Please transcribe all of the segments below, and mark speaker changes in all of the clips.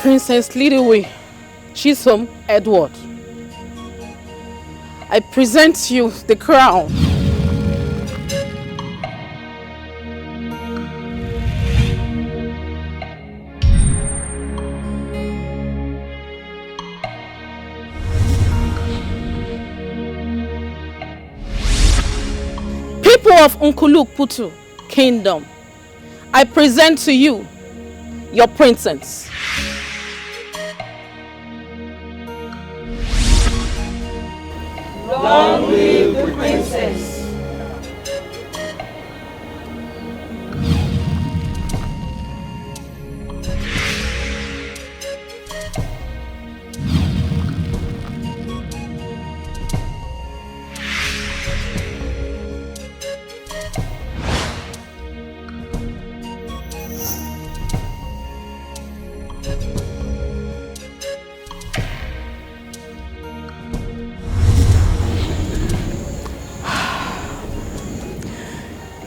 Speaker 1: Princess Lidiwe, Chisom Edward, I present you the crown. People of Nkuluk Putu Kingdom, I present to you your princess.
Speaker 2: Long live the princess.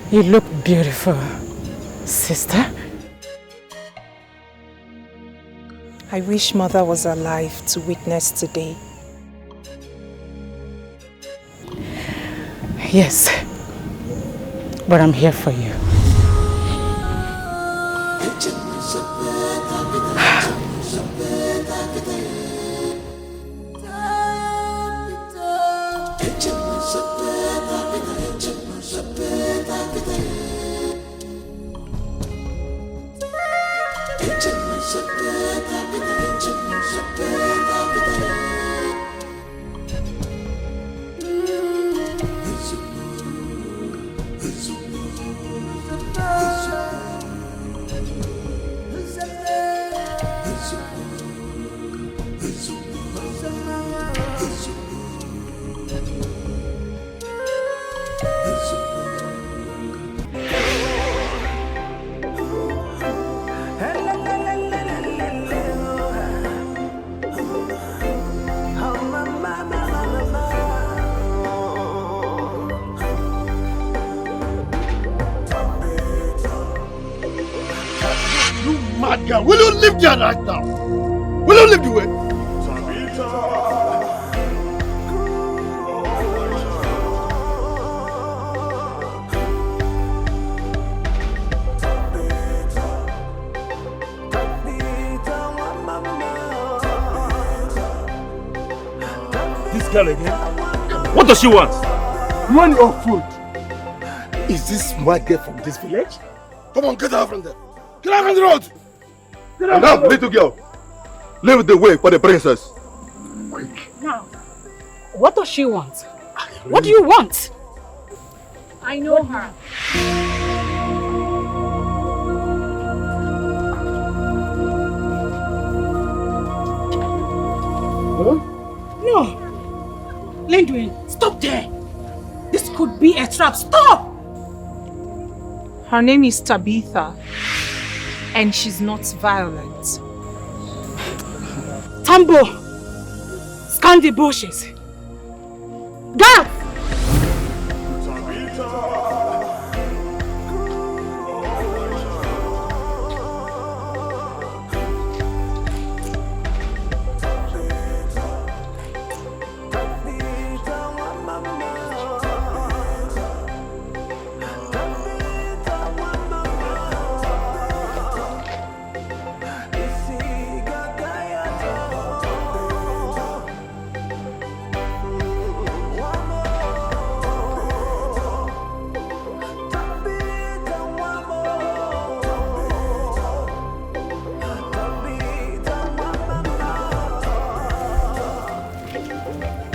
Speaker 1: You look beautiful, sister.
Speaker 3: I wish Mother was alive to witness today.
Speaker 1: Yes, but I'm here for you.
Speaker 4: Will you leave there right now? Will you leave the way?
Speaker 5: This girl again? What does she want?
Speaker 4: Money or food? Is this smart girl from this village? Come on, get out from there. Get out from the road.
Speaker 6: Now, little girl, leave the way for the princess.
Speaker 4: Quick.
Speaker 1: Now, what does she want? What do you want?
Speaker 2: I know her.
Speaker 1: Huh? No! Lindwin, stop there! This could be a trap. Stop!
Speaker 3: Her name is Tabitha, and she's not violent.
Speaker 1: Tambo! Scan the bushes. Guards!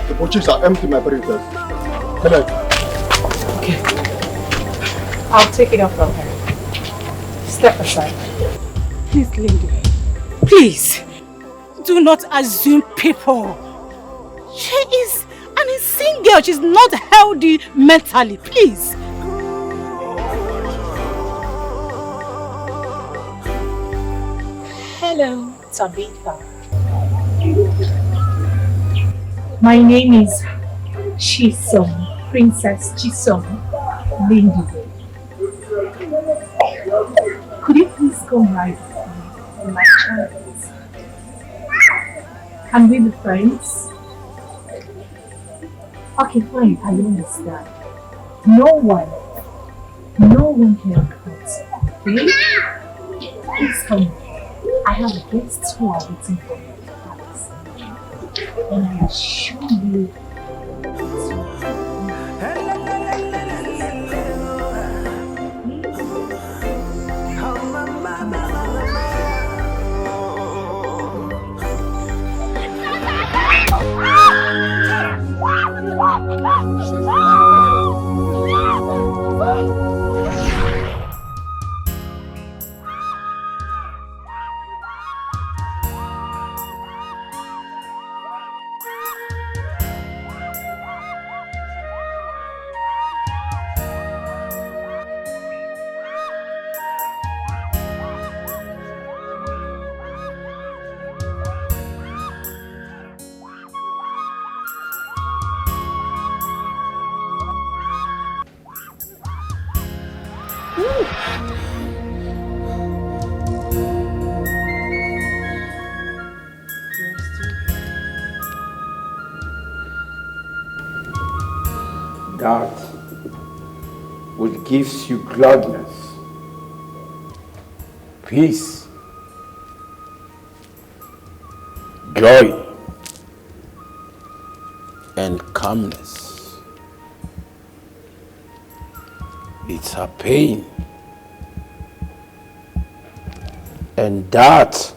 Speaker 6: The bushes are empty, my princess. Come on.
Speaker 1: Okay. I'll take it off from her. Step aside. Please, Lindwin. Please. Do not assume people. She is an insane girl. She's not healthy mentally. Please.
Speaker 3: Hey,
Speaker 1: Hello, Tabitha. My name is Chisom, Princess Chisom Lindy. Could you please come right with me in my chariot? Can we be friends? Okay, fine, I understand. No one here comes. Okay? Please come. I have guests who are waiting for me in the palace. And I assure you,
Speaker 7: that which gives you gladness, peace, joy, and calmness. It's her pain, and that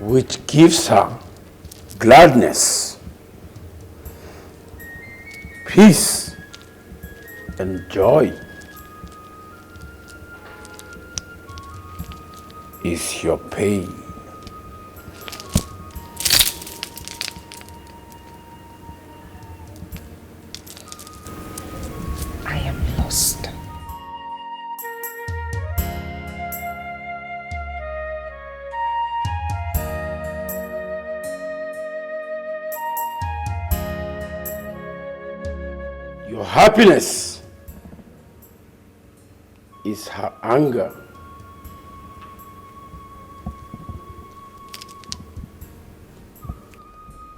Speaker 7: which gives her gladness, peace, and joy is your pain.
Speaker 3: I am lost.
Speaker 7: Your happiness is her anger.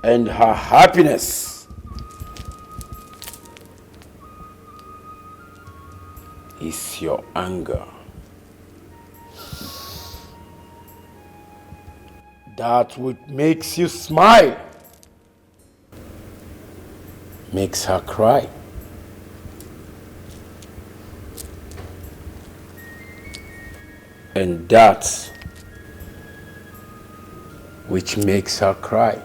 Speaker 7: And her happiness is your anger. That which makes you smile makes her cry. And that which makes her cry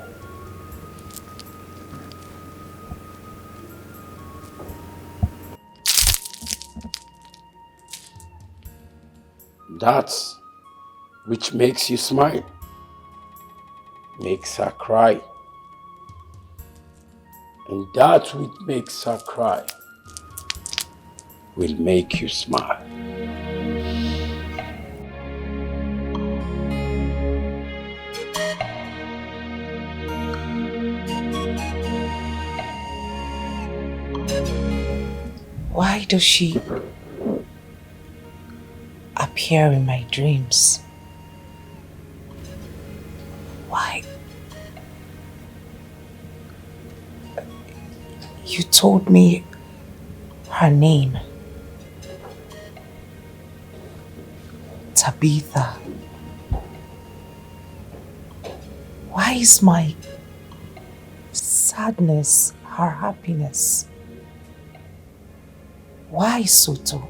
Speaker 7: that which makes you smile makes her cry. And that which makes her cry will make you smile.
Speaker 3: Why does she appear in my dreams? Why? You told me her name. Tabitha. Why is my sadness her happiness? Why, Soto?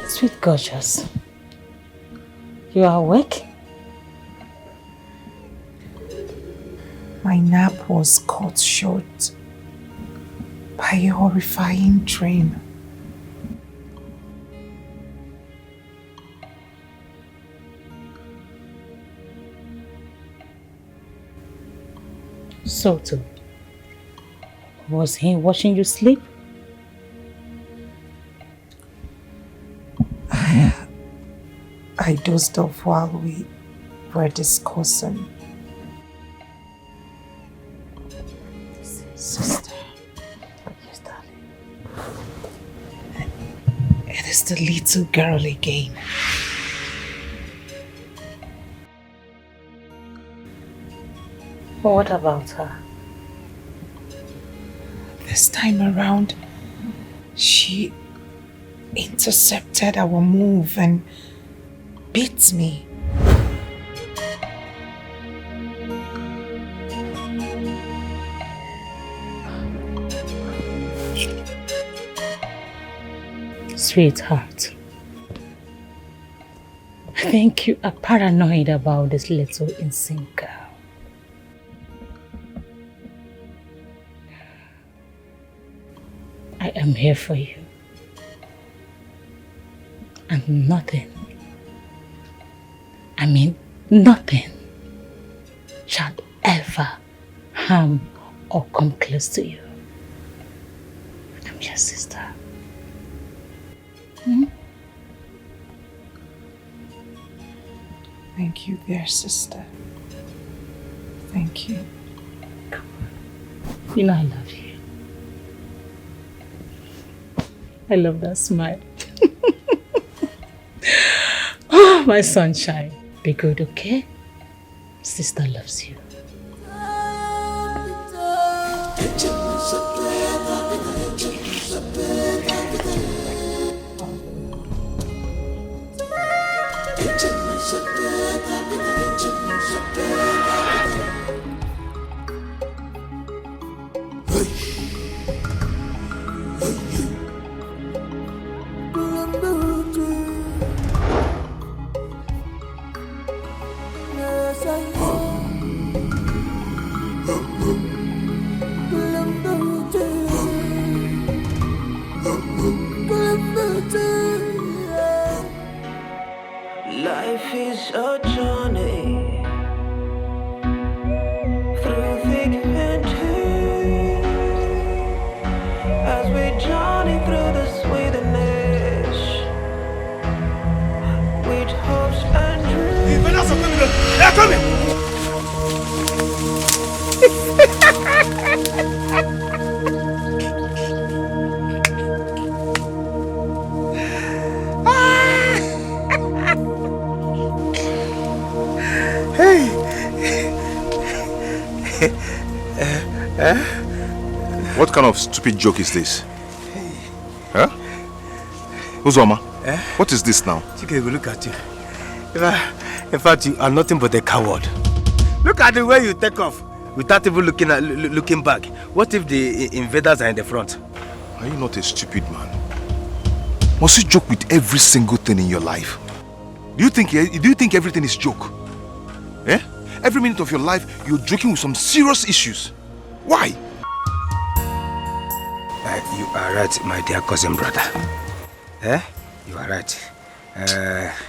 Speaker 3: Sweet gorgeous, you are awake? My nap was cut short by a horrifying dream.
Speaker 1: Soto, was he watching you sleep?
Speaker 3: I dozed off while we were discussing. Sister. Yes, darling. It is the little girl again.
Speaker 1: What about her?
Speaker 3: This time around, she intercepted our move and beat me.
Speaker 1: Sweetheart, I think you are paranoid about this little insane girl. I am here for you. And nothing, I mean nothing, shall ever harm or come close to you. I'm your sister.
Speaker 3: Thank you, dear sister. Thank you.
Speaker 1: You know I love you. I love that smile. Oh, my sunshine. Be good, okay? Sister loves you.
Speaker 8: Life is a journey through thick and thin. As we journey through this wilderness with hopes and dreams.
Speaker 5: They're coming!
Speaker 6: What kind of stupid joke is this? Huh? Uzoma, what is this now?
Speaker 9: Chike, look at you. In fact, you are nothing but a coward. Look at the way you take off without even looking back. What if the invaders are in the front?
Speaker 6: Are you not a stupid man? Must you joke with every single thing in your life? Do you think everything is joke? Eh? Every minute of your life, you're joking with some serious issues. Why?
Speaker 9: You are right, my dear cousin brother. You are right.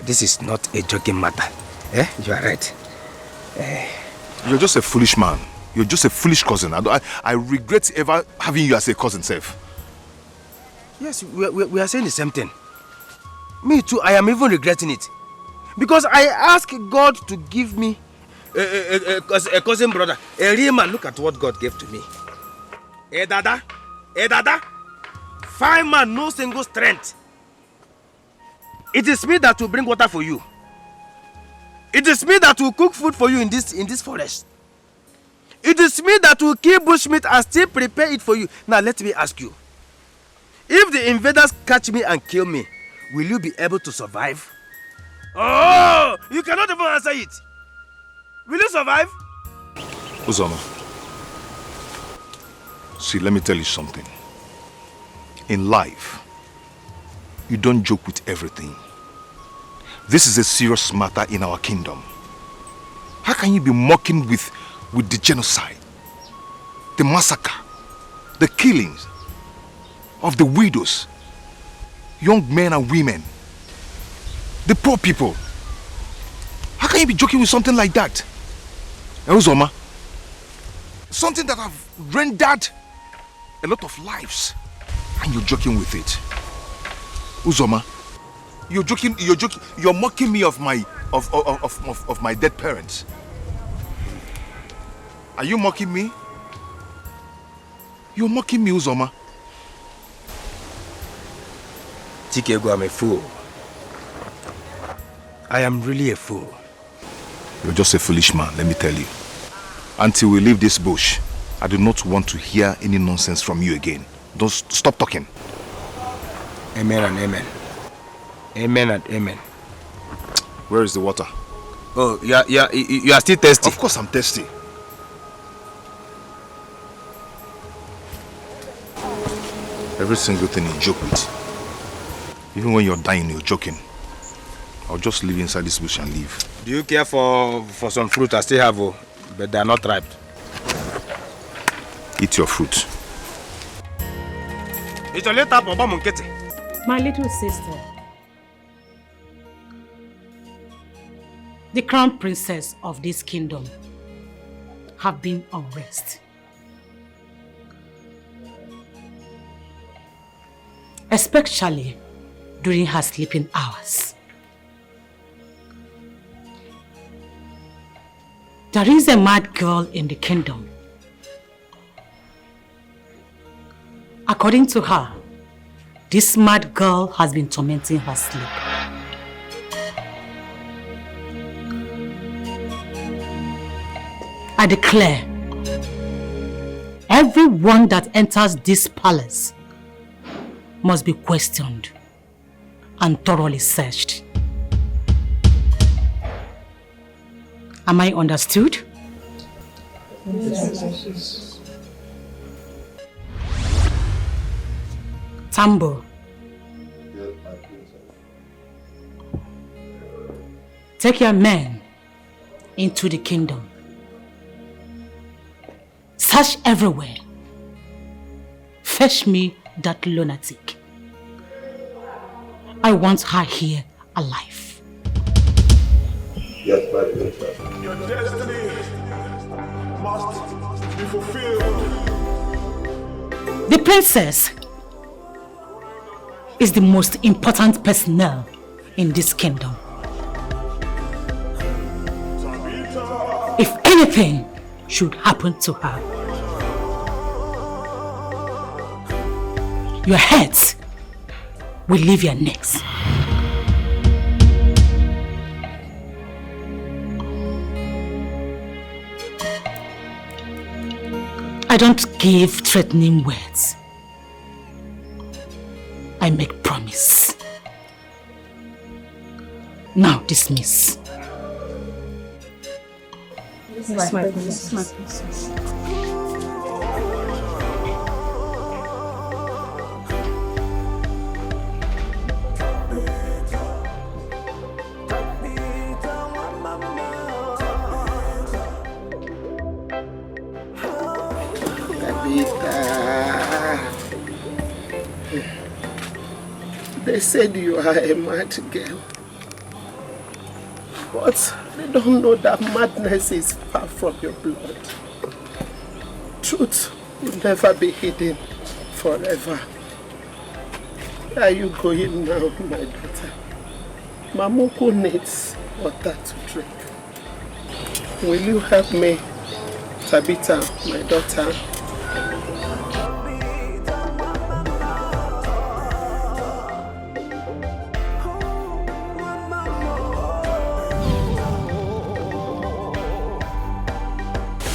Speaker 9: This is not a joking matter. You are right.
Speaker 6: You're just a foolish man. You're just a foolish cousin. I regret ever having you as a cousin, Seth.
Speaker 9: Yes, we are saying the same thing. Me too, I am even regretting it. Because I asked God to give me a cousin brother. A real man. Look at what God gave to me. Dada. Fine man, no single strength. It is me that will bring water for you. It is me that will cook food for you in this forest. It is me that will kill bushmeat and still prepare it for you. Now let me ask you. If the invaders catch me and kill me, will you be able to survive? Oh, you cannot even answer it. Will you survive?
Speaker 6: Uzoma, see, let me tell you something. In life, you don't joke with everything. This is a serious matter in our kingdom. How can you be mocking with the genocide? the massacre, the killings of the widows, young men and women, the poor people. How can you be joking with something like that? Uzoma, something that have rendered a lot of lives, and you're joking with it. Uzoma, you're mocking me of my dead parents. Are you mocking me? You're mocking me, Uzoma.
Speaker 9: Chikego, I'm a fool. I am really a fool.
Speaker 6: You're just a foolish man, let me tell you. Until we leave this bush, I do not want to hear any nonsense from you again. Don't stop talking.
Speaker 9: Amen and amen. Amen and amen.
Speaker 6: Where is the water?
Speaker 9: Oh, you are still thirsty?
Speaker 6: Of course I'm thirsty. Every single thing you joke with. Even when you're dying, you're joking. I'll just live inside this bush and leave.
Speaker 9: Do you care for some fruit I still have, but they are not ripe?
Speaker 6: Eat your fruit.
Speaker 1: My little sister, the crown princess of this kingdom, have been on rest. Especially during her sleeping hours. There is a mad girl in the kingdom. According to her, this mad girl has been tormenting her sleep. I declare, everyone that enters this palace must be questioned and thoroughly searched. Am I understood?
Speaker 3: Yes.
Speaker 1: Tambo, take your men into the kingdom. Search everywhere. Fetch me that lunatic. I want her here alive.
Speaker 5: Yes, my princess. Your destiny must be fulfilled.
Speaker 1: The princess is the most important personnel in this kingdom. If anything should happen to her, your heads will leave your necks. I don't give threatening words. I make promise. Now dismiss.
Speaker 3: My princess.
Speaker 10: They said you are a mad girl. But they don't know that madness is far from your blood. Truth will never be hidden forever. Where are you going now, my daughter? Mamuko needs water to drink. Will you help me, Tabitha, my daughter?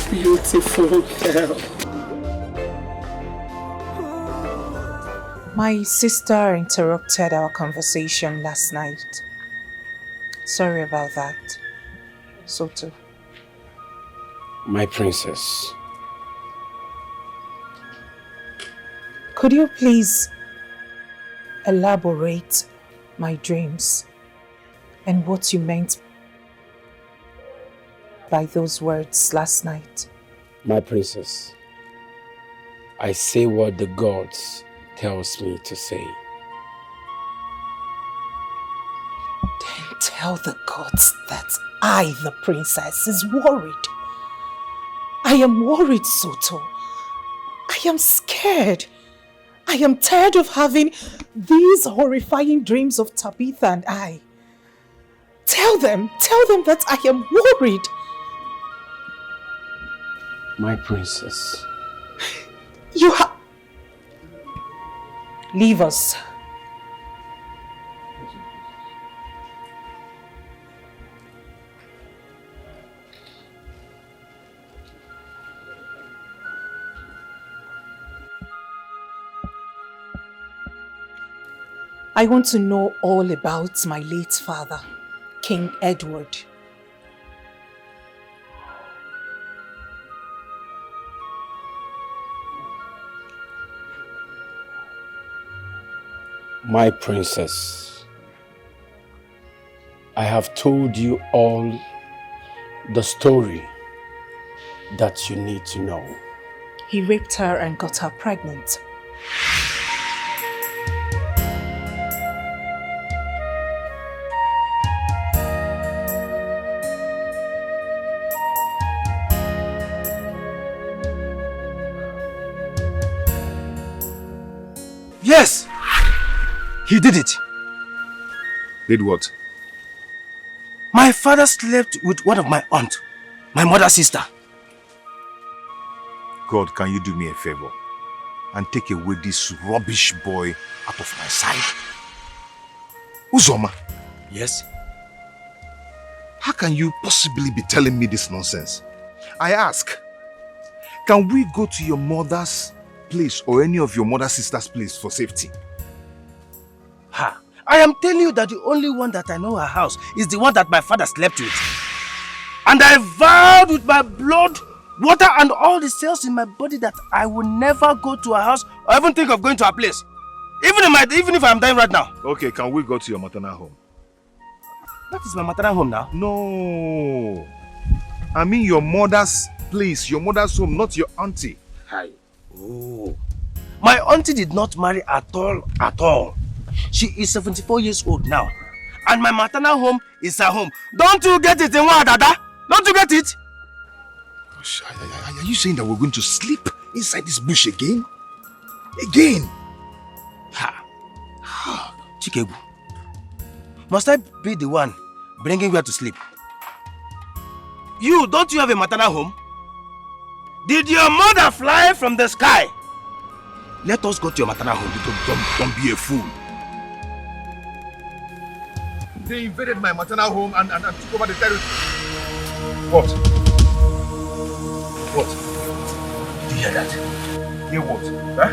Speaker 10: Beautiful girl.
Speaker 3: My sister interrupted our conversation last night. Sorry about that. Soto.
Speaker 7: My princess.
Speaker 3: Could you please elaborate my dreams and what you meant by those words last night?
Speaker 7: My princess, I say what the gods tells me to say.
Speaker 3: Then tell the gods that I, the princess, is worried. I am worried, Soto. I am scared. I am tired of having these horrifying dreams of Tabitha and I. Tell them that I am worried.
Speaker 7: My princess.
Speaker 3: You have... Leave us. I want to know all about my late father, King Edward.
Speaker 7: My princess, I have told you all the story that you need to know.
Speaker 3: He raped her and got her pregnant.
Speaker 9: Yes! He did it.
Speaker 6: Did what?
Speaker 9: My father slept with one of my aunt, my mother's sister.
Speaker 6: God, can you do me a favor and take away this rubbish boy out of my sight? Uzoma.
Speaker 9: Yes?
Speaker 6: How can you possibly be telling me this nonsense? I ask, can we go to your mother's place or any of your mother's sister's place for safety?
Speaker 9: Ha! I am telling you that the only one that I know her house is the one that my father slept with. And I vowed with my blood, water and all the cells in my body that I will never go to her house or even think of going to her place. Even if I'm dying right now.
Speaker 6: Okay, can we go to your maternal home?
Speaker 9: That is my maternal home now.
Speaker 6: No. I mean your mother's place, your mother's home, not your auntie.
Speaker 9: Hi. Oh. My auntie did not marry at all. She is 74 years old now. And my maternal home is her home. Don't you get it, Nwa Dada? Don't you get it?
Speaker 6: Gosh, are you saying that we're going to sleep inside this bush again? Again?
Speaker 9: Chikebu, must I be the one bringing you to sleep? Don't you have a maternal home? Did your mother fly from the sky? Let us go to your maternal home. Don't be a fool.
Speaker 6: They invaded my maternal home and took over the territory. What? What?
Speaker 9: Do you hear that?
Speaker 6: Hear what? Huh?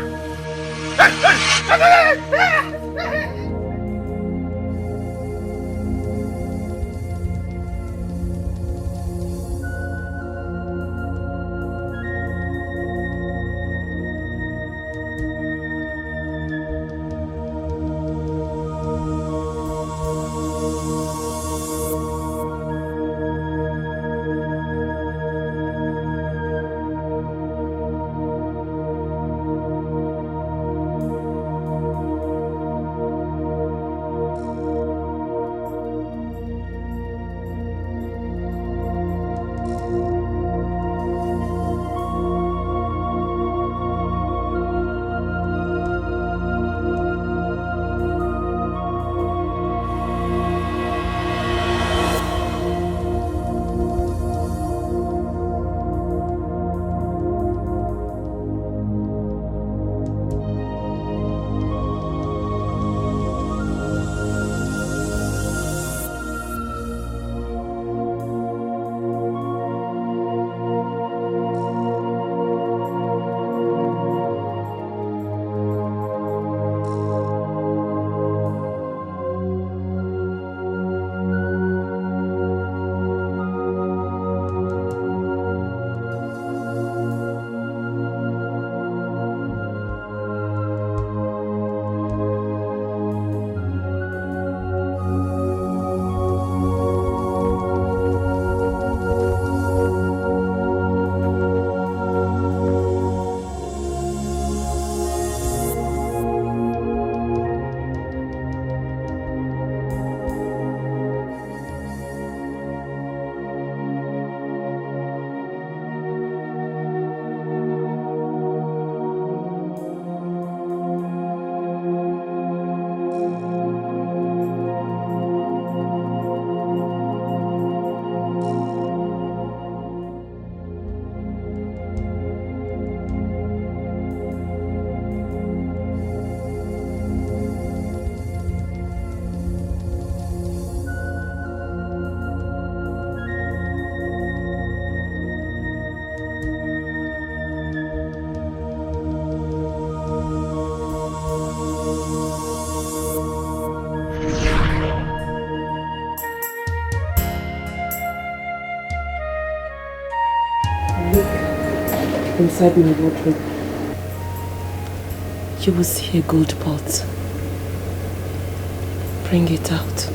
Speaker 11: inside my wardrobe. You will see a gold pot. Bring it out.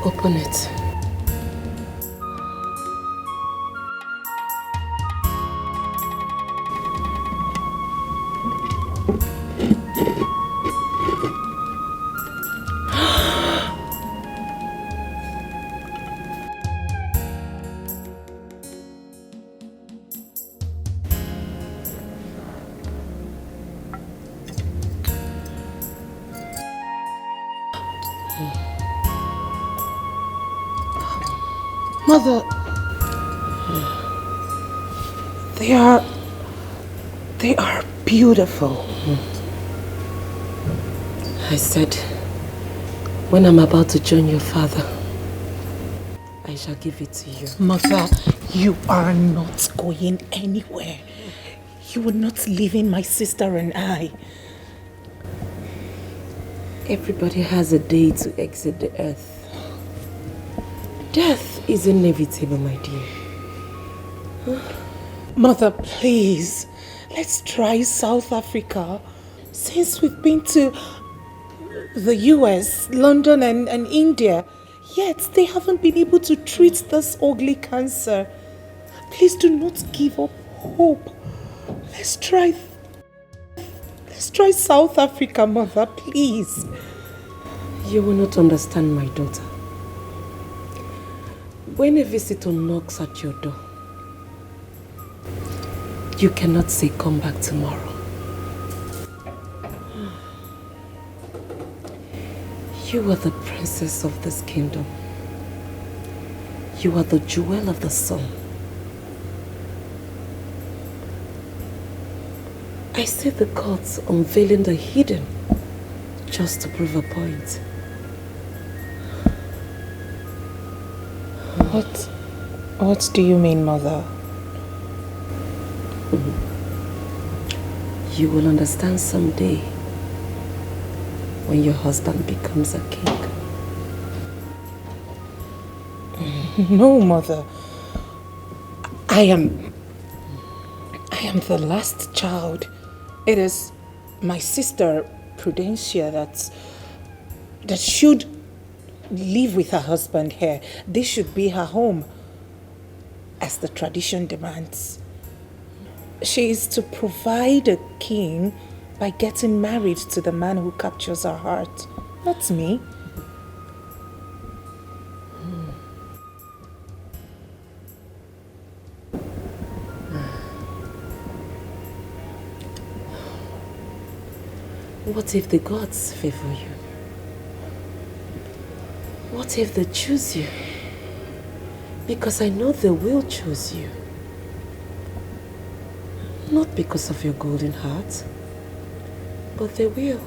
Speaker 11: Open it.
Speaker 3: Mother, they are beautiful.
Speaker 11: I said, when I'm about to join your father, I shall give it to you.
Speaker 3: Mother, you are not going anywhere. You are not leaving my sister and I.
Speaker 11: Everybody has a day to exit the earth. Death is inevitable, my dear.
Speaker 3: Mother, please, let's try South Africa. Since we've been to the US, London and India, yet they haven't been able to treat this ugly cancer. Please do not give up hope. Let's try South Africa, Mother, please.
Speaker 11: You will not understand, my daughter. When a visitor knocks at your door, you cannot say, come back tomorrow. You are the princess of this kingdom. You are the jewel of the sun. I see the gods unveiling the hidden just to prove a point.
Speaker 3: What do you mean, Mother?
Speaker 11: You will understand someday when your husband becomes a king.
Speaker 3: No, Mother. I am the last child. It is my sister Prudentia that should live with her husband here. This should be her home, as the tradition demands. She is to provide a king by getting married to the man who captures her heart, not me.
Speaker 11: What if the gods favor you? What if they choose you? Because I know they will choose you. Not because of your golden heart, but they will.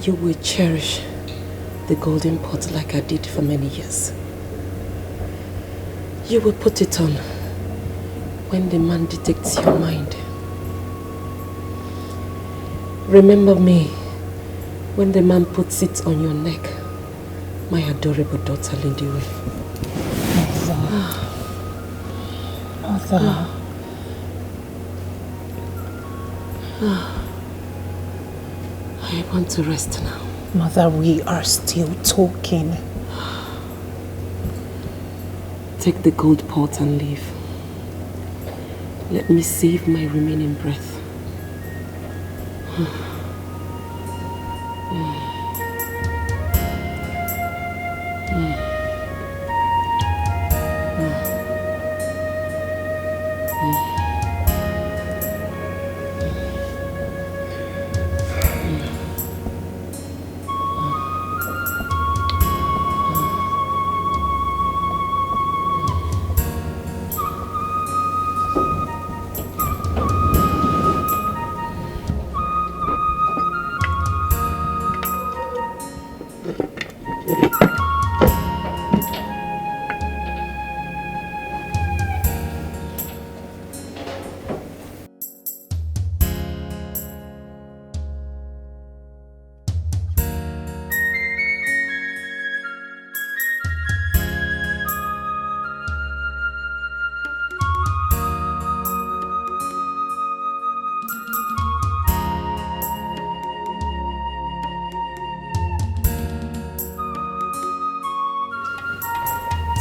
Speaker 11: You will cherish the golden pot like I did for many years. You will put it on when the man detects your mind. Remember me when the man puts it on your neck, my adorable daughter Lindiwe.
Speaker 3: Mother.
Speaker 11: I want to rest now.
Speaker 3: Mother, we are still talking.
Speaker 11: Take the gold pot and leave. Let me save my remaining breath.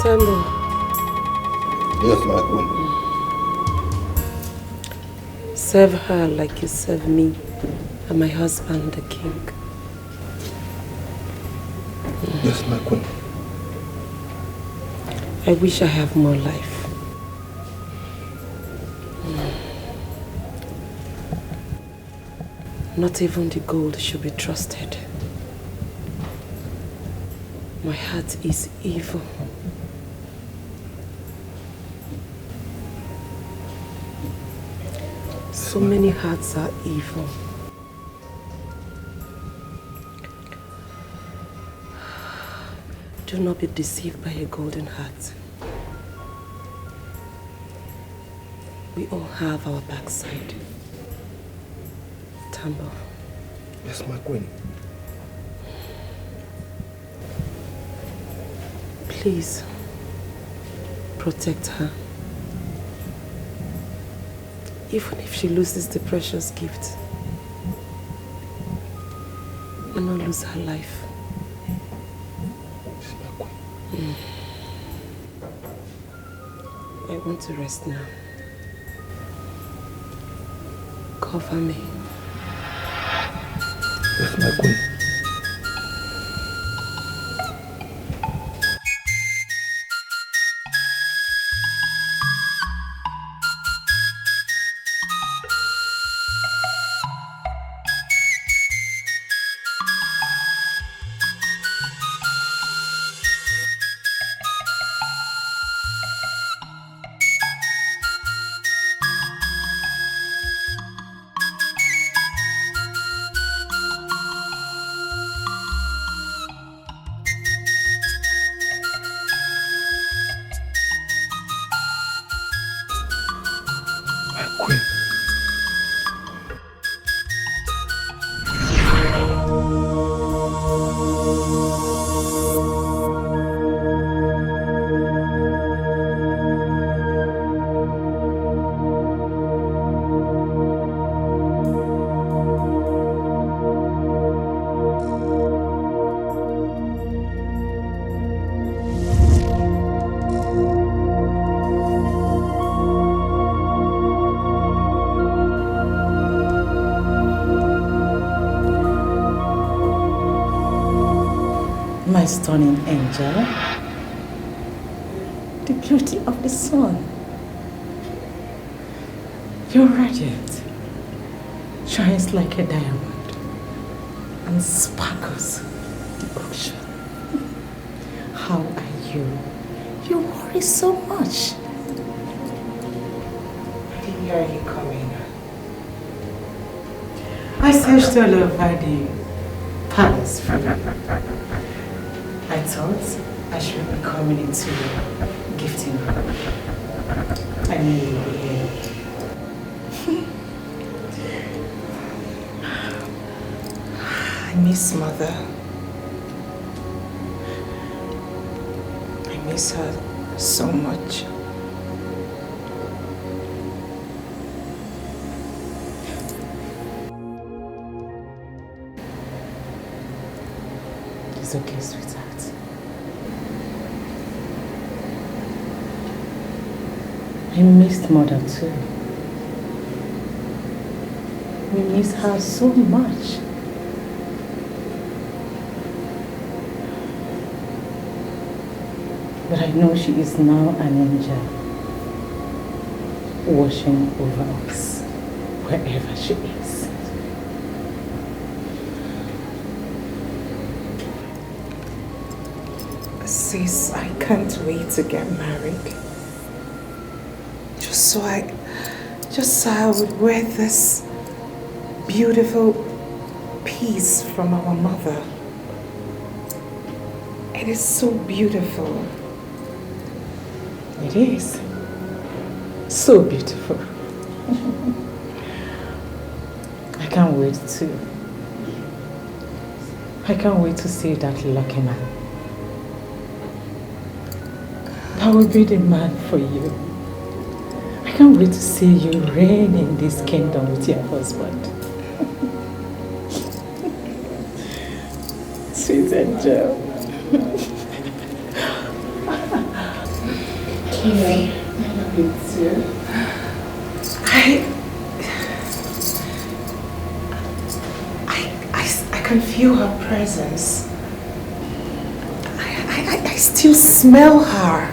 Speaker 11: Tambo.
Speaker 4: Yes, my queen.
Speaker 11: Serve her like you serve me and my husband, the king.
Speaker 4: Yes, my queen.
Speaker 11: I wish I have more life. Not even the gold should be trusted. My heart is evil. So many hearts are evil. Do not be deceived by a golden heart. We all have our backside. Tambo.
Speaker 4: Yes, my queen.
Speaker 11: Please, protect her. Even if she loses the precious gift, and not lose her life.
Speaker 4: Yes, my queen.
Speaker 11: I want to rest now. Cover me.
Speaker 4: Yes, my queen.
Speaker 3: My stunning angel, the beauty of the sun. You're radiant, shines like a diamond, and sparkles the ocean. How are you? You worry so much. I didn't hear you coming. I searched all over the palace for you. I thought I should be coming into gifting room. I knew you would be here. I miss Mother. I miss her so much. It's okay, sweetheart.
Speaker 1: I missed Mother too. We miss her so much. But I know she is now an angel, watching over us wherever she is.
Speaker 3: Sis, I can't wait to get married. Just so I would wear this beautiful piece from our mother. It is so beautiful.
Speaker 1: It is. So beautiful. I can't wait to see that lucky man. That will be the man for you. I can't wait to see you reign in this kingdom with your husband. Sweet angel.
Speaker 3: Kiwi,
Speaker 1: I love you too.
Speaker 3: I can feel her presence. I still smell her.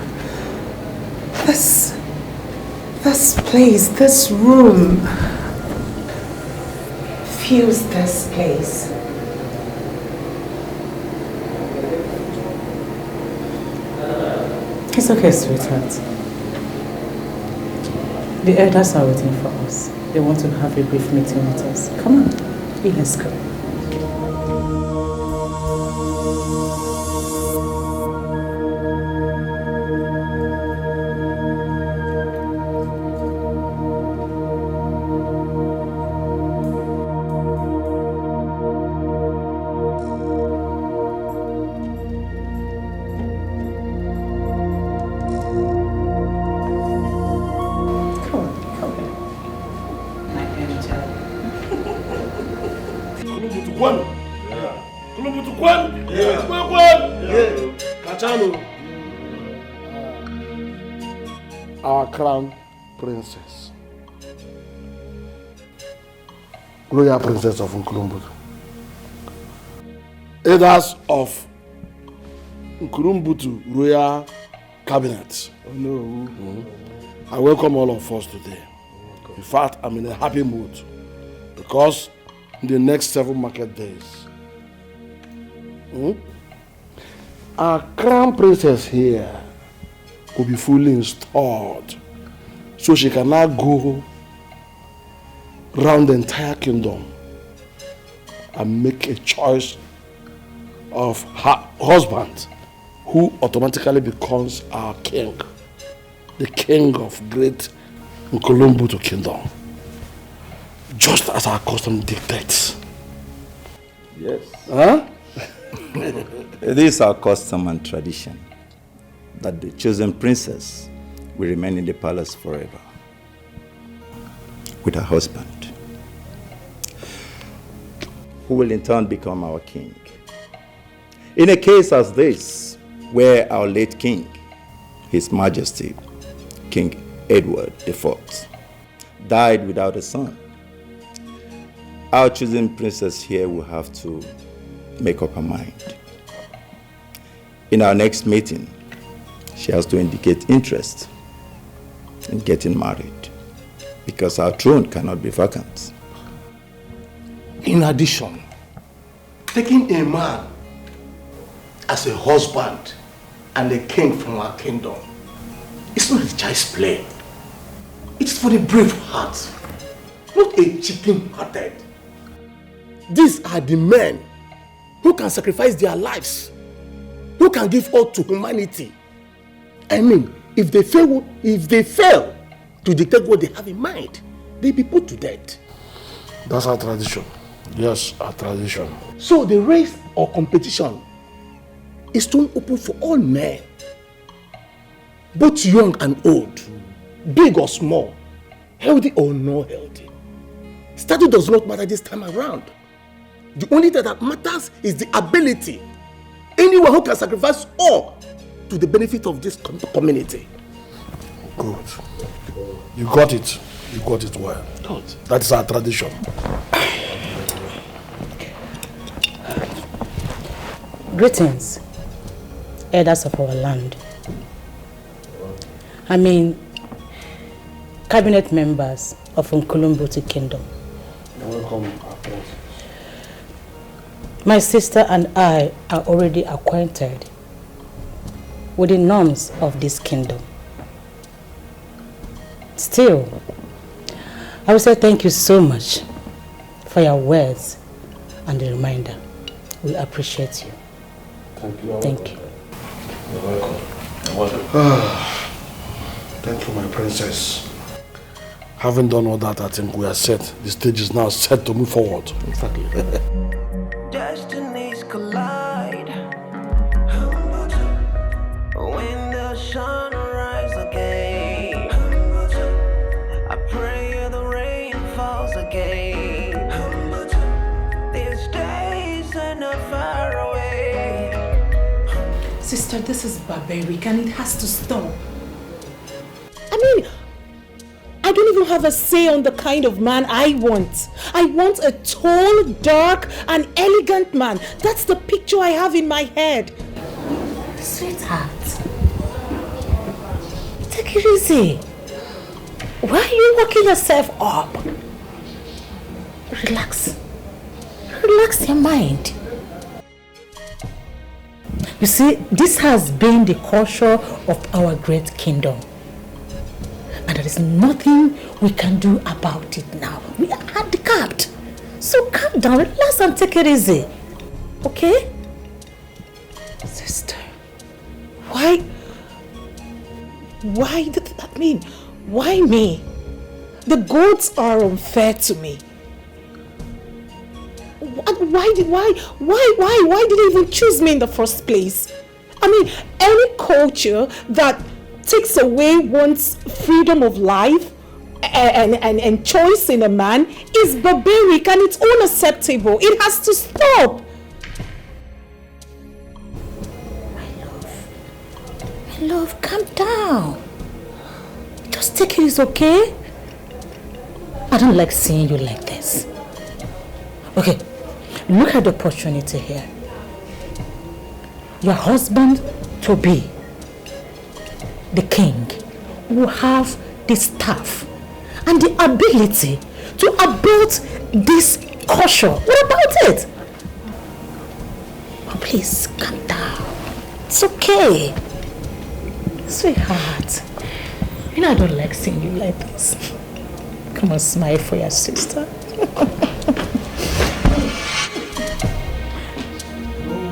Speaker 3: This place, this room feels this place.
Speaker 1: It's okay, sweetheart. The elders are waiting for us. They want to have a brief meeting with us. Come on, let's go.
Speaker 10: Our crown princess, royal princess of Nkurumbutu, elders of Nkurumbutu royal cabinet. Oh, no. I welcome all of us today. In fact, I'm in a happy mood because in the next 7 market days, our crown princess here will be fully installed, so she can now go round the entire kingdom and make a choice of her husband, who automatically becomes our king, the king of great Nkurumbutu kingdom, just as our custom dictates.
Speaker 12: Yes.
Speaker 10: Huh?
Speaker 12: It is our custom and tradition that the chosen princess will remain in the palace forever with her husband, who will in turn become our king. In a case as this, where our late king, His Majesty, King Edward IV, died without a son, our chosen princess here will have to make up her mind. In our next meeting, she has to indicate interest in getting married, because our throne cannot be vacant.
Speaker 10: In addition, taking a man as a husband and a king from our kingdom, it's not a child's play. It's for the brave heart, not a chicken-hearted. These are the men who can sacrifice their lives, who can give all to humanity. I mean, if they fail to detect what they have in mind, they'll be put to death. That's our tradition. Yes, our tradition. So the race or competition is still open for all men, both young and old, big or small, healthy or not healthy. Status does not matter this time around. The only thing that matters is the ability. Anyone who can sacrifice all to the benefit of this community. Good.
Speaker 5: You got it. You got it well.
Speaker 7: Good.
Speaker 5: That is our tradition.
Speaker 1: Greetings, elders of our land. I mean, cabinet members of Nkulumbuti Kingdom.
Speaker 5: Welcome, our princess.
Speaker 1: My sister and I are already acquainted with the norms of this kingdom. Still, I will say thank you so much for your words and the reminder. We appreciate you.
Speaker 5: Thank you.
Speaker 1: Thank you.
Speaker 5: You're welcome.
Speaker 7: You're welcome.
Speaker 5: Thank you, my princess. Having done all that, I think we are set. The stage is now set to move forward.
Speaker 7: Exactly.
Speaker 8: Destinies collide when the sun rises again. I pray the rain falls again. These days are not far away.
Speaker 3: Sister, this is barbaric and it has to stop. I mean, I don't even have a say on the kind of man I want. I want a tall, dark, and elegant man. That's the picture I have in my head. Sweetheart, take it easy. Why are you working yourself up? Relax. Relax your mind. You see, this has been the culture of our great kingdom. And there is nothing we can do about it now. We are handicapped. So calm down, relax and take it easy. Okay? Sister, why why me? The gods are unfair to me. Why did they even choose me in the first place? I mean, any culture that takes away one's freedom of life and choice in a man is barbaric and it's unacceptable. It has to stop. My love, calm down. Just take it easy, okay? I don't like seeing you like this. Okay, look at the opportunity here. Your husband to be, the king, will have the staff and the ability to abort this culture. What about it? Oh, please, calm down. It's okay. Sweetheart, you know I don't like seeing you like this. Come on, smile for your sister.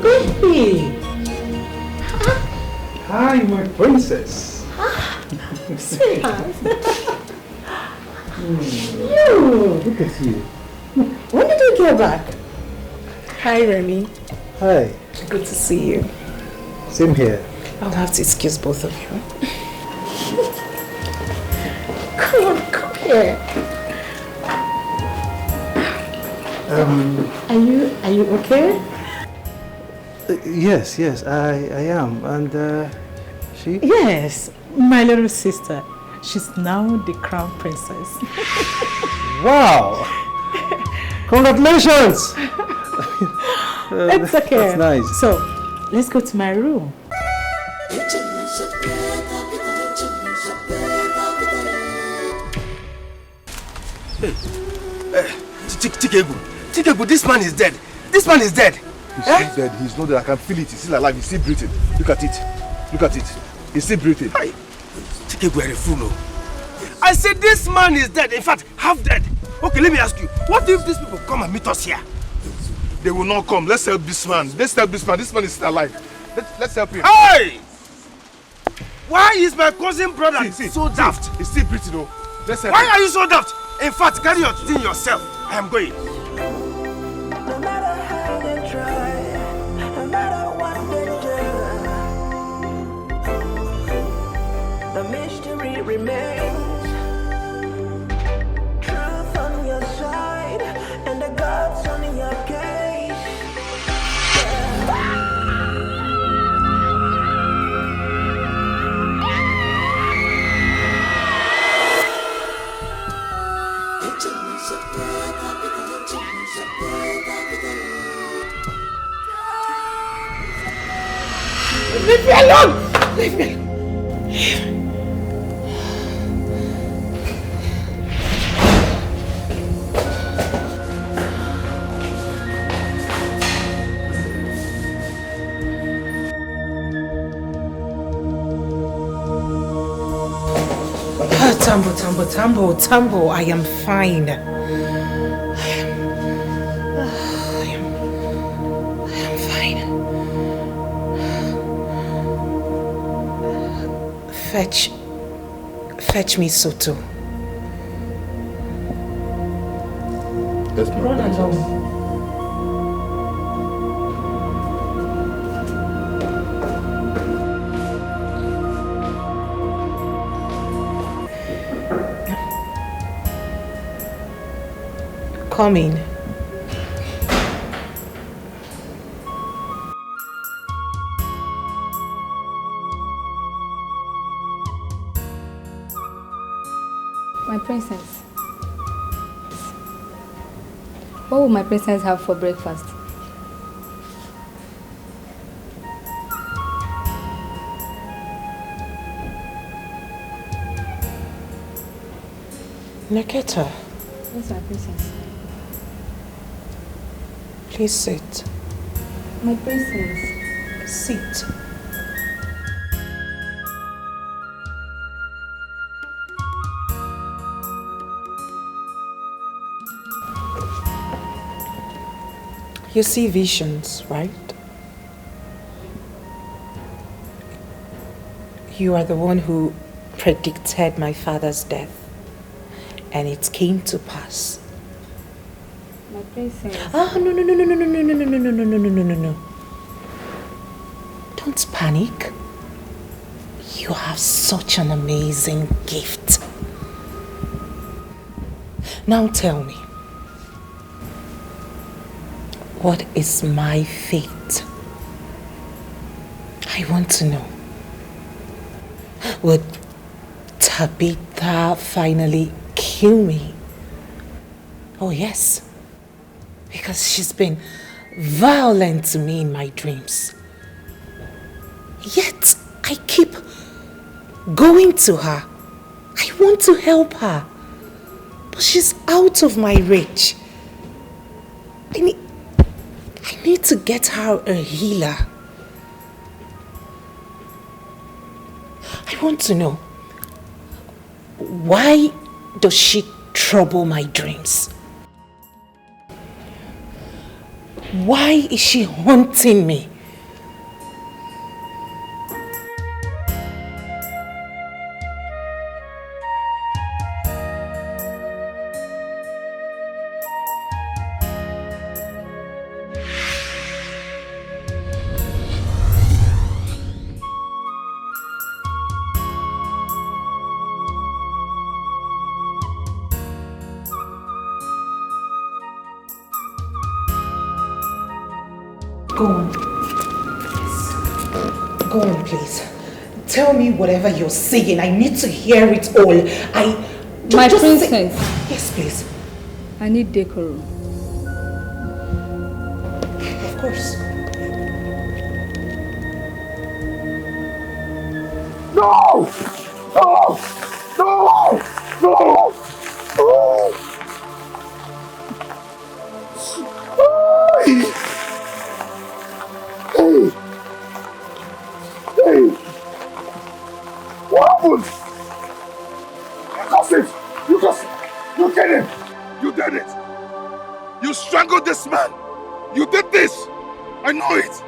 Speaker 3: Baby.
Speaker 13: Hi, my princess.
Speaker 3: Sweetheart.
Speaker 13: You! Look at you.
Speaker 3: When did you get back? Hi, Remy.
Speaker 13: Hi.
Speaker 3: Good to see you.
Speaker 13: Same here.
Speaker 3: I'll have to excuse both of you. Come on, come here. Are you okay?
Speaker 13: Yes, I am. And she?
Speaker 1: Yes, my little sister. She's now the crown princess.
Speaker 13: Wow! Congratulations!
Speaker 1: It's okay.
Speaker 13: That's nice.
Speaker 1: So, let's go to my room.
Speaker 9: Chikegu, this man is dead. This man is dead.
Speaker 6: He's not dead. He's not dead. I can feel it. He's still alive. He's still breathing. Look at it. Look at it. He's still breathing.
Speaker 9: Hi. Chikegu, you're a fool, no? I said this man is dead. In fact, half dead. Okay, let me ask you. What if these people come and meet us here?
Speaker 6: They will not come. Let's help this man. Let's help this man. This man is still alive. Let's help him.
Speaker 9: Hey! Why is my cousin brother so daft?
Speaker 6: He's still breathing, though. Let's help
Speaker 9: Why
Speaker 6: him.
Speaker 9: are you so daft? In fact, carry your thing yourself. I am going.
Speaker 8: No matter how they try, no matter what they do, the mystery remains. Truth on your side and the gods on your case.
Speaker 3: Leave me alone! Leave me alone! Tambo, I am fine. I am fine. Fetch me Soto.
Speaker 12: Yes, ma'am.
Speaker 3: Run along. Coming.
Speaker 14: My princess. What will my princess have for breakfast?
Speaker 3: Naketa,
Speaker 14: Yes, my princess.
Speaker 3: please sit.
Speaker 14: My princess.
Speaker 3: Sit. You see visions, right? You are the one who predicted my father's death, and it came to pass.
Speaker 14: My princess.
Speaker 3: Oh, no. Don't panic. You have such an amazing gift. Now tell me, what is my fate? I want to know. Would Tabitha finally kill me? Oh yes, because she's been violent to me in my dreams. Yet I keep going to her. I want to help her, but she's out of my reach. I need to get her a healer. I want to know, why does she trouble my dreams? Why is she haunting me? Go on. Yes. Go on, please. Tell me whatever you're saying. I need to hear it all.
Speaker 14: My princess.
Speaker 3: Yes, please.
Speaker 14: I need decorum.
Speaker 3: Of course.
Speaker 4: No! No! No! No! No! Hey! Hey! What happened? You did it! You did it! You strangled this man! You did this! I know it!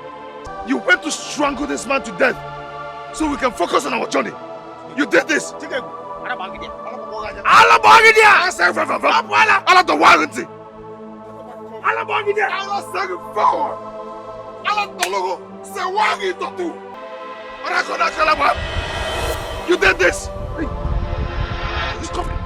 Speaker 4: You went to strangle this man to death so we can focus on our journey. You did this! You did this! He's coming.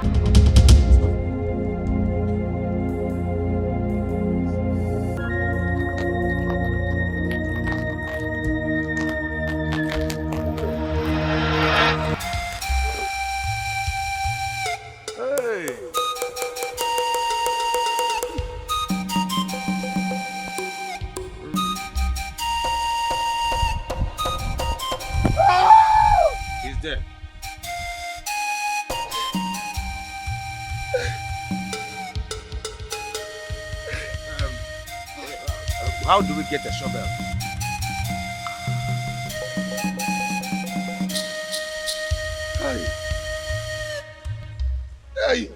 Speaker 9: How do we get a shovel?
Speaker 4: Hey. Hey.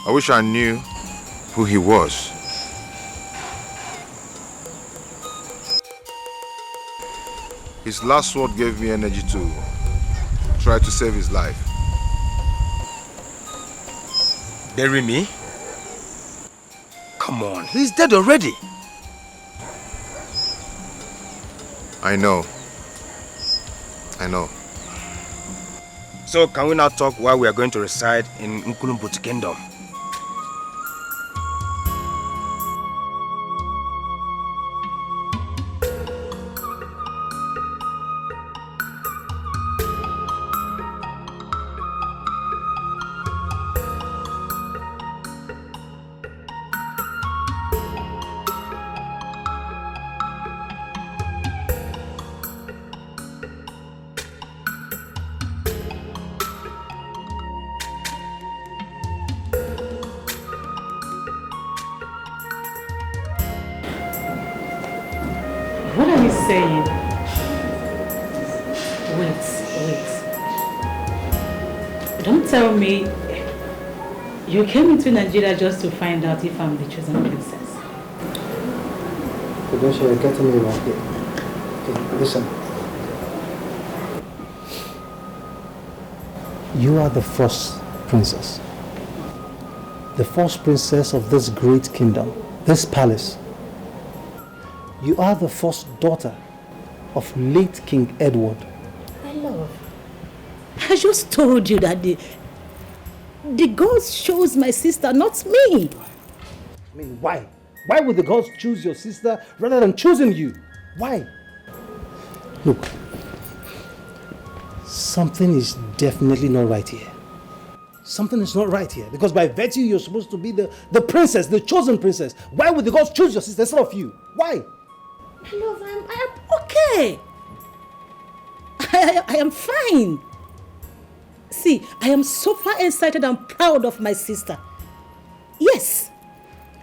Speaker 6: I wish I knew who he was. His last word gave me energy to try to save his life.
Speaker 9: Bury me? Come on, he's dead already.
Speaker 6: I know.
Speaker 9: So can we now talk while we are going to reside in Nkulumbutu Kingdom?
Speaker 1: What are you saying? Wait. Don't tell me you came into Nigeria just to find out if I'm the chosen princess.
Speaker 13: Don't you're getting me wrong here. Okay, listen. You are the first princess. The first princess of this great kingdom, this palace. You are the first daughter of late King Edward.
Speaker 3: My love, I just told you that the gods chose my sister, not me.
Speaker 13: I mean, why? Why would the gods choose your sister rather than choosing you? Why? Look, something is definitely not right here. Something is not right here, because by virtue you're supposed to be the princess, the chosen princess. Why would the gods choose your sister instead of you? Why?
Speaker 3: My love, I am okay. I am fine. See, I am so far excited and proud of my sister. Yes,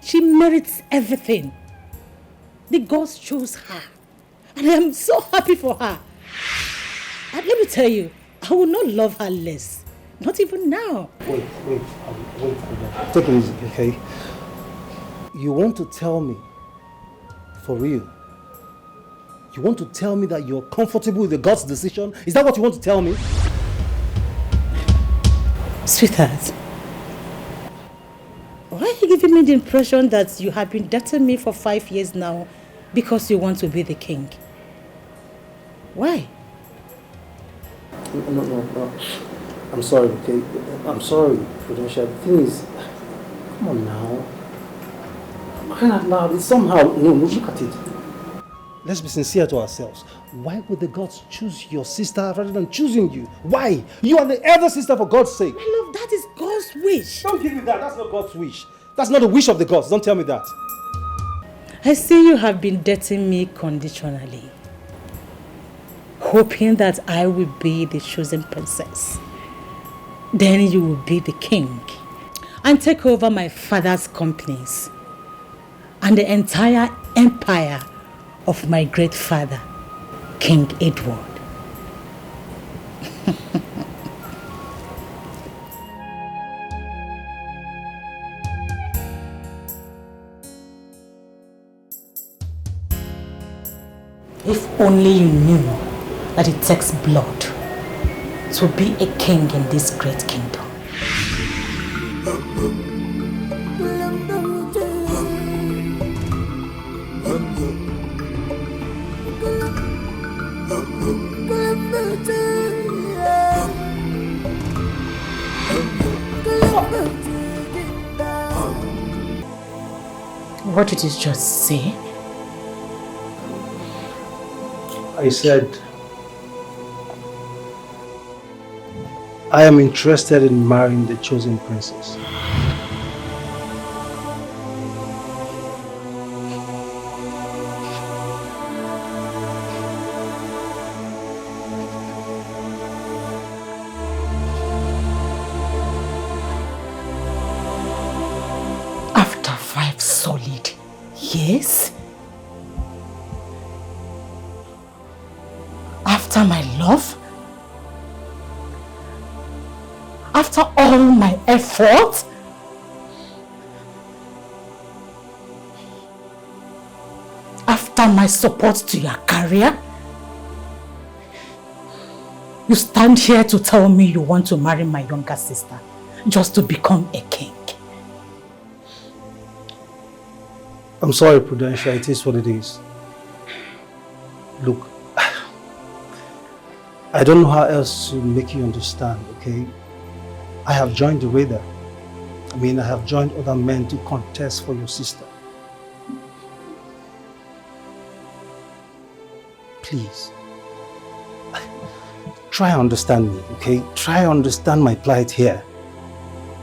Speaker 3: she merits everything. The gods chose her, and I am so happy for her. And let me tell you, I will not love her less. Not even now.
Speaker 13: Wait. Take it easy, okay? You want to tell me, for real, you want to tell me that you're comfortable with the God's decision? Is that what you want to tell me?
Speaker 3: Sweetheart, why are you giving me the impression that you have been dating me for 5 years now because you want to be the king? Why?
Speaker 13: No. I'm sorry, okay? I'm sorry, Prudential. The thing is, come on now. Now, somehow, no, look at it. Let's be sincere to ourselves. Why would the gods choose your sister rather than choosing you? Why? You are the elder sister, for God's sake.
Speaker 3: My love, that is God's wish.
Speaker 13: Don't give me that. That's not God's wish. That's not the wish of the gods. Don't tell me that.
Speaker 3: I see you have been dating me conditionally, hoping that I will be the chosen princess. Then you will be the king and take over my father's companies and the entire empire of my great father, King Edward. If only you knew that it takes blood to be a king in this great kingdom. What did you just say?
Speaker 13: I said, I am interested in marrying the chosen princess.
Speaker 3: After 5 solid years? After my love? After all my effort? After my support to your career? You stand here to tell me you want to marry my younger sister just to become a king.
Speaker 13: I'm sorry, Prudential, it is what it is. Look, I don't know how else to make you understand, okay? I have joined the radar. I mean, I have joined other men to contest for your sister. Please, try and understand me, okay? Try and understand my plight here.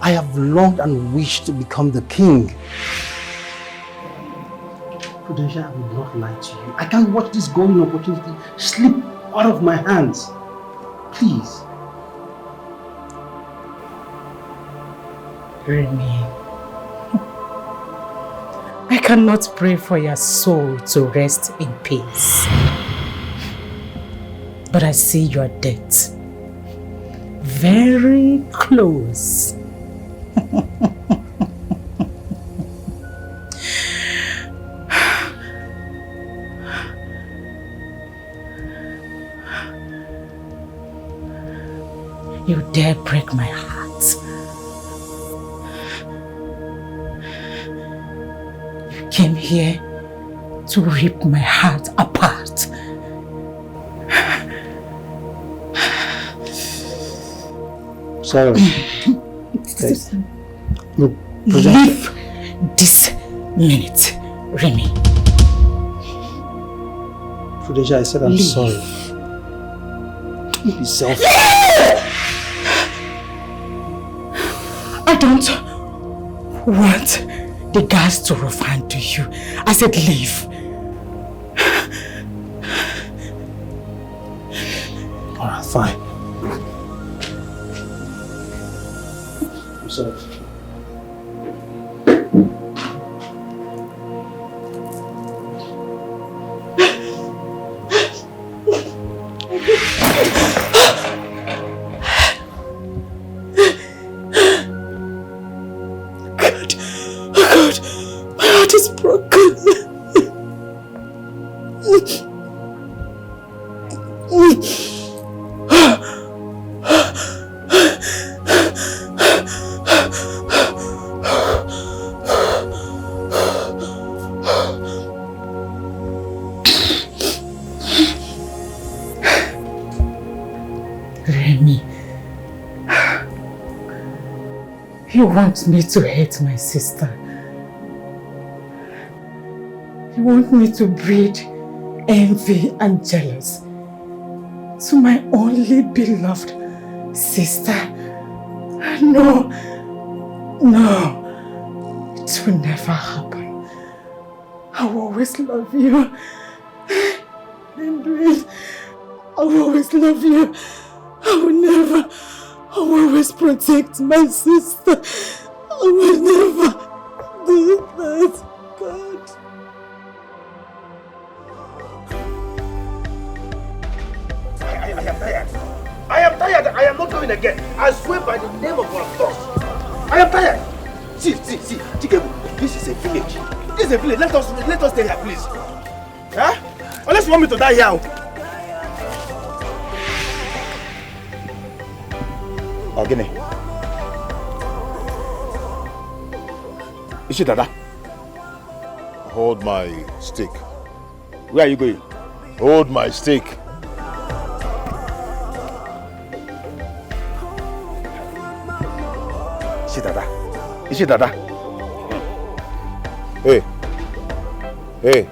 Speaker 13: I have longed and wished to become the king. Prudential, I will not lie to you. I can't watch this golden opportunity slip out of my hands. Please.
Speaker 3: Remy, I cannot pray for your soul to rest in peace. But I see your death very close. You dare break my heart. You came here to rip my heart apart.
Speaker 13: Sorry. Look,
Speaker 3: leave this minute, Remy.
Speaker 13: Prudential, I said I'm sorry. Don't be selfish.
Speaker 3: I don't want the gas to refund to you. I said leave.
Speaker 13: Alright, fine. I'm sorry.
Speaker 3: You want me to hate my sister. You want me to breed envy and jealous to my only beloved sister. No, no, it will never happen. I will always love you. Don't do it. I will always love you. I will always protect my sister. I will never do that. God.
Speaker 9: I am tired. I am tired. I am not going again. I swear by the name of our God. I am tired. See, Chikebu, this is a village. This is a village. Let us stay here, please. Huh? Unless you want me to die here. Ogene. Is it Dada?
Speaker 4: Hold my stick.
Speaker 9: Where are you going?
Speaker 4: Hold my stick.
Speaker 9: Is it Dada? Is it Dada?
Speaker 4: Hey. Hey.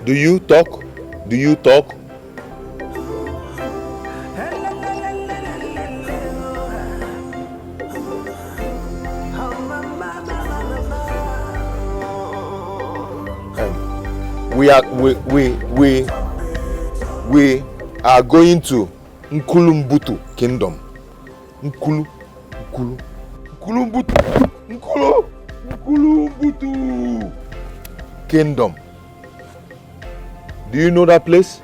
Speaker 4: Do you talk? Do you talk?
Speaker 6: we are going to Nkulumbutu Kingdom. Nkulumbutu Kingdom. Do you know that place?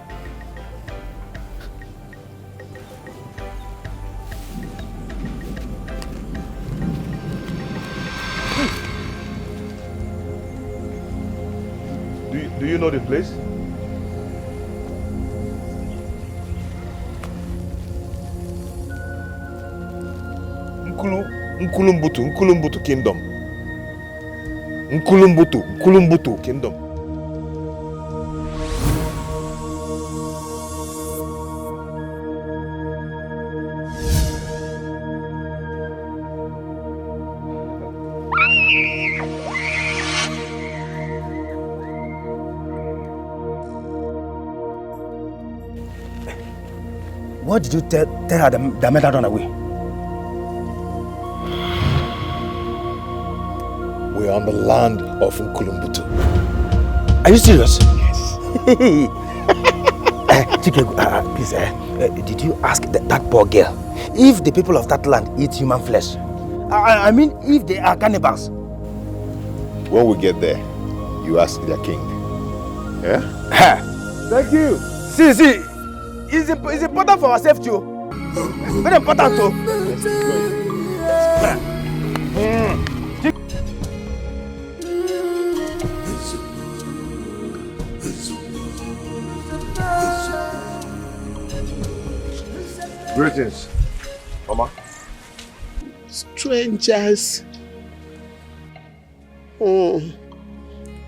Speaker 6: Do you know the place? Nkulumbutu Kingdom. Nkulumbutu Kingdom.
Speaker 9: What did you tell her that made her run away?
Speaker 6: We are on the land of Nkulumbutu.
Speaker 9: Are you serious?
Speaker 6: Yes.
Speaker 9: Chike, please, did you ask that poor girl if the people of that land eat human flesh? I mean, if they are cannibals.
Speaker 6: When we get there, you ask their king. Yeah?
Speaker 9: Thank you. See. It's important for our safety. Very important too.
Speaker 6: Greetings, Mama.
Speaker 10: Strangers.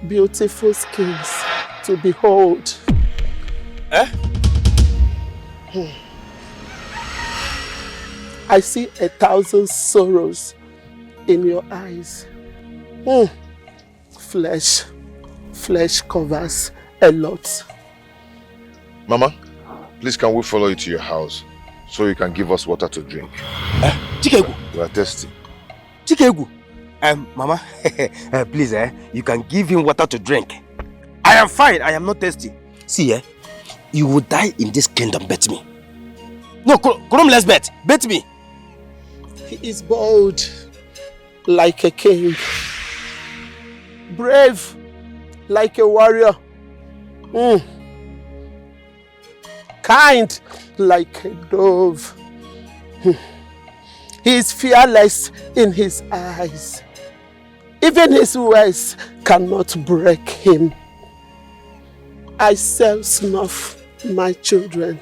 Speaker 10: Beautiful skins to behold. I see 1,000 sorrows in your eyes. Flesh covers a lot.
Speaker 6: Mama, please can we follow you to your house so you can give us water to drink?
Speaker 9: Chikegu.
Speaker 6: We are thirsty.
Speaker 9: Chikegu. Mama, please, you can give him water to drink. I am fine. I am not thirsty. See, you will die in this kingdom. Bet me. No, Kurum, let's bet. Bet me.
Speaker 10: He is bold like a king, brave like a warrior, kind like a dove. He is fearless in his eyes. Even his words cannot break him. I sell snuff, my children.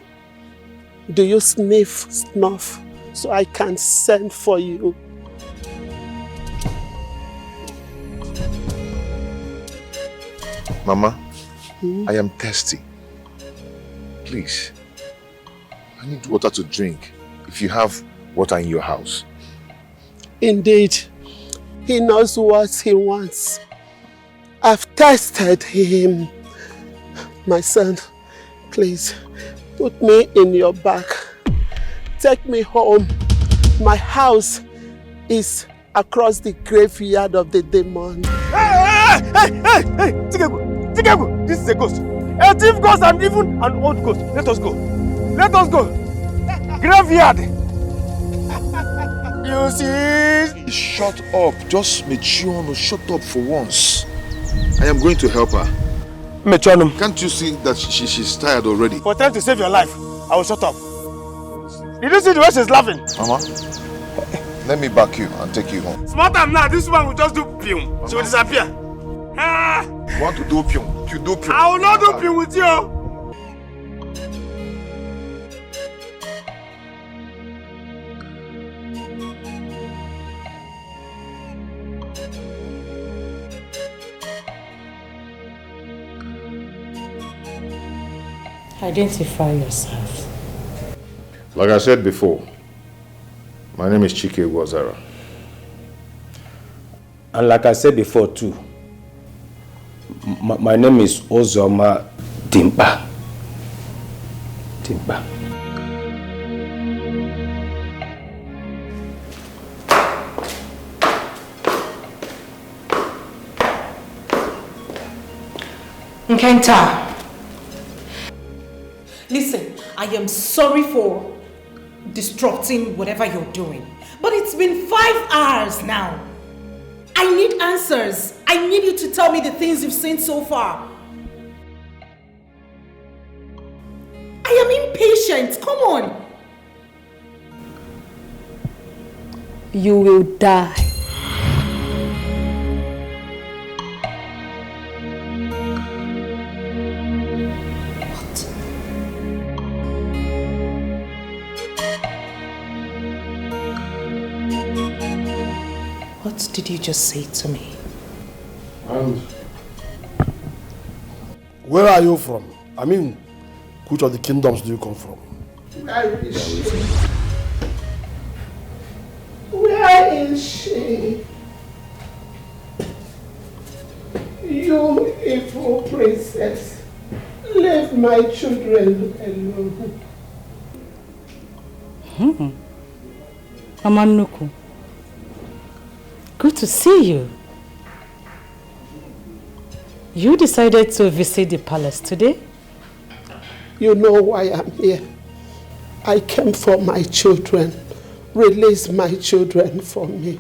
Speaker 10: Do you sniff snuff so I can send for you?
Speaker 6: Mama, I am thirsty. Please, I need water to drink if you have water in your house.
Speaker 10: Indeed, he knows what he wants. I've tested him. My son, please, put me in your back. Take me home. My house is across the graveyard of the demon.
Speaker 9: Hey! Tikegu, this is a ghost. A thief ghost and even an old ghost. Let us go. Let us go. Graveyard. You see?
Speaker 6: Shut up. Just Mechionu, shut up for once. I am going to help her.
Speaker 9: Mechionu.
Speaker 6: Can't you see that she's tired already?
Speaker 9: For trying to save your life, I will shut up. Did you see the way she's laughing?
Speaker 6: Mama, let me back you and take you home.
Speaker 9: Smart time now, this one will just do pium. She will disappear.
Speaker 6: You want to do pium? You do pium.
Speaker 9: I will not do pium with you.
Speaker 3: Identify yourself.
Speaker 6: Like I said before, my name is Chike Wazara.
Speaker 7: And like I said before too, my name is Ozoma Timba. Timba.
Speaker 3: Nkenta, listen, I am sorry for disrupting whatever you're doing. But it's been 5 hours now. I need answers. I need you to tell me the things you've seen so far. I am impatient. Come on.
Speaker 14: You will die.
Speaker 3: What did you just say to me?
Speaker 5: And where are you from? I mean, which of the kingdoms do you come from?
Speaker 10: Where is she? Where is she? You evil princess, leave my children alone.
Speaker 1: Amanuku, good to see you. You decided to visit the palace today?
Speaker 10: You know why I'm here. I came for my children. Release my children for me.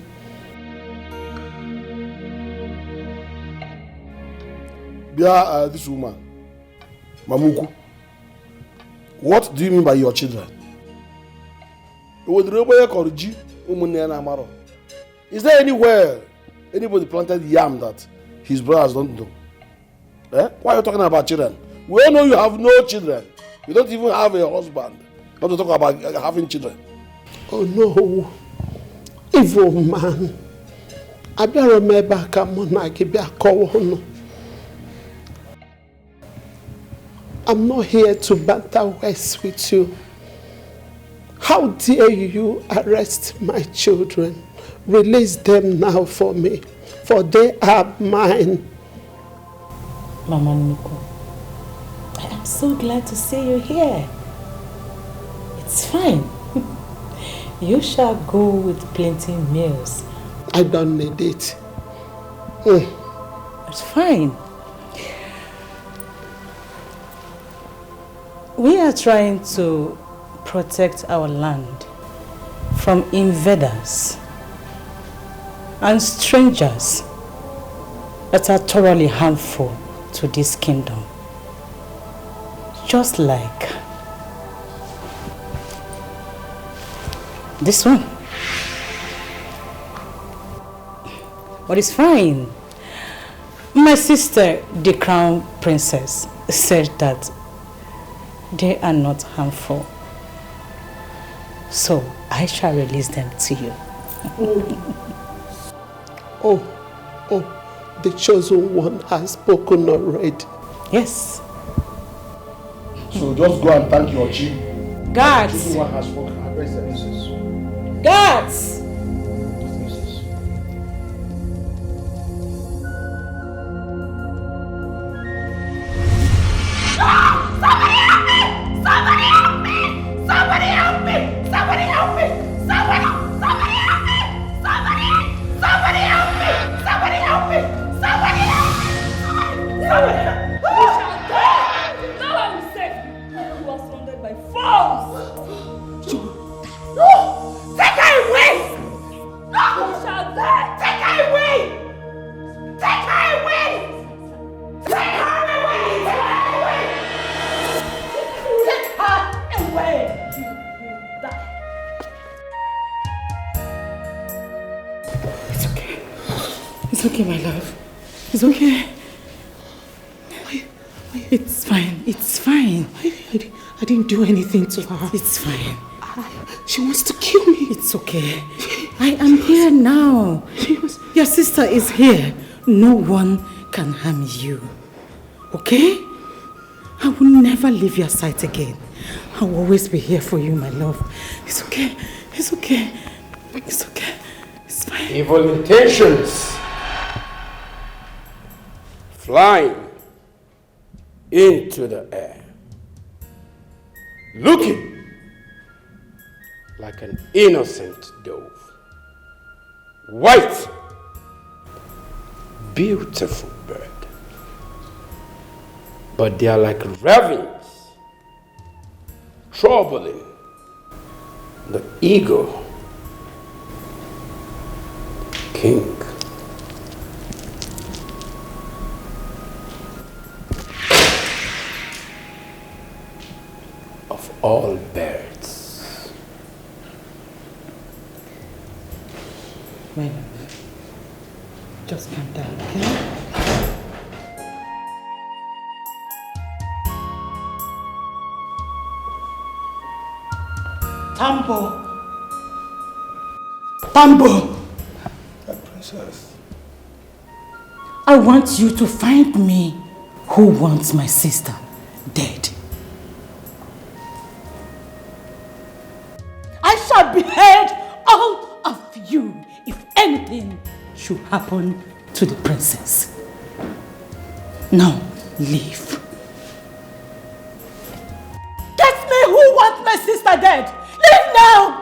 Speaker 5: This woman, Mamuku, what do you mean by your children? Is there anywhere anybody planted yam that his brothers don't do? Eh? Why are you talking about children? We all know you have no children. You don't even have a husband. Not to talk about having children.
Speaker 10: Oh no, evil man. I better remember I'm not here to banter words with you. How dare you arrest my children? Release them now for me, for they are mine.
Speaker 1: Mama Nico, I am so glad to see you here. It's fine. You shall go with plenty meals.
Speaker 10: I don't need it.
Speaker 1: It's fine. We are trying to protect our land from invaders and strangers that are thoroughly harmful to this kingdom. Just like this one. But it's fine. My sister, the crown princess, said that they are not harmful. So I shall release them to you.
Speaker 10: The chosen one has spoken already.
Speaker 1: Yes.
Speaker 5: So just go and thank your chief.
Speaker 1: Guards!
Speaker 5: The chosen one has spoken.
Speaker 1: Guards! It's okay, my love. It's okay. It's fine. It's fine.
Speaker 10: I didn't do anything to her.
Speaker 1: It's fine.
Speaker 10: She wants to kill me.
Speaker 1: It's okay. I am here now. Your sister is here. No one can harm you. Okay? I will never leave your side again. I will always be here for you, my love. It's okay. It's okay. It's okay. It's fine.
Speaker 7: Evil intentions. Flying into the air, looking like an innocent dove, white, beautiful bird, but they are like ravens, troubling the ego king. Of all birds.
Speaker 3: Wait a minute. Just calm down, okay? Tambo! Tambo!
Speaker 5: Princess.
Speaker 3: I want you to find me who wants my sister dead. I shall behead all of you if anything should happen to the princess. Now, leave. Get me who wants my sister dead. Leave now!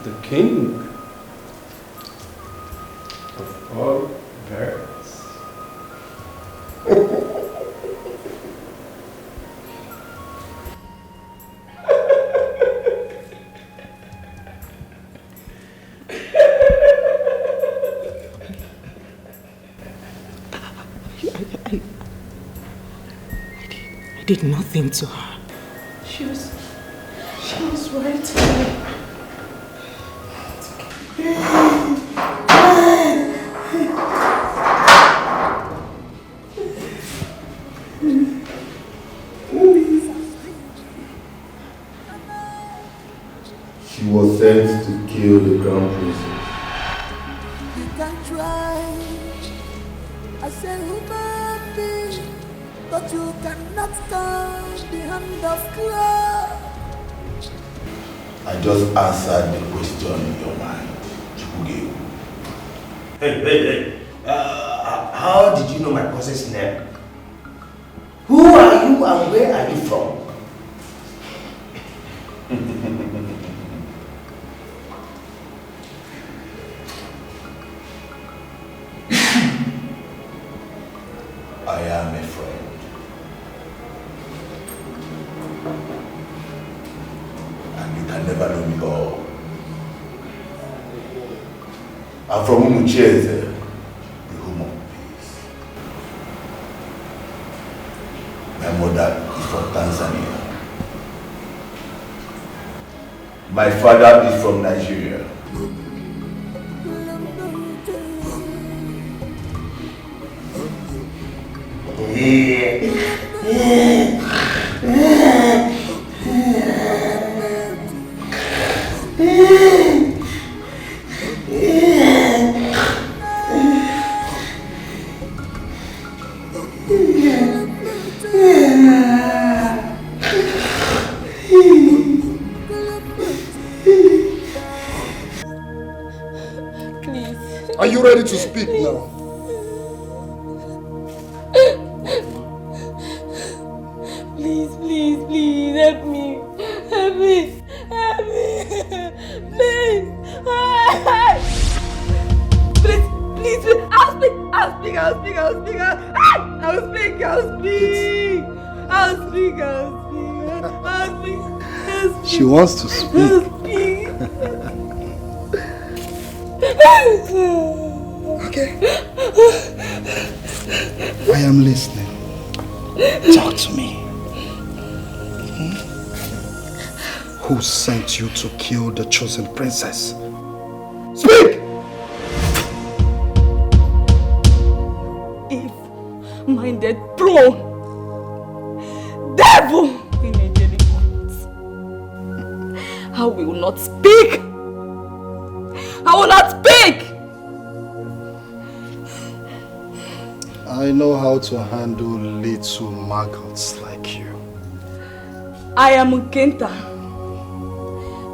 Speaker 7: The king of all birds.
Speaker 3: I did nothing to her. She was right.
Speaker 15: She was sent to kill the crown princess.
Speaker 8: You can try as a human being, but you cannot stand the hand of God.
Speaker 15: I just answered the question in your mind, Chukwuge.
Speaker 9: Hey. How did you know my cousin's name? Who are you and where are you from?
Speaker 15: I am a friend. And you can never know me all. I'm from Umucheze, the home of peace. My mother is from Tanzania. My father is from Nigeria.
Speaker 5: Are you ready to speak now?
Speaker 11: Please, help me. Please. Please, I'll speak.
Speaker 5: She wants to speak. Okay. I am listening. Talk to me. Who sent you to kill the chosen princess? Speak!
Speaker 11: Evil-minded throne. Devil in Nigerian courts.
Speaker 14: I will not speak. I will not speak.
Speaker 13: I know how to handle little maggots like you.
Speaker 14: I am Nkenta,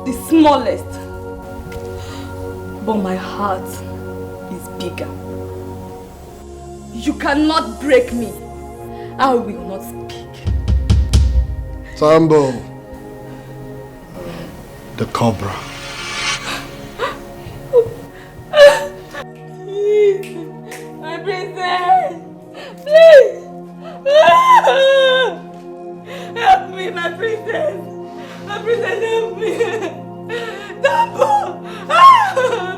Speaker 14: the smallest, but my heart is bigger. You cannot break me. I will not speak.
Speaker 13: Tambo, the cobra.
Speaker 14: My princess! Please! Help me, my princess! My princess, help me! Tambo!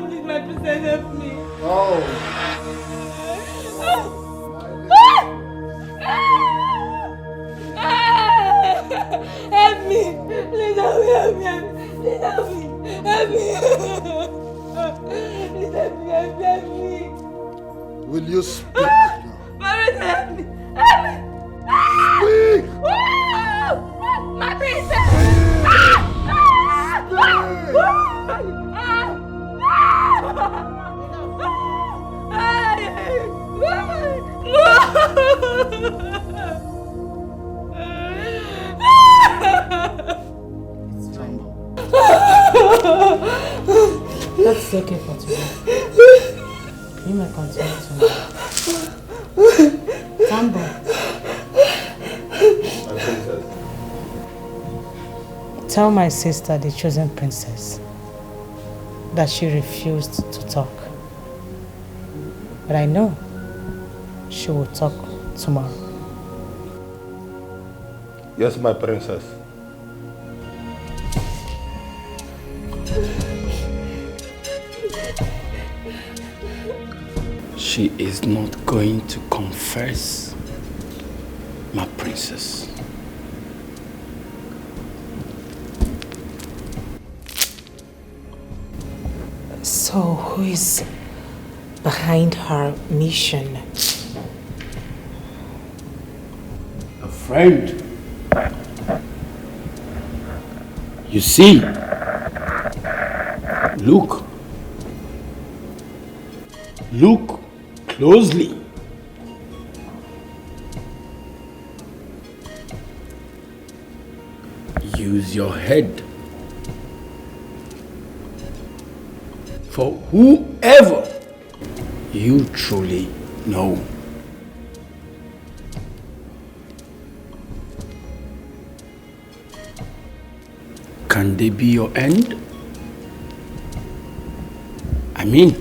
Speaker 14: Please, my princess, help me!
Speaker 13: Oh!
Speaker 14: Help me! Please help me! Please help me! Help me! Please help me! Help me!
Speaker 13: Will you speak?
Speaker 14: Marissa, help me! Help me!
Speaker 13: Speak!
Speaker 14: My princess!
Speaker 1: That's okay for today. You may continue tomorrow. Tambo. Tell my sister, the chosen princess, that she refused to talk. But I know she will talk tomorrow.
Speaker 5: Yes, my princess.
Speaker 7: She is not going to confess, my princess.
Speaker 3: So, who is behind her mission?
Speaker 7: A friend. You see, look closely. Use your head. For whoever you truly know. Can they be your end? I mean,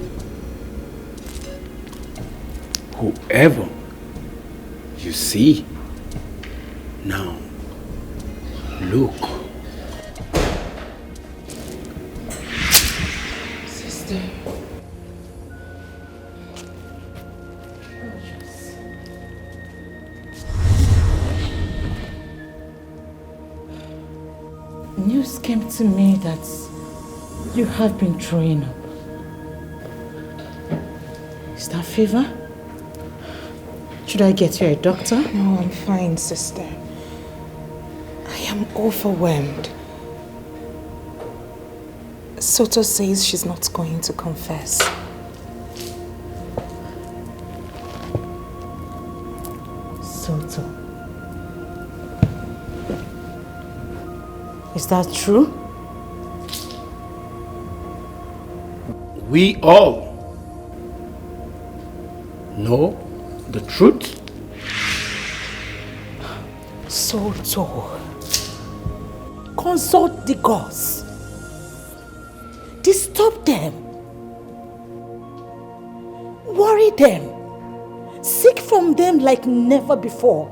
Speaker 7: whoever you see now, look.
Speaker 3: Sister.
Speaker 1: News came to me that you have been throwing up. Is that fever? Should I get you a doctor?
Speaker 3: No, I'm fine, sister. I am overwhelmed. Soto says she's not going to confess.
Speaker 1: Soto. Is that true?
Speaker 7: We all know the truth.
Speaker 3: Soto. Consult the gods. Disturb them. Worry them. Seek from them like never before.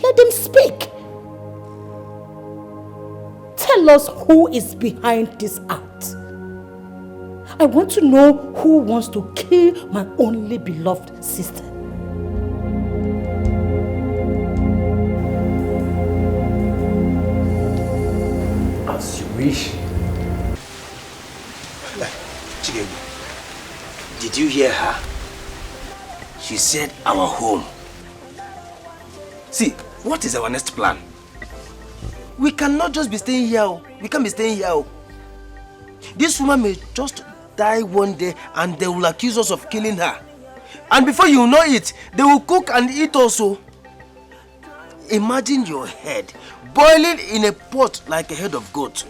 Speaker 3: Let them speak. Tell us who is behind this act. I want to know who wants to kill my only beloved sister.
Speaker 7: As you wish.
Speaker 9: Did you hear her? She said our home. See, what is our next plan? We cannot just be staying here. We can't be staying here. This woman may just die one day and they will accuse us of killing her. And before you know it, they will cook and eat also. Imagine your head boiling in a pot like a head of goat.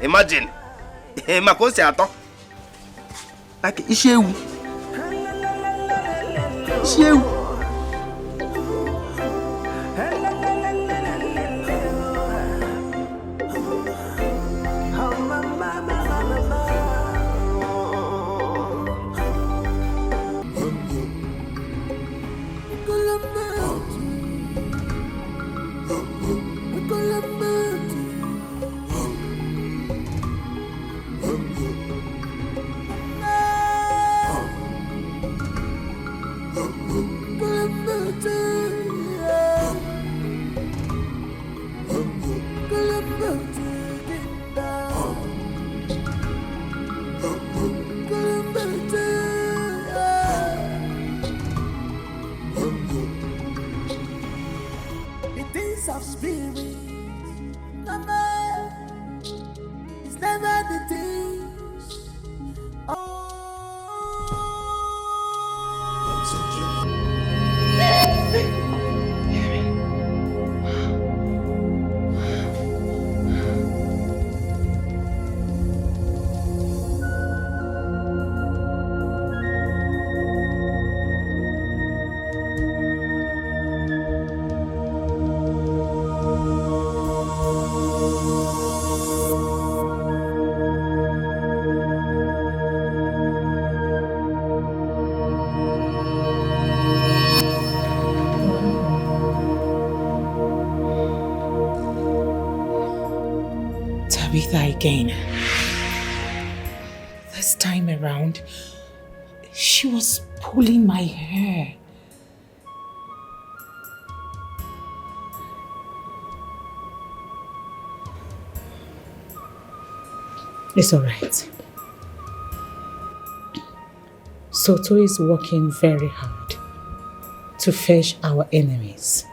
Speaker 9: Imagine. Like Ishewu. Ishewu.
Speaker 3: Again. This time around, she was pulling my hair. It's all right. Soto is working very hard to fetch our enemies.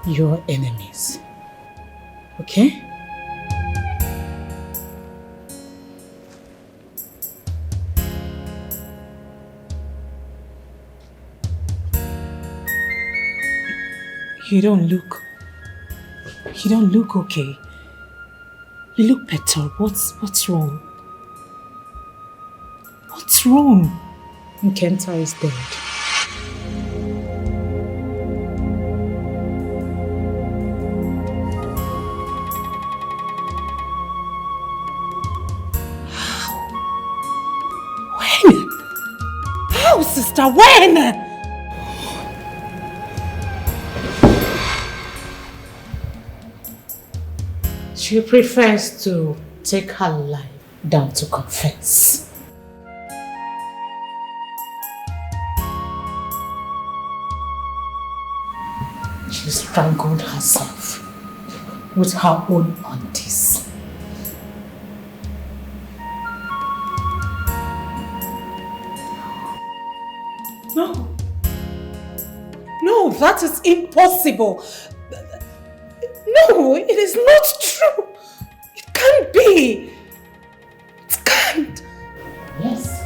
Speaker 3: Your enemies. Okay? You don't look okay. You look perturbed. What's wrong? What's wrong? Nkenta is dead. How? When? How, sister? When? She prefers to take her life than to confess. She strangled herself with her own aunties. No, that is impossible. No, it is not true. It can't be. It can't. Yes.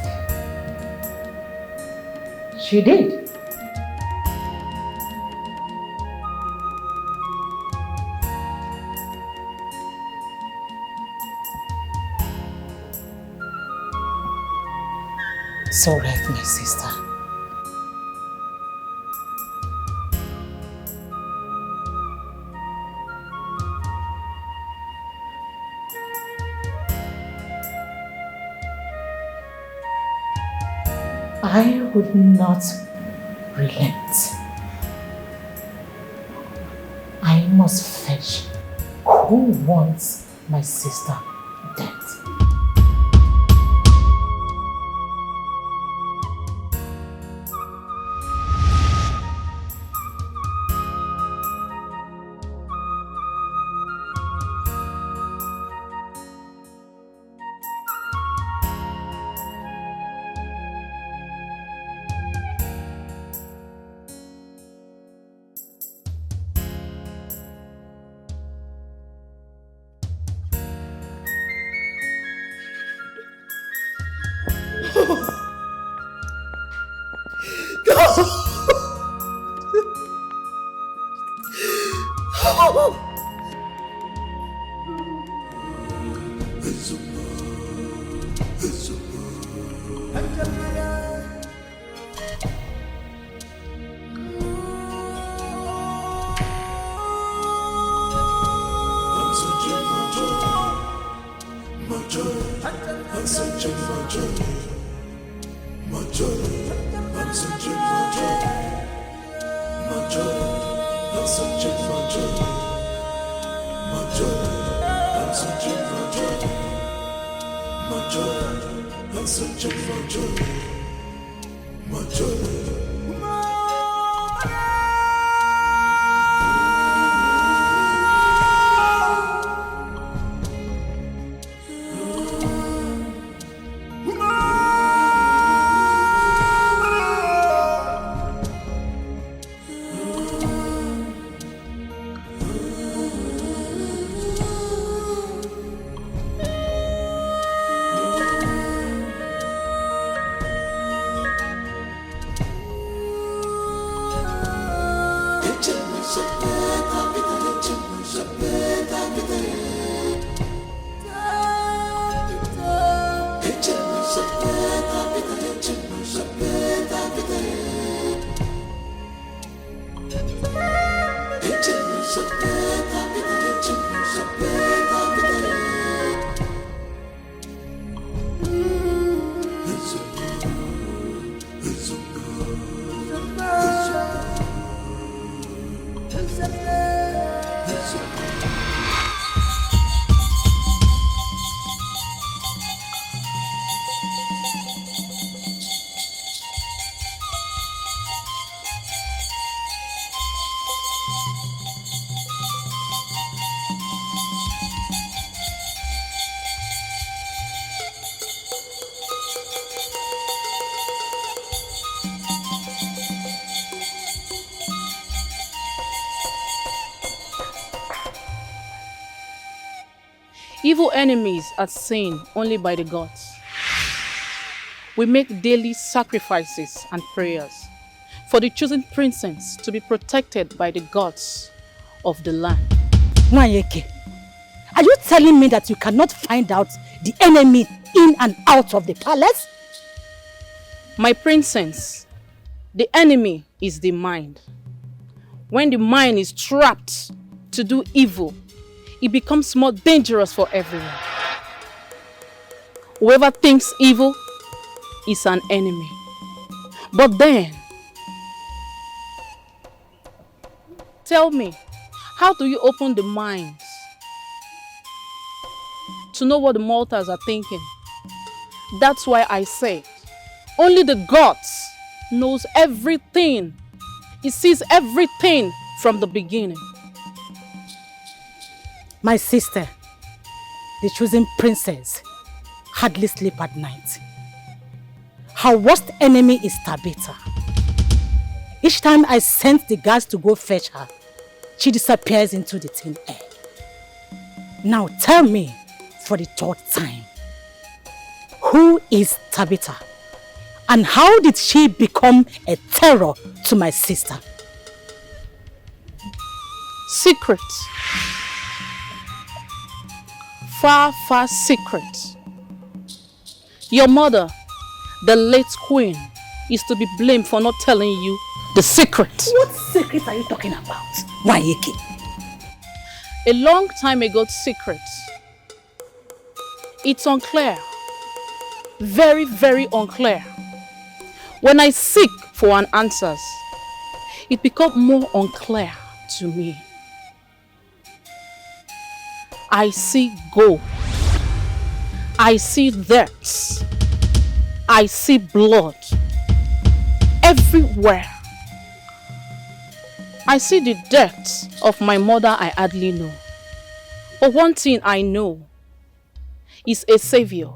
Speaker 3: She did. It's all right, my sister. I would not relent. I must fetch who wants my sister dead.
Speaker 2: Evil enemies are seen only by the gods. We make daily sacrifices and prayers for the chosen princess to be protected by the gods of the land.
Speaker 1: Nwanyeke, are you telling me that you cannot find out the enemy in and out of the palace?
Speaker 2: My princess, the enemy is the mind. When the mind is trapped to do evil, it becomes more dangerous for everyone. Whoever thinks evil is an enemy. But then, tell me, how do you open the minds to know what the mortals are thinking? That's why I say, only the gods knows everything. He sees everything from the beginning.
Speaker 1: My sister, the chosen princess, hardly sleep at night. Her worst enemy is Tabitha. Each time I send the guards to go fetch her, she disappears into the thin air. Now tell me, for the third time, who is Tabitha? And how did she become a terror to my sister?
Speaker 2: Secret. Far, far secret. Your mother, the late queen, is to be blamed for not telling you the secret.
Speaker 1: What secret are you talking about, Nwanyeke?
Speaker 2: A long time ago's secret. It's unclear. Very, very unclear. When I seek for an answer, it becomes more unclear to me. I see gold. I see deaths. I see blood. Everywhere. I see the deaths of my mother I hardly know. But one thing I know is a savior.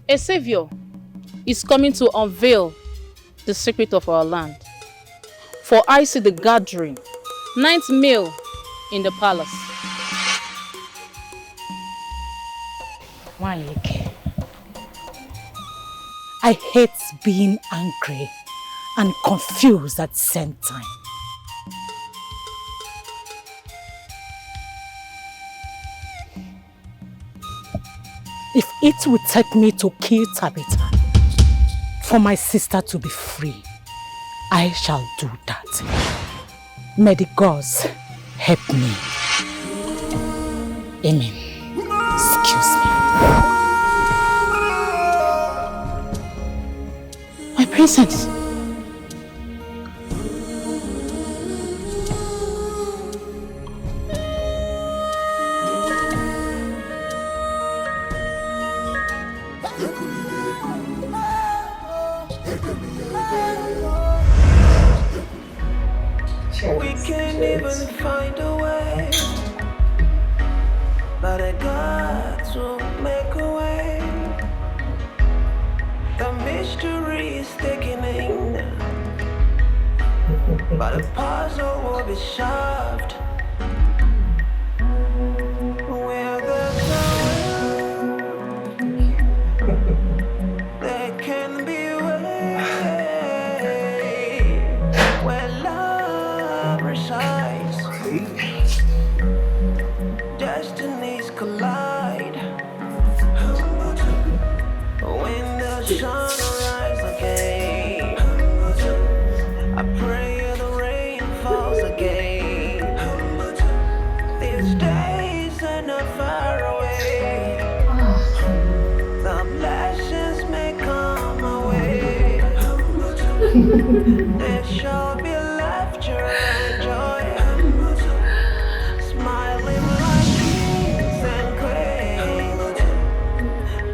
Speaker 2: A savior is coming to unveil the secret of our land. For I see the gathering, 9th meal in the palace.
Speaker 1: Nwanyeke, I hate being angry and confused at the same time. If it would take me to kill Tabitha, for my sister to be free, I shall do that. May the gods help me. Amen. Excuse me. My princess.
Speaker 8: We can't even find a way, but the gods will make a way. The mystery is thickening, but the puzzle will be solved. Where there's a will, there can be a way. Where love resides, destinies collide. When the sun rises again, I pray the rain falls again. These days are not far away. The blessings may come away. There shall be laughter and joy, smiling like kings and queens.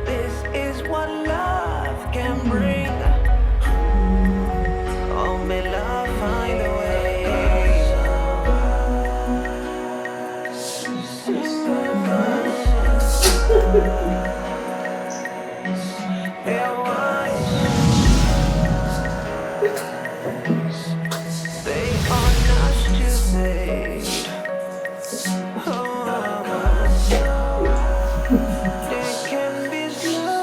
Speaker 8: This is what love can bring. Oh, may love find a way. There was they are not stupid. They can be slow.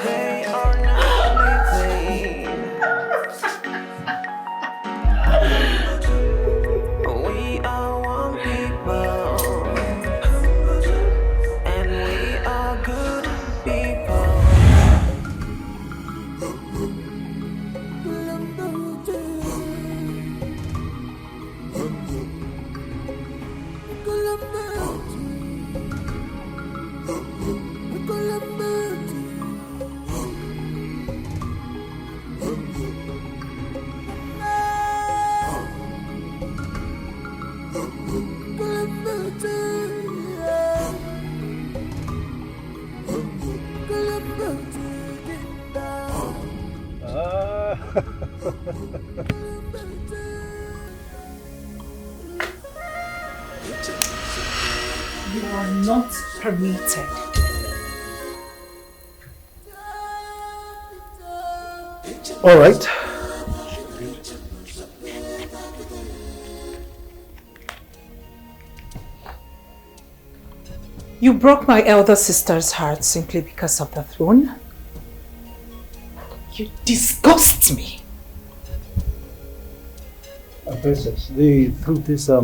Speaker 8: They are not sleeping. We are one people, and we are good people.
Speaker 3: You are not permitted.
Speaker 13: All right.
Speaker 3: You broke my elder sister's heart simply because of the throne. You disgust me.
Speaker 13: Princess, the truth is, I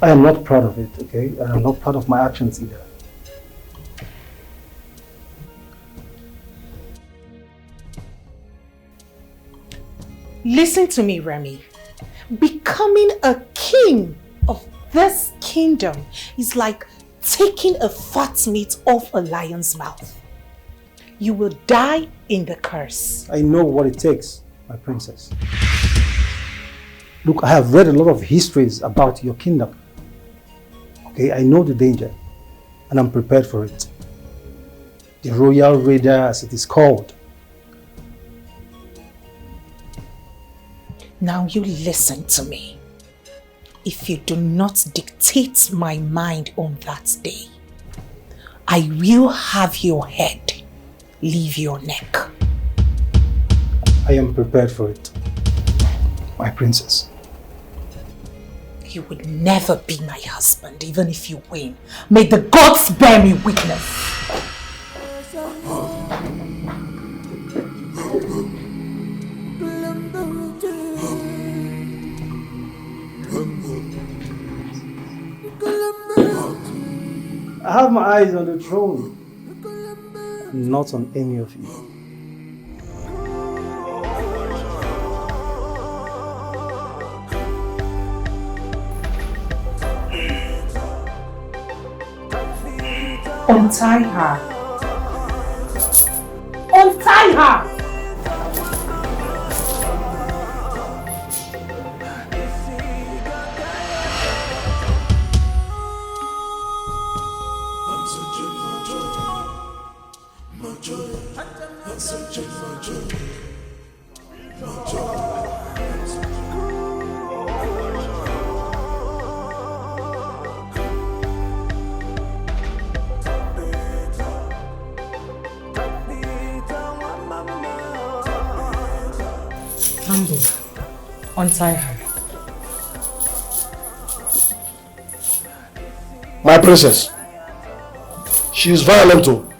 Speaker 13: am not proud of it, okay? And I'm not proud of my actions either.
Speaker 3: Listen to me, Remy. Becoming a king of this kingdom is like taking a fat meat off a lion's mouth. You will die in the curse.
Speaker 13: I know what it takes, my princess. Look, I have read a lot of histories about your kingdom. Okay, I know the danger, and I'm prepared for it. The royal raider, as it is called.
Speaker 3: Now you listen to me. If you do not dictate my mind on that day, I will have your head leave your neck.
Speaker 13: I am prepared for it, my princess.
Speaker 3: You would never be my husband, even if you win. May the gods bear me witness.
Speaker 13: I have my eyes on the throne, not on any of you.
Speaker 1: Untie her. Untie her! Untie her.
Speaker 5: My princess, she is violent too.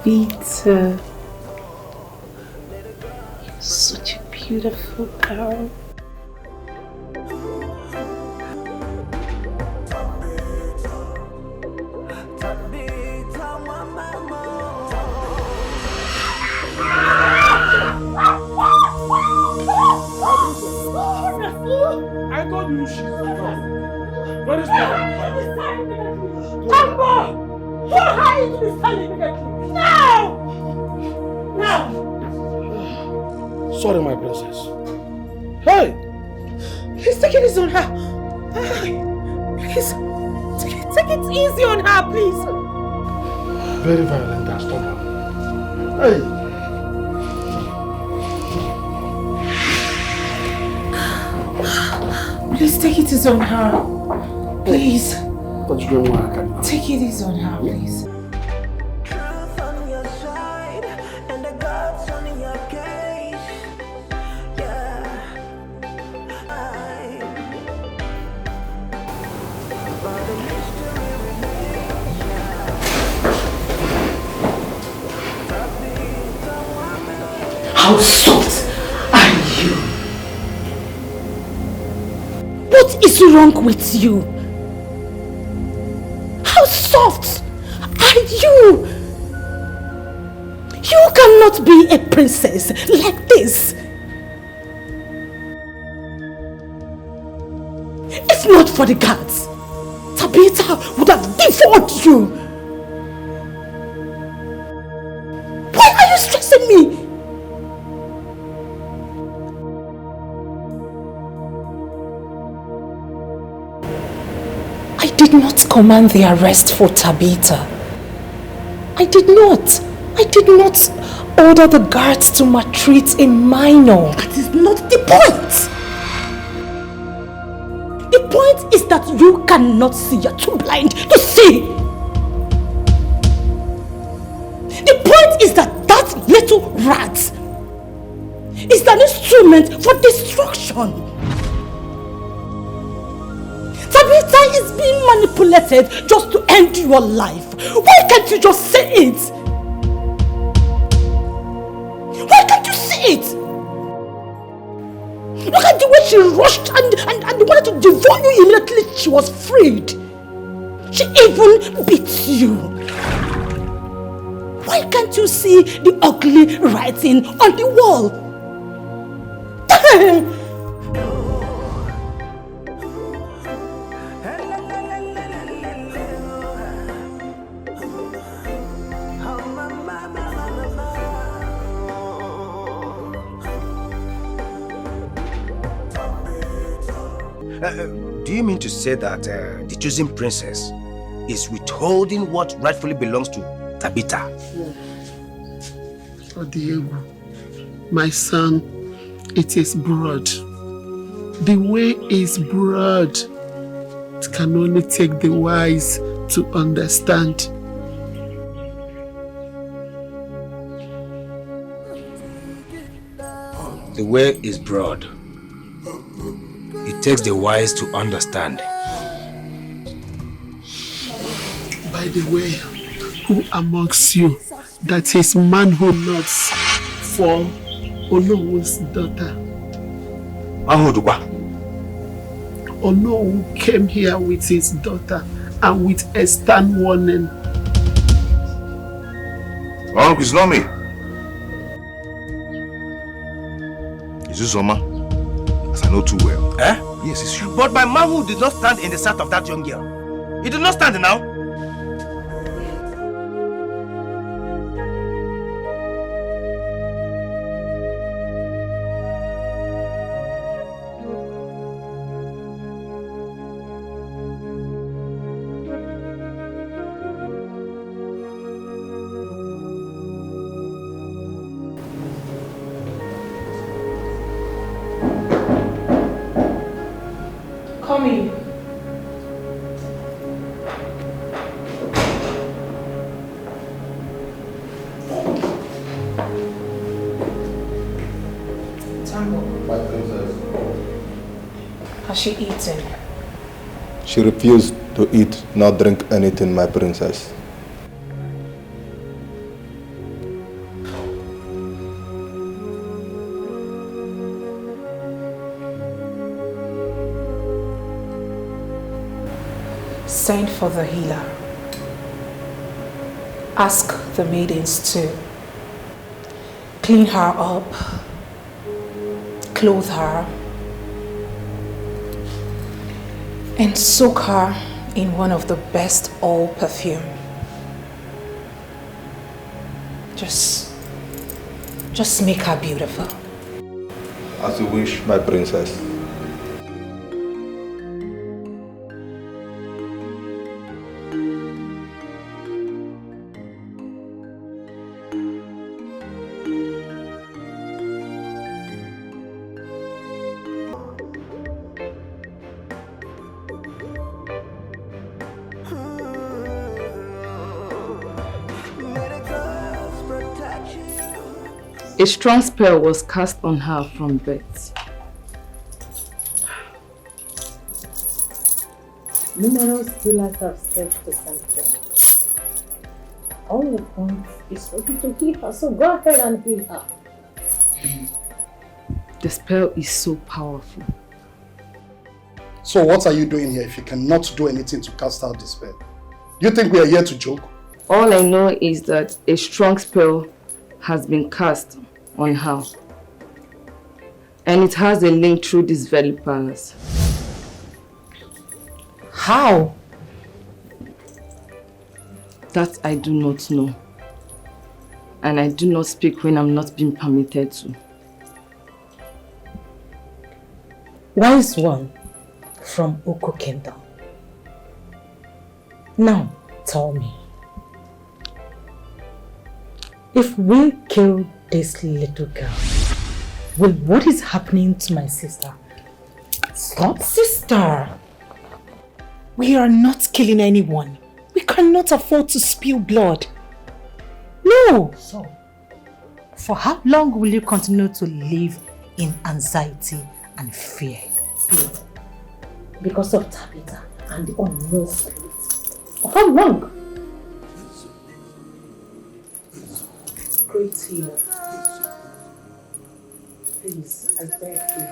Speaker 11: Tabitha, you're such a beautiful girl.
Speaker 5: I told you she's Where is
Speaker 1: Who are you to be standing immediately? Now! Now!
Speaker 5: Sorry, my princess. Hey!
Speaker 1: He's taking his on her. Please, take it easy on her, please.
Speaker 5: Very violent and stubborn. Hey!
Speaker 1: Please take it easy on her. Please. Take it easy on her, please. How soft are you? What is wrong with you? How soft are you? You cannot be a princess like this. If not for the guards, Tabitha would have devoured you. Why are you stressing me? I did not command the arrest for Tabitha. I did not order the guards to maltreat a minor. That is not the point. The point is that you cannot see. You're too blind to see. The point is that that little rat is an instrument for destruction. Tabitha is being manipulated just to end your life. Why can't you just say it? Why can't you say it? Look at the way she rushed and wanted to devour you immediately she was freed. She even beat you. Why can't you see the ugly writing on the wall?
Speaker 9: Do you mean to say that the chosen princess is withholding what rightfully belongs to Tabitha?
Speaker 10: Odiego, my son, it is broad. The way is broad. It can only take the wise to understand.
Speaker 9: The way is broad. It takes the wise to understand.
Speaker 10: By the way, who amongst you that is manhood nuts for Olowo's daughter? Olowo came here with his daughter and with a stern warning.
Speaker 6: Oh, it's not me. It's you, Zoma. As I know too well.
Speaker 9: Eh?
Speaker 6: Yes, it's you.
Speaker 9: But my manhood did not stand in the sight of that young girl. It did not stand now.
Speaker 1: Come in. Tango,
Speaker 15: My princess.
Speaker 1: has she eaten?
Speaker 16: She refused to eat nor drink anything, my princess.
Speaker 3: Send for the healer. Ask the maidens to clean her up, clothe her, and soak her in one of the best oil perfume. Just make her beautiful.
Speaker 16: As you wish, my princess.
Speaker 17: A strong spell was cast on her from birth.
Speaker 1: Numerous healers have said the same thing. All you want is for you to heal her, so go ahead and heal her.
Speaker 17: The spell is so powerful.
Speaker 18: So what are you doing here if you cannot do anything to cast out the spell? You think we are here to joke?
Speaker 17: All I know is that a strong spell has been cast on her. And it has a link through this very palace.
Speaker 3: How?
Speaker 17: That I do not know. And I do not speak when I'm not being permitted to.
Speaker 3: Wise one from Oko Kingdom. Now, tell me. If we kill this little girl, will what is happening to my sister stop? Sister! We are not killing anyone. We cannot afford to spill blood. No! So, for how long will you continue to live in anxiety and fear? Because of Tabitha and the unknown spirit. For how long? Great healer. Please, I beg you.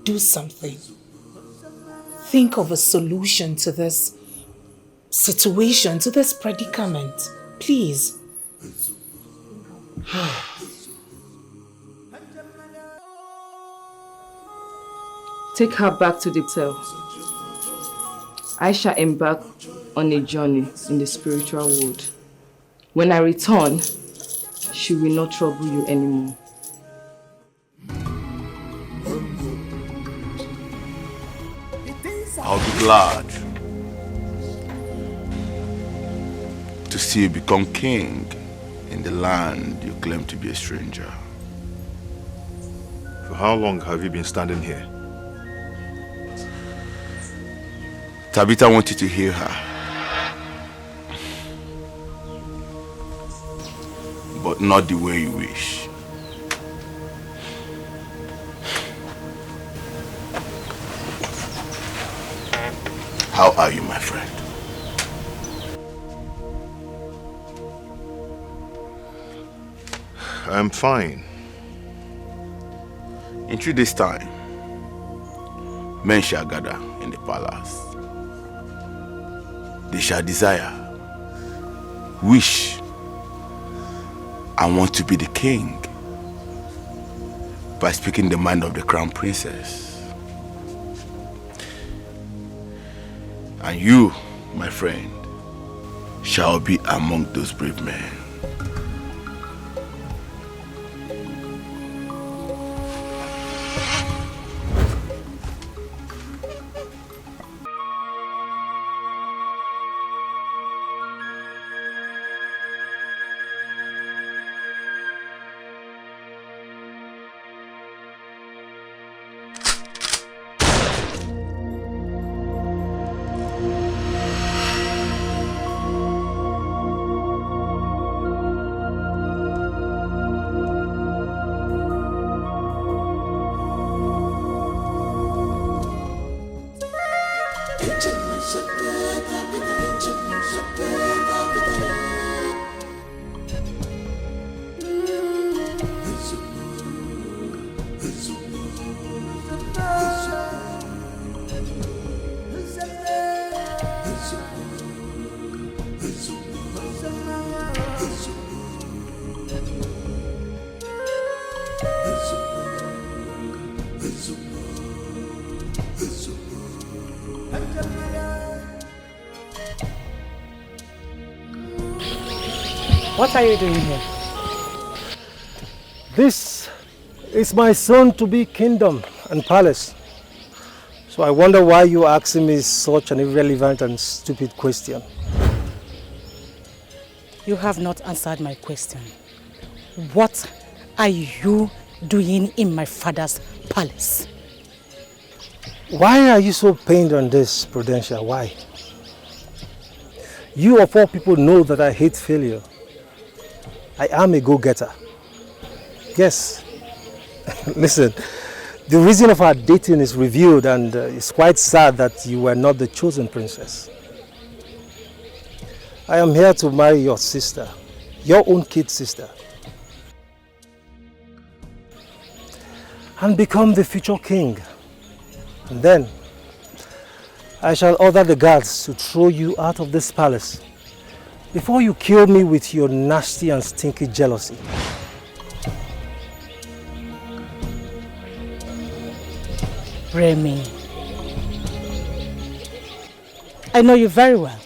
Speaker 3: Do something. Think of a solution to this situation, to this predicament. Please.
Speaker 17: Take her back to the cell. I shall embark on a journey in the spiritual world. When I return, she will not trouble you anymore.
Speaker 15: I'll be glad to see you become king in the land you claim to be a stranger.
Speaker 6: For how long have you been standing here?
Speaker 15: Tabitha wants you to hear her. But not the way you wish. How are you, my friend?
Speaker 6: I'm fine.
Speaker 15: In 3 days' time, men shall gather in the palace. They shall desire, wish, and want to be the king by speaking the mind of the crown princess. And you, my friend, shall be among those brave men.
Speaker 1: What are you doing here?
Speaker 13: This is my soon-to-be kingdom and palace. So I wonder why you are asking me such an irrelevant and stupid question.
Speaker 1: You have not answered my question. What are you doing in my father's palace?
Speaker 13: Why are you so pained on this, Prudential? Why? You of all people know that I hate failure. I am a go-getter. Yes. Listen, the reason of our dating is revealed, and it's quite sad that you were not the chosen princess. I am here to marry your sister, your own kid's sister, and become the future king. And then I shall order the guards to throw you out of this palace before you kill me with your nasty and stinky jealousy.
Speaker 1: Remy, I know you very well.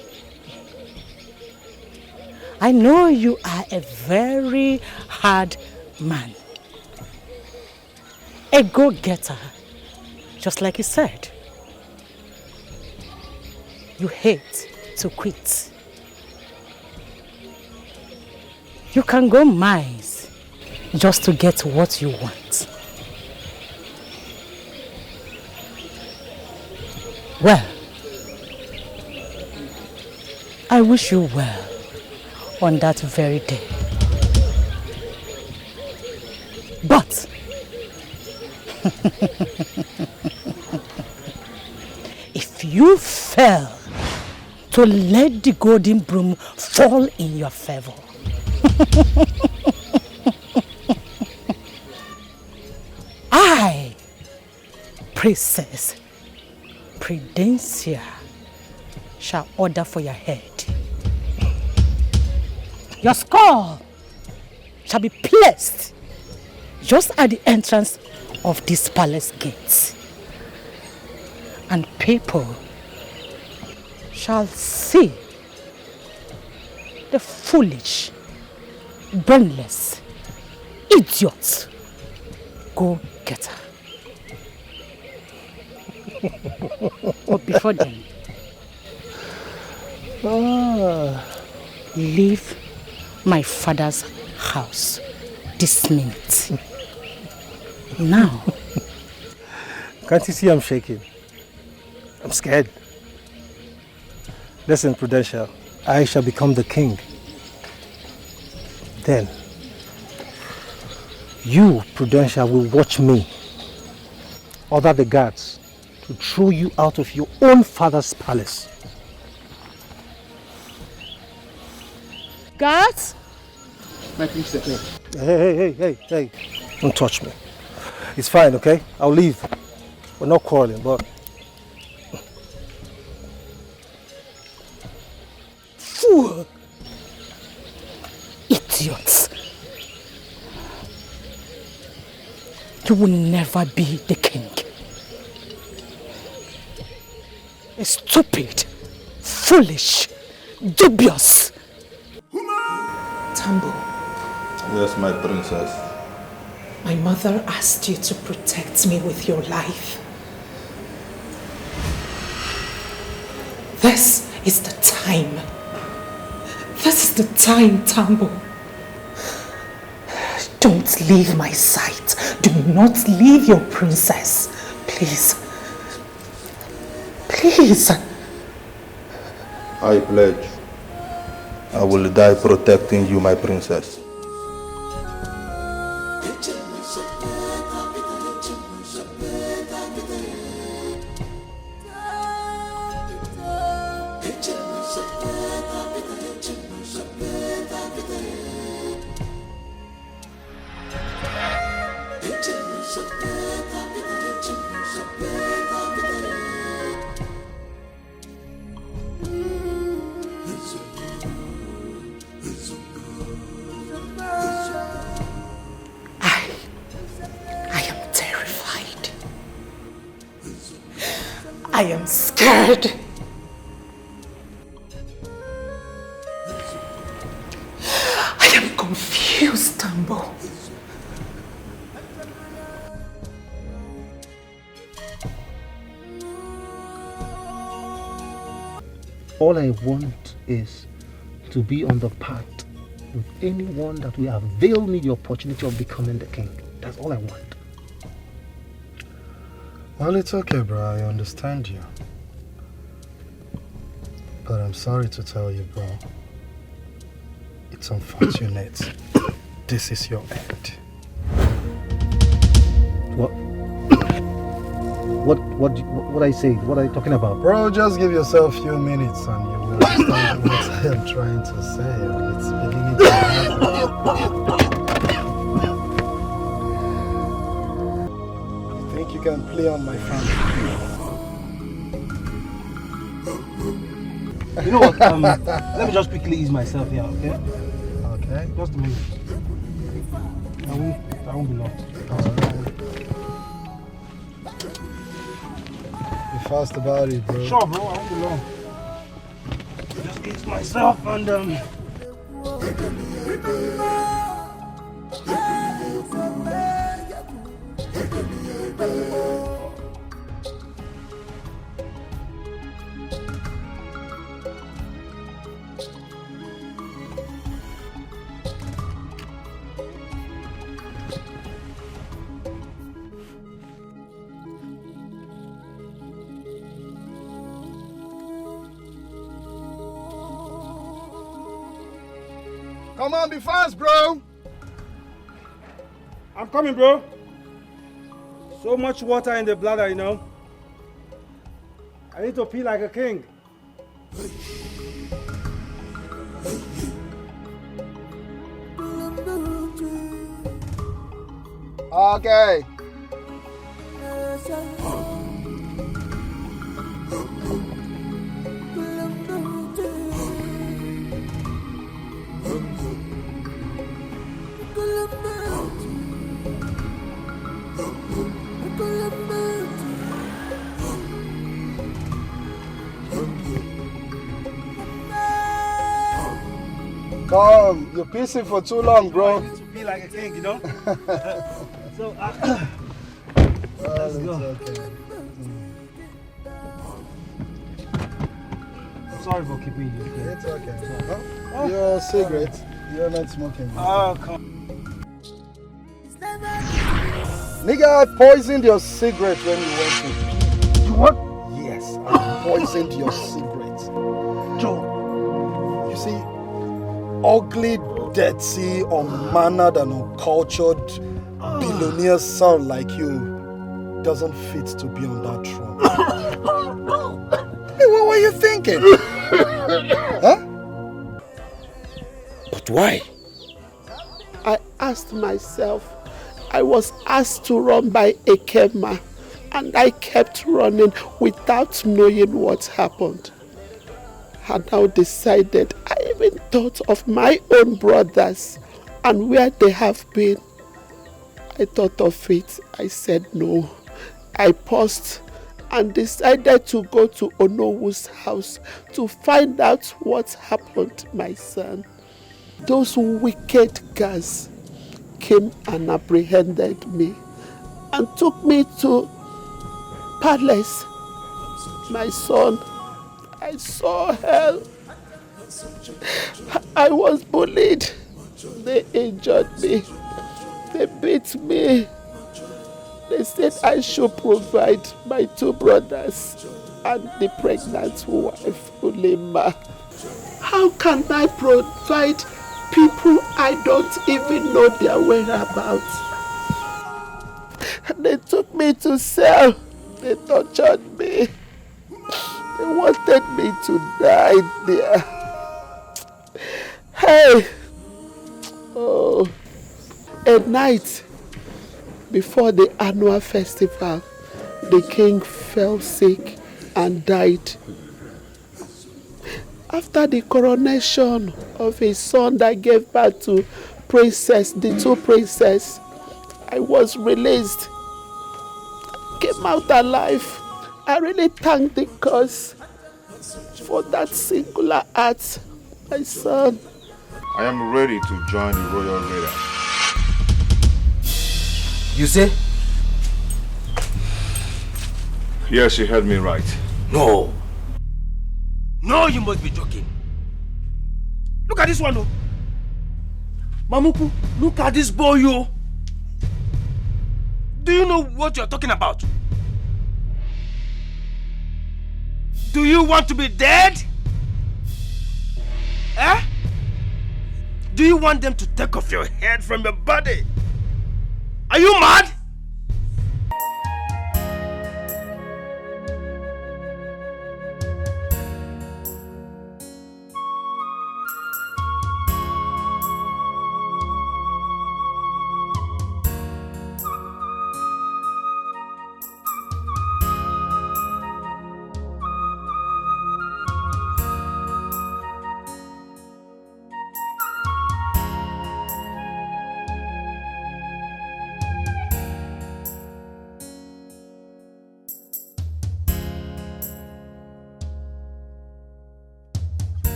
Speaker 1: I know you are a very hard man. A go-getter, just like you said. You hate to quit. You can go miles just to get what you want. Well, I wish you well on that very day. But if you fail to let the golden broom fall in your favor, I, Princess Prudencia, shall order for your head. Your skull shall be placed just at the entrance of this palace gates, and people shall see the foolish, brainless, idiot go-getter. But before then, leave my father's house this minute. Now.
Speaker 13: Can't you see I'm shaking? I'm scared. Listen, Prudential, I shall become the king. Then, you, Prudential, will watch me order the guards to throw you out of your own father's palace.
Speaker 1: Guards?
Speaker 13: My princess. Hey. Don't touch me. It's fine, okay? I'll leave. We're not quarreling, but...
Speaker 1: Fool! Idiots! You will never be the king. A stupid, foolish, dubious.
Speaker 3: Tambo,
Speaker 16: Yes, my princess.
Speaker 3: my mother asked you to protect me with your life. This is the time. This is the time, Tambo. Don't leave my sight. Do not leave your princess. Please. Please.
Speaker 16: I pledge. I will die protecting you, my princess.
Speaker 3: I am terrified. I am scared. I am confused, Tambo.
Speaker 13: All I want is to be on the path with anyone that will avail me the opportunity of becoming the king. That's all I want.
Speaker 18: Well, it's okay, bro. I understand you. But I'm sorry to tell you, bro. It's unfortunate. This is your end.
Speaker 13: What I say? What are you talking about?
Speaker 18: Bro, just give yourself a few minutes and you will understand what I am trying to say. It's beginning to happen. You think you can play on my family?
Speaker 13: You know what? Let me just quickly ease myself here, okay?
Speaker 18: Okay.
Speaker 13: Just a minute. I won't be long.
Speaker 18: Be fast about it, bro.
Speaker 13: Sure, bro. I won't be long. Just ease myself and
Speaker 18: Come on, be fast, bro.
Speaker 13: I'm coming, bro. So much water in the bladder, you know. I need to pee like a king.
Speaker 18: Okay. Come, you're pissing for too long, bro.
Speaker 13: I need to pee like a king, you know. So, let's go.
Speaker 18: Okay. Sorry for keeping you.
Speaker 10: It's okay. Oh, your cigarette. You're not smoking.
Speaker 18: Oh, come.
Speaker 10: Nigga, I poisoned your cigarette when you went to pee.
Speaker 18: You what?
Speaker 10: Yes, I poisoned your cigarette. Joe, you see, ugly, dirty, unmannered and uncultured billionaire son like you doesn't fit to be on that throne. Hey, what were you thinking? Huh?
Speaker 19: But why?
Speaker 20: I asked myself, I was asked to run by a Kema, and I kept running without knowing what happened. I now decided, I even thought of my own brothers and where they have been. I thought of it. I said no. I paused and decided to go to Onowu's house to find out what happened, my son. Those wicked guys came and apprehended me and took me to palace. My son, I saw hell. I was bullied. They injured me. They beat me. They said I should provide my 2 brothers and the pregnant wife, Ulema. How can I provide people I don't even know their whereabouts? They took me to cell. They tortured me. They wanted me to die there. Hey! Oh, at night, before the annual festival, the king fell sick and died. After the coronation of his son that gave birth to the 2 princes, I was released. Came out alive. I really thank the gods for that singular act, my son.
Speaker 6: I am ready to join the royal raiders.
Speaker 9: You say?
Speaker 6: Yes, you heard me right.
Speaker 9: No. No, you must be joking. Look at this one, oh. Mamuku, look at this boy, yo. Do you know what you're talking about? Do you want to be dead? Eh? Do you want them to take off your head from your body? Are you mad?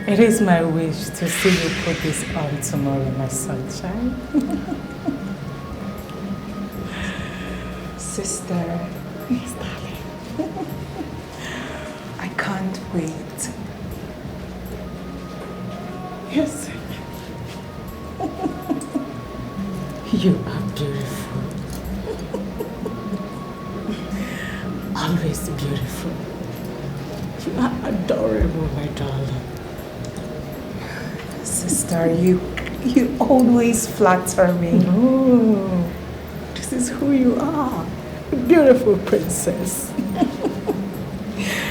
Speaker 1: It is my wish to see you put this on tomorrow, my sunshine.
Speaker 3: Sister.
Speaker 1: Yes, darling.
Speaker 3: I can't wait.
Speaker 1: Yes. You are beautiful. Always beautiful. You are adorable, my darling.
Speaker 3: Sister, you always flatter me.
Speaker 1: Oh, this is who you are. A beautiful princess.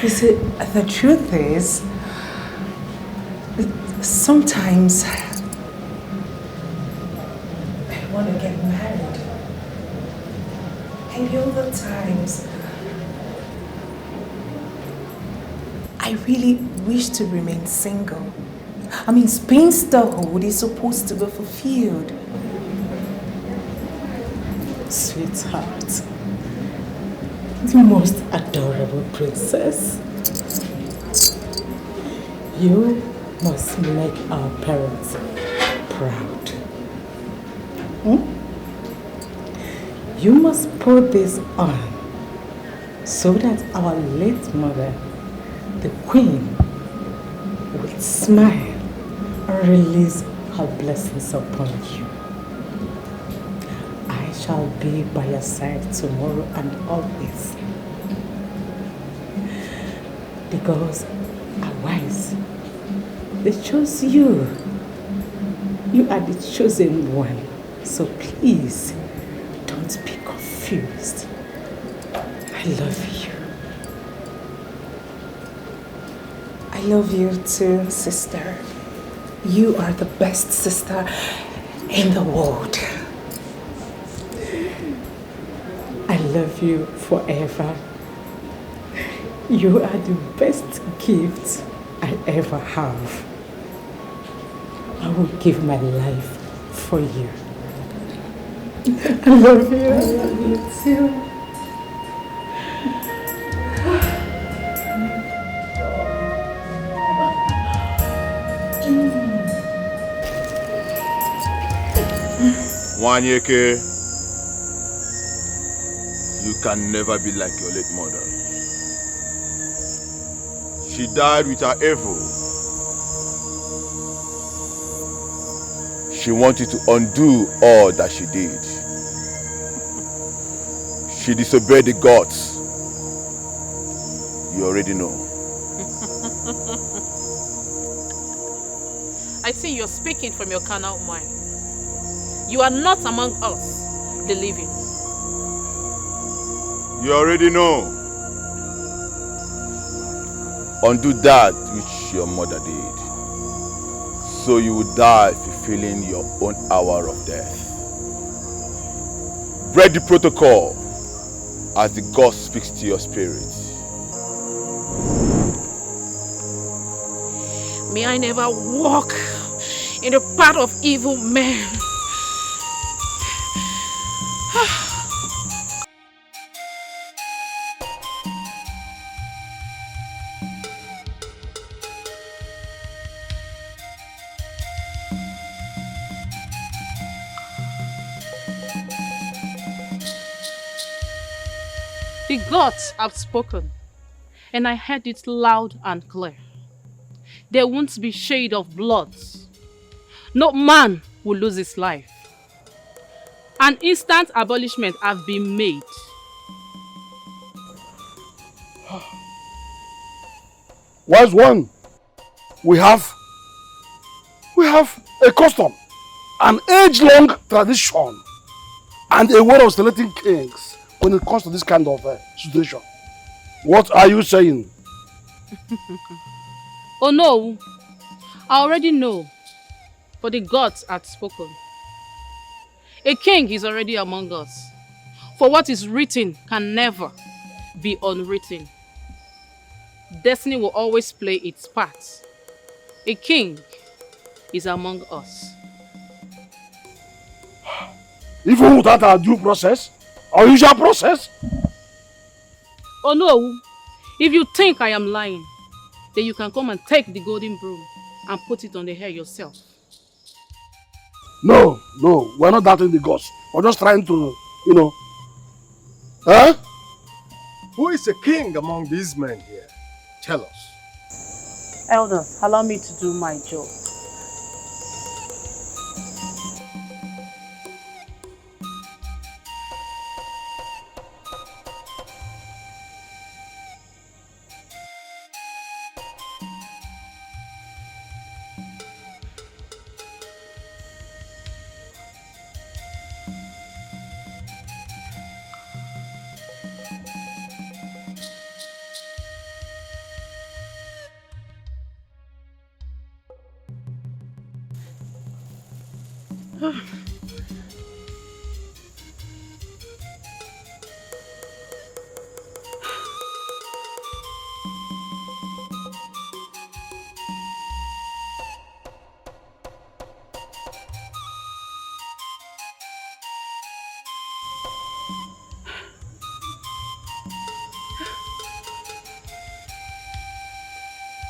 Speaker 3: You see, the truth is, sometimes I want to get married. And the other times, I really wish to remain single. I mean, spinsterhood is supposed to be fulfilled.
Speaker 1: Sweetheart, the most adorable princess. You must make our parents proud. You must put this on so that our late mother
Speaker 3: the Queen will smile and release her blessings upon you. I shall be by your side tomorrow and always. The gods are wise. They chose you. You are the chosen one. So please, don't be confused. I love you. I love you too, sister. You are the best sister in the world. I love you forever. You are the best gift I ever have. I will give my life for you. I love you. I love you too.
Speaker 15: Wanyeke, you can never be like your late mother. She died with her evil. She wanted to undo all that she did. She disobeyed the gods. You already know.
Speaker 2: I think you're speaking from your carnal mind. You are not among us, the living.
Speaker 15: You already know. Undo that which your mother did, so you would die fulfilling your own hour of death. Break the protocol as the God speaks to your spirit.
Speaker 2: May I never walk in the path of evil men. The gods have spoken, and I heard it loud and clear. There won't be shade of blood. No man will lose his life. An instant abolishment have been made.
Speaker 5: Wise one, we have a custom, an age-long tradition, and a way of selecting kings when it comes to this kind of situation. What are you saying?
Speaker 2: Oh no, I already know, for the gods have spoken. A king is already among us, for what is written can never be unwritten. Destiny will always play its part. A king is among us.
Speaker 5: Even without our due process, our usual process?
Speaker 2: Oh no, if you think I am lying, then you can come and take the golden broom and put it on the hair yourself.
Speaker 5: No, we're not doubting the gods. We're just trying to, Huh?
Speaker 18: Who is a king among these men here? Tell us.
Speaker 1: Elders, allow me to do my job.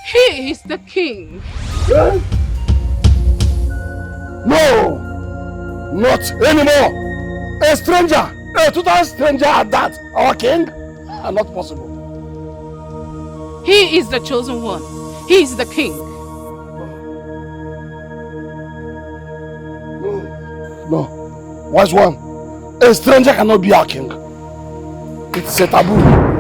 Speaker 2: He is the king.
Speaker 5: No! Not anymore! A stranger! A total stranger at that! Our king? Not possible.
Speaker 2: He is the chosen one. He is the king.
Speaker 5: No. Wise one. A stranger cannot be our king. It's a taboo.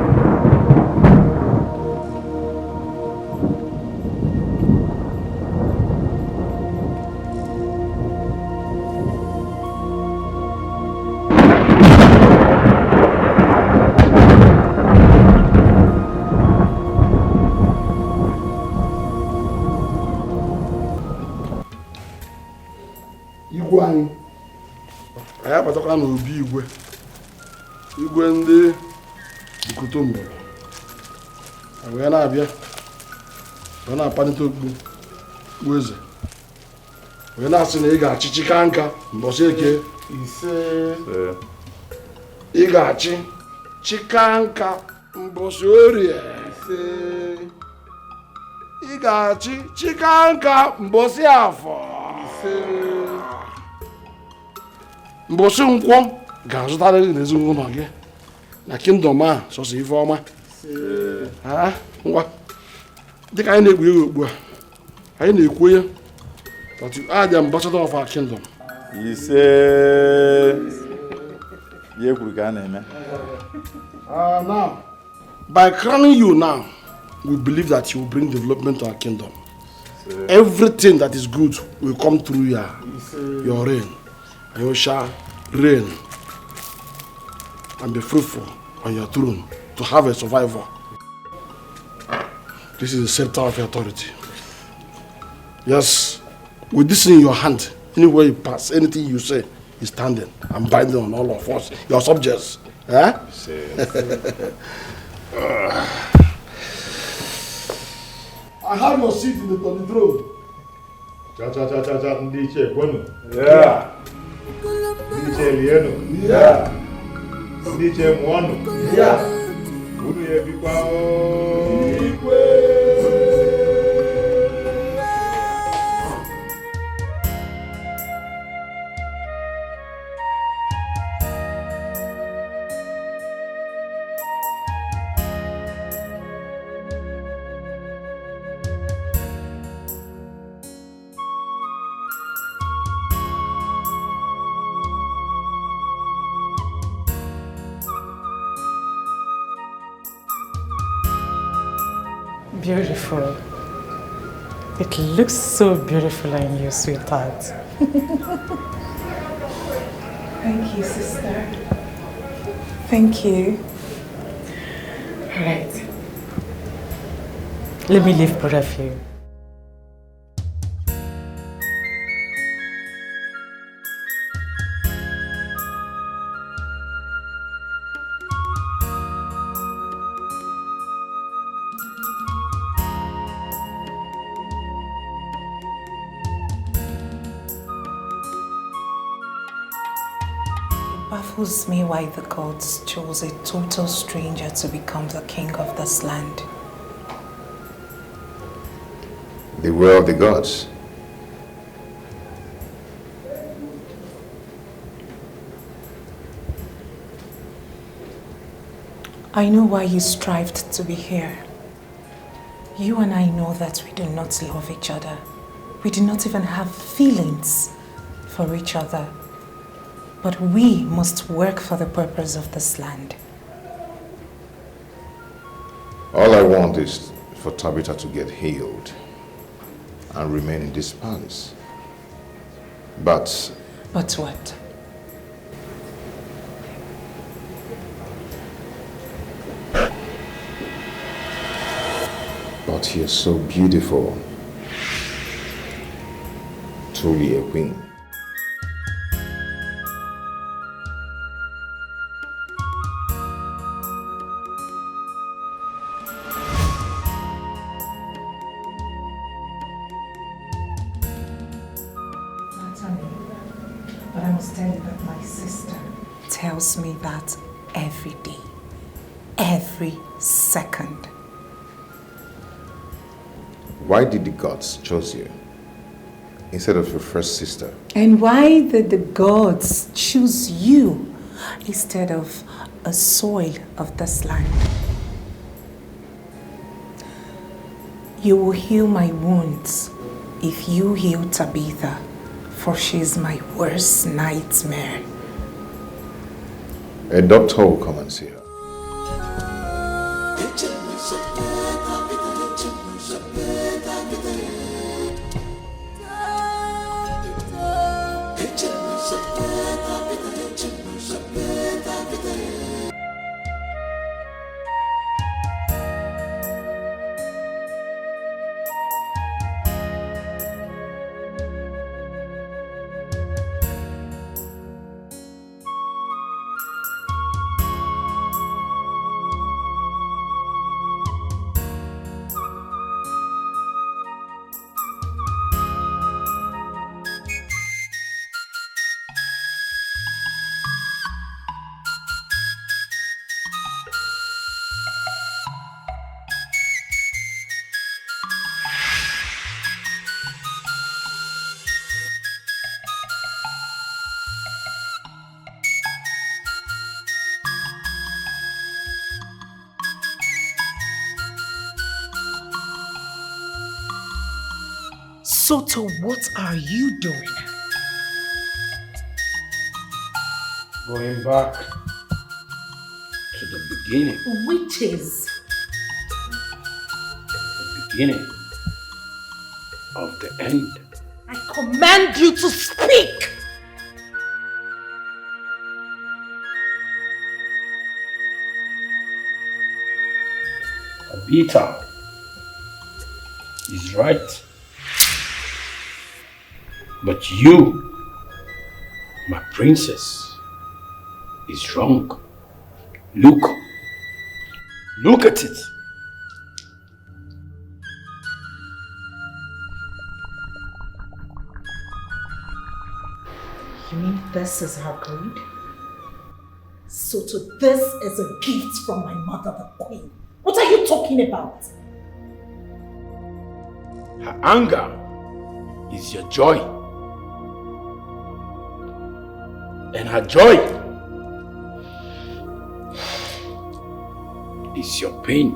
Speaker 5: Igwe anyị abatakwa n'obi igwe ndị Ikutombo wee na-abịa wee na-akpanite okpu eze wee na-asị na ị ga-achị chika nka mbọsị eke ise ị ga-achị chika nka mbọsị orie ise ị ga-achị chika nka mbọsị afọ ise mbọsị nkwọ ga-azụtara gị n'ezinụlọ gị na kingdom a sọsọ ife ọma ngwa dịka anyị na-egwu egwu ugbu a anyị na-ekwu ya that you are the ambassador of our kingdom.
Speaker 12: Ise ye kwuru ka a na-eme.
Speaker 5: Now by crowning you now we believe that you will bring development to our kingdom. Everything that is good will come through your reign. And you shall reign and be fruitful on your throne to have a survivor. This is the center of your authority. Yes, with this in your hand, anywhere you pass, anything you say is standing and binding on all of us, your subjects. Eh? I have your seat in the throne.
Speaker 19: Cha, ndiche kwenu. Yeah. Ndiche lienu. Yeah. Ndiche mwanu. Yeah. Unu ye bikwa ikwe.
Speaker 1: Beautiful. It looks so beautiful on you, sweetheart.
Speaker 3: Thank you, sister. Thank you.
Speaker 1: All right. Let me leave both of you.
Speaker 3: Baffles me why the gods chose a total stranger to become the king of this land.
Speaker 21: The will of the gods.
Speaker 3: I know why you strived to be here. You and I know that we do not love each other. We do not even have feelings for each other. But we must work for the purpose of this land.
Speaker 21: All I want is for Tabitha to get healed and remain in this palace. But
Speaker 3: what?
Speaker 21: But you're so beautiful. Truly a queen.
Speaker 3: But I must tell you that my sister tells me that every day, every second.
Speaker 21: Why did the gods choose you instead of your first sister?
Speaker 3: And why did the gods choose you instead of a soil of this land? You will heal my wounds if you heal Tabitha, for she's my worst nightmare.
Speaker 21: A doctor will come and see her.
Speaker 3: Soto, what are you doing?
Speaker 7: Going back to the beginning.
Speaker 3: Which is?
Speaker 7: The beginning of the end.
Speaker 3: I command you to speak!
Speaker 7: Tabitha is right. But you, my princess, is wrong. Look at it.
Speaker 3: You mean this is her greed? Soto, this is a gift from my mother, the queen. What are you talking about?
Speaker 7: Her anger is your joy. And her joy is your pain.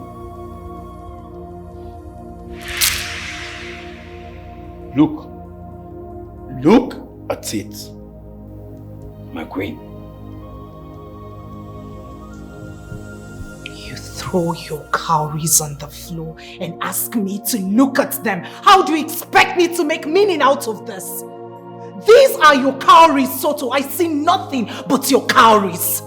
Speaker 7: Look at it, my queen.
Speaker 3: You throw your cowries on the floor and ask me to look at them. How do you expect me to make meaning out of this? These are your cowries, Soto. I see nothing but your cowries.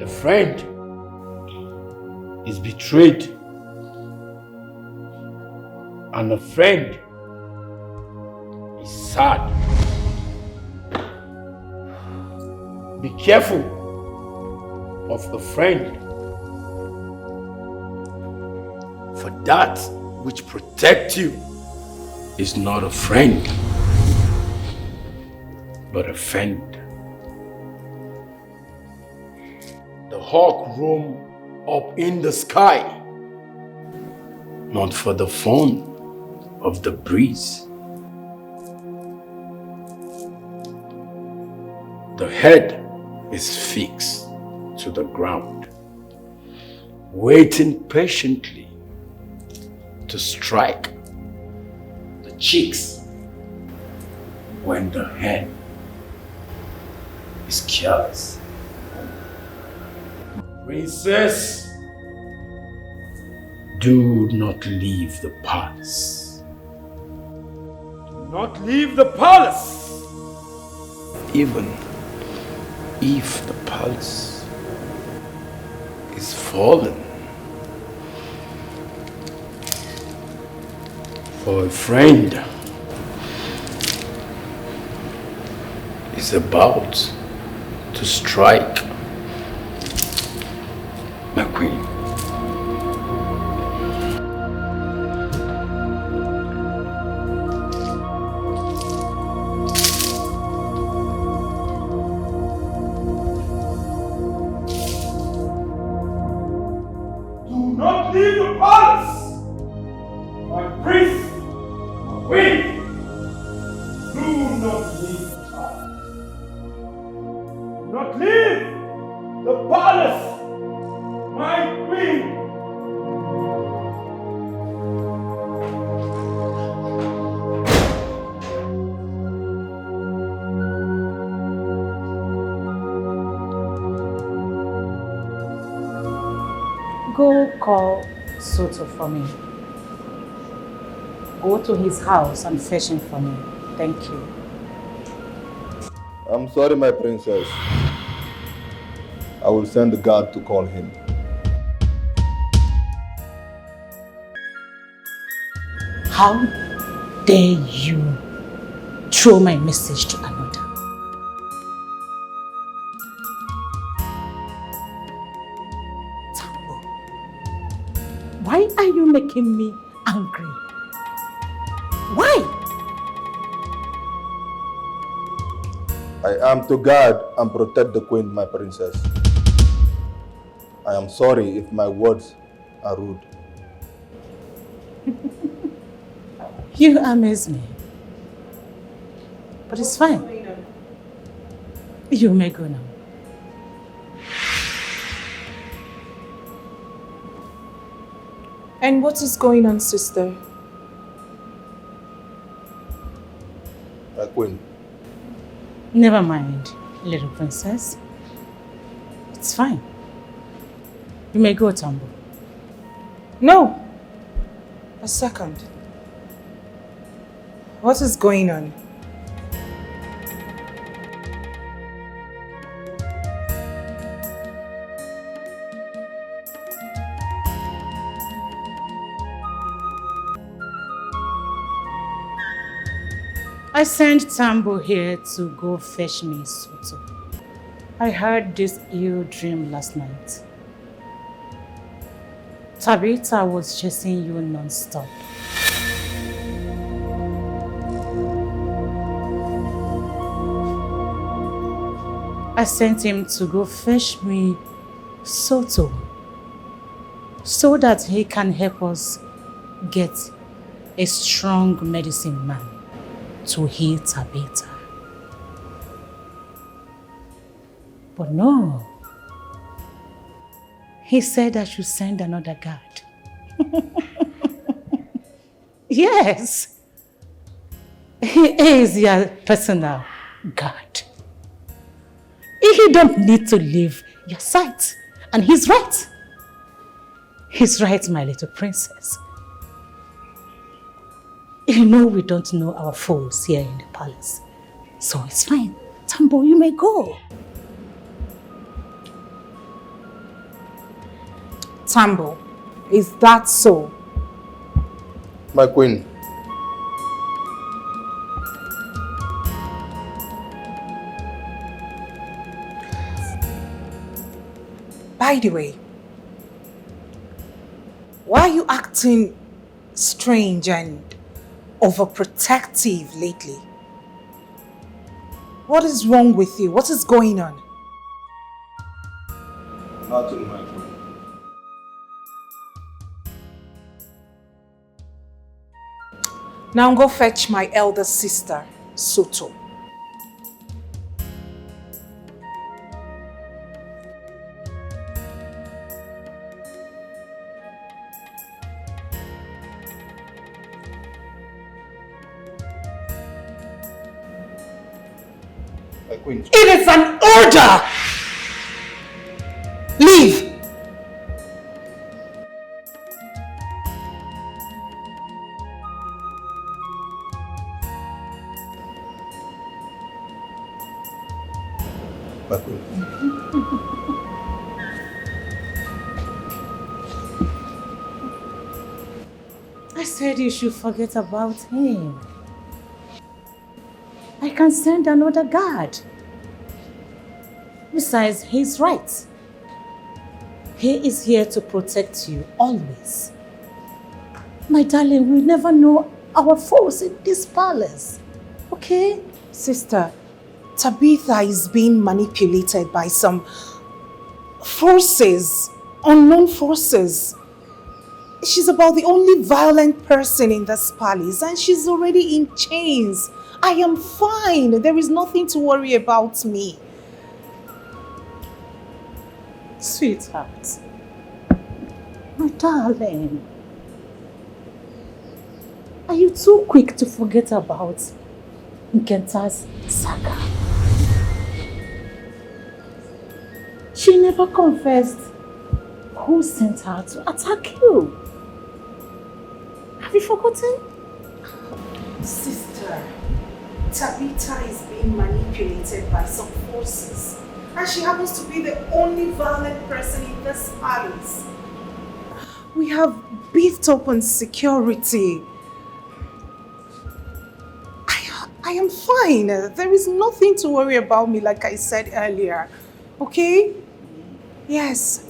Speaker 7: A friend is betrayed, and a friend is sad. Be careful of a friend, for that which protects you is not a friend, but a friend. The hawk roam up in the sky, not for the fun of the breeze. The head is fixed to the ground, waiting patiently to strike the cheeks when the hand is careless. Princess, do not leave the palace. Do not leave the palace. Even if the palace is fallen. For a friend is about to strike, my queen. Do not leave the palace, my priest. Wait! Do not leave the palace. Do not leave the palace.
Speaker 19: My queen!
Speaker 1: Go call Soto for me. Go to his house and fetch him for me. Thank you.
Speaker 16: I'm sorry, my princess. I will send the guard to call him.
Speaker 1: How dare you throw my message to another? Why are you making me angry? Why?
Speaker 16: I am to guard and protect the queen, my princess. I am sorry if my words are rude.
Speaker 1: You amaze me. But it's fine. You may go now.
Speaker 4: And what is going on, sister?
Speaker 16: My queen.
Speaker 1: Never mind, little princess. It's fine. You may go, Tambo.
Speaker 4: No. A second. What is going on?
Speaker 1: I sent Tambo here to go fetch me Soto. I heard this ill dream last night. Tabitha was chasing you non-stop. I sent him to go fetch me Soto so that he can help us get a strong medicine man to heal Tabitha. But no, he said I should send another guard. Yes, he is your personal guard. He don't need to leave your sight, and he's right. He's right, my little princess. You know we don't know our foes here in the palace. So it's fine. Tambo, you may go.
Speaker 4: Tambo, is that so?
Speaker 16: My queen.
Speaker 4: By the way, why are you acting strange and overprotective lately? What is wrong with you? What is going on?
Speaker 16: Nothing, my queen.
Speaker 4: Now go fetch my elder sister, Soto.
Speaker 3: It is an order! Leave!
Speaker 1: I said you should forget about him. I can send another guard. Besides, he's right. He is here to protect you always. My darling, we never know our foes in this palace. Okay?
Speaker 4: Sister, Tabitha is being manipulated by some forces, unknown forces. She's about the only violent person in this palace and she's already in chains. I am fine. There is nothing to worry about me.
Speaker 1: Sweetheart,
Speaker 3: My darling, are you too quick to forget about Nkenta's saga? She never confessed who sent her to attack you. Have you forgotten? Sister, Tabitha is being manipulated by some forces, and she happens to be the only violent person in this palace. We have beefed up on security. I am fine. There is nothing to worry about me, like I said earlier. Okay? Yes.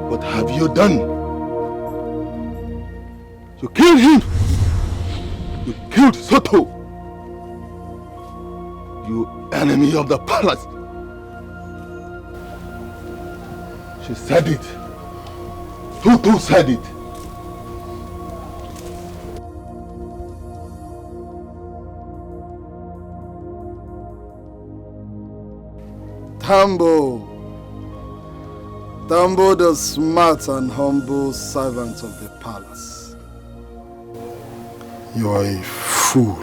Speaker 15: What have you done? You killed him! You killed Soto! You enemy of the palace! She said it. Soto said it.
Speaker 18: Tambo the smart and humble servant of the palace. You are a fool.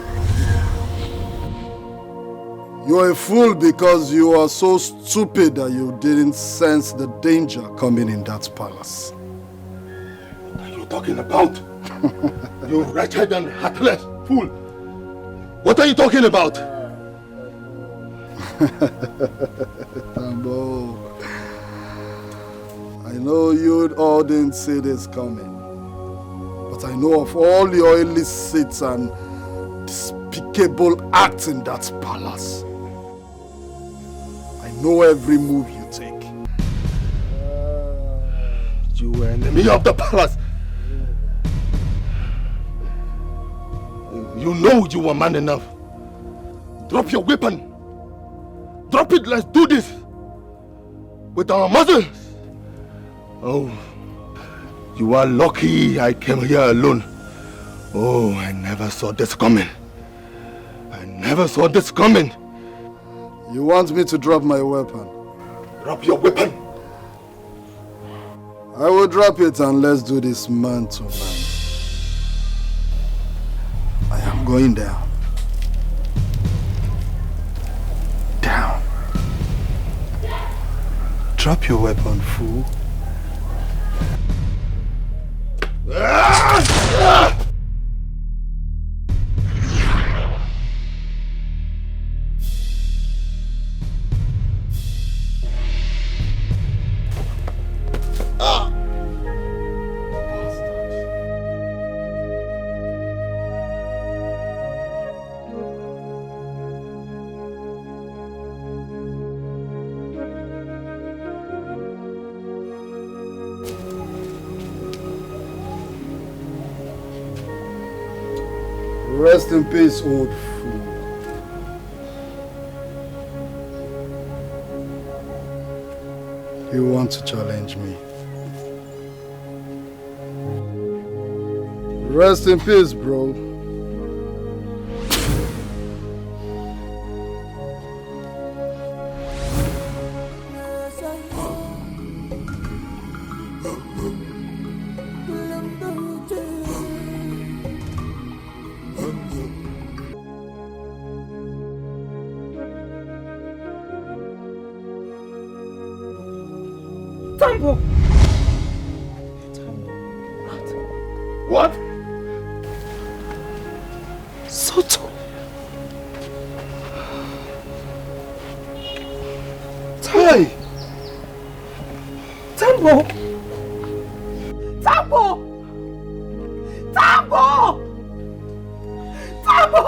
Speaker 18: You are a fool because you are so stupid that you didn't sense the danger coming in that palace.
Speaker 15: What are you talking about? You wretched and heartless fool! What are you talking about?
Speaker 18: Tambo, I know you all didn't see this coming, but I know of all your illicit and despicable acts in that palace. I know every move you take.
Speaker 15: You were enemy of the palace. You know you were man enough. Drop your weapon. Drop it, let's do this. With our muscles. Oh, you are lucky I came here alone. Oh, I never saw this coming. I never saw this coming.
Speaker 18: You want me to drop my weapon?
Speaker 15: Drop your weapon.
Speaker 18: I will drop it and let's do this man to man. I am going down. Down. Drop your weapon, fool. Rest in peace, old fool. You want to challenge me? Rest in peace, bro.
Speaker 1: Tambo!
Speaker 15: What?
Speaker 3: Soto!
Speaker 15: Hey!
Speaker 1: Tambo! Tambo! Tambo! Tambo!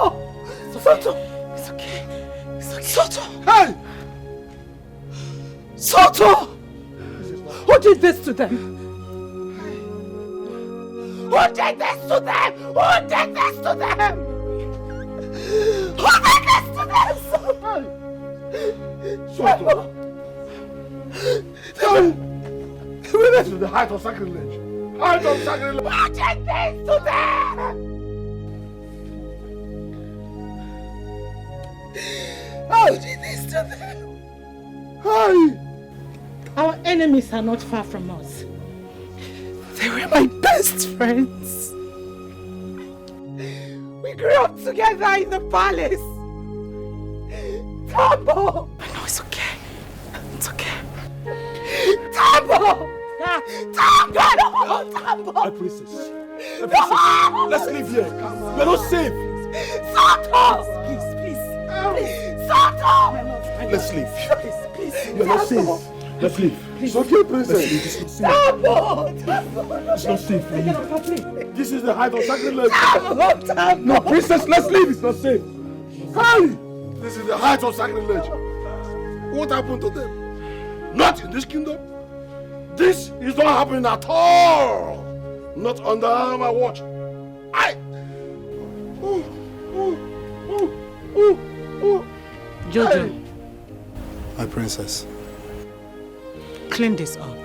Speaker 1: Soto! It's okay. It's okay. Soto!
Speaker 15: Hey!
Speaker 4: Soto! Who did this to them? Who did this to them? Who did this to them? Who did this to them?
Speaker 5: Soto! This is the height of sacrilege. Height of sacrilege.
Speaker 4: Who did this to them? Who did this to them?
Speaker 5: Hi!
Speaker 1: Our enemies are not far from us.
Speaker 4: They were my best friends. We grew up together in the palace. Tambo! I know it's okay. It's okay. Tambo! Tambo! No! Tambo!
Speaker 5: My princess. My princess. Let's leave here. We're not safe.
Speaker 4: Soto! Please. Soto!
Speaker 5: Let's leave.
Speaker 4: Please.
Speaker 5: You're not safe. Let's leave. It's okay, princess.
Speaker 4: Tambo!
Speaker 5: It's not safe for you. This is the height of sacrilege.
Speaker 4: Tambo!
Speaker 5: No, princess, let's leave. It's not safe. Hi! This is the height of sacrilege. What happened to them? Not in this kingdom. This is not happening at all. Not under my watch.
Speaker 1: Jojo,
Speaker 13: My princess.
Speaker 1: clean this up.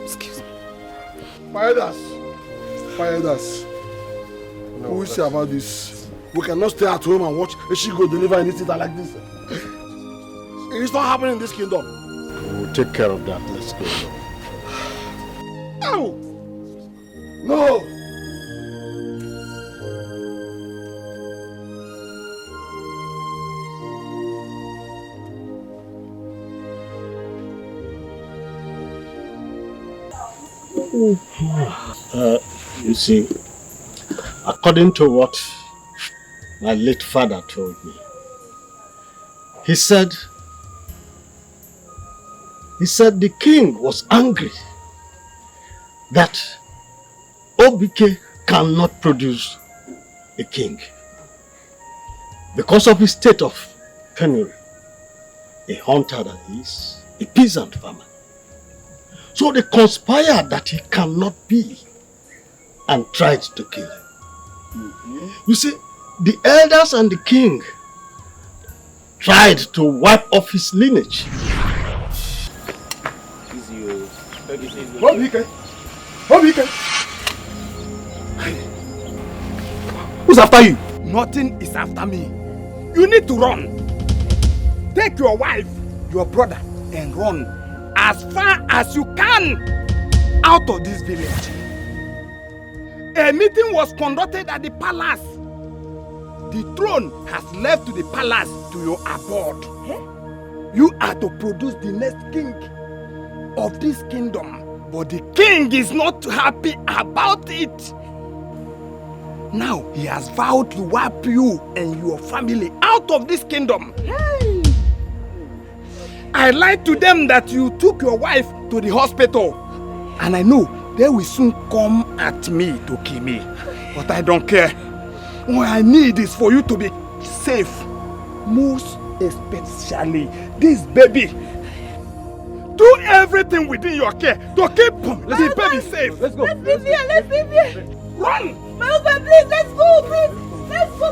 Speaker 4: Excuse me.
Speaker 5: Fire us. Who will say about this? We cannot stay at home and watch a she go deliver an incident like this. It's not happening in this kingdom.
Speaker 7: We'll take care of that. Let's go.
Speaker 5: Ow! No!
Speaker 7: You see, according to what my late father told me, he said the king was angry that Obike cannot produce a king because of his state of penury. A hunter that is, a peasant farmer. So they conspired that he cannot be and tried to kill him. You see, the elders and the king tried to wipe off his lineage.
Speaker 9: Who's after you? Nothing is after me. You need to run. Take your wife, your brother, and run as far as you can out of this village. A meeting was conducted at the palace. The throne has left to the palace to your abode. You are to produce the next king of this kingdom. But the king is not happy about it. Now he has vowed to wipe you and your family out of this kingdom. I lied to them that you took your wife to the hospital. And I know they will soon come at me to kill me. But I don't care. What I need is for you to be safe. Most especially this baby. Do everything within your care to keep the baby safe. Let's go.
Speaker 4: Let's leave here.
Speaker 9: Run!
Speaker 4: My husband, please, let's go, please. Let's go.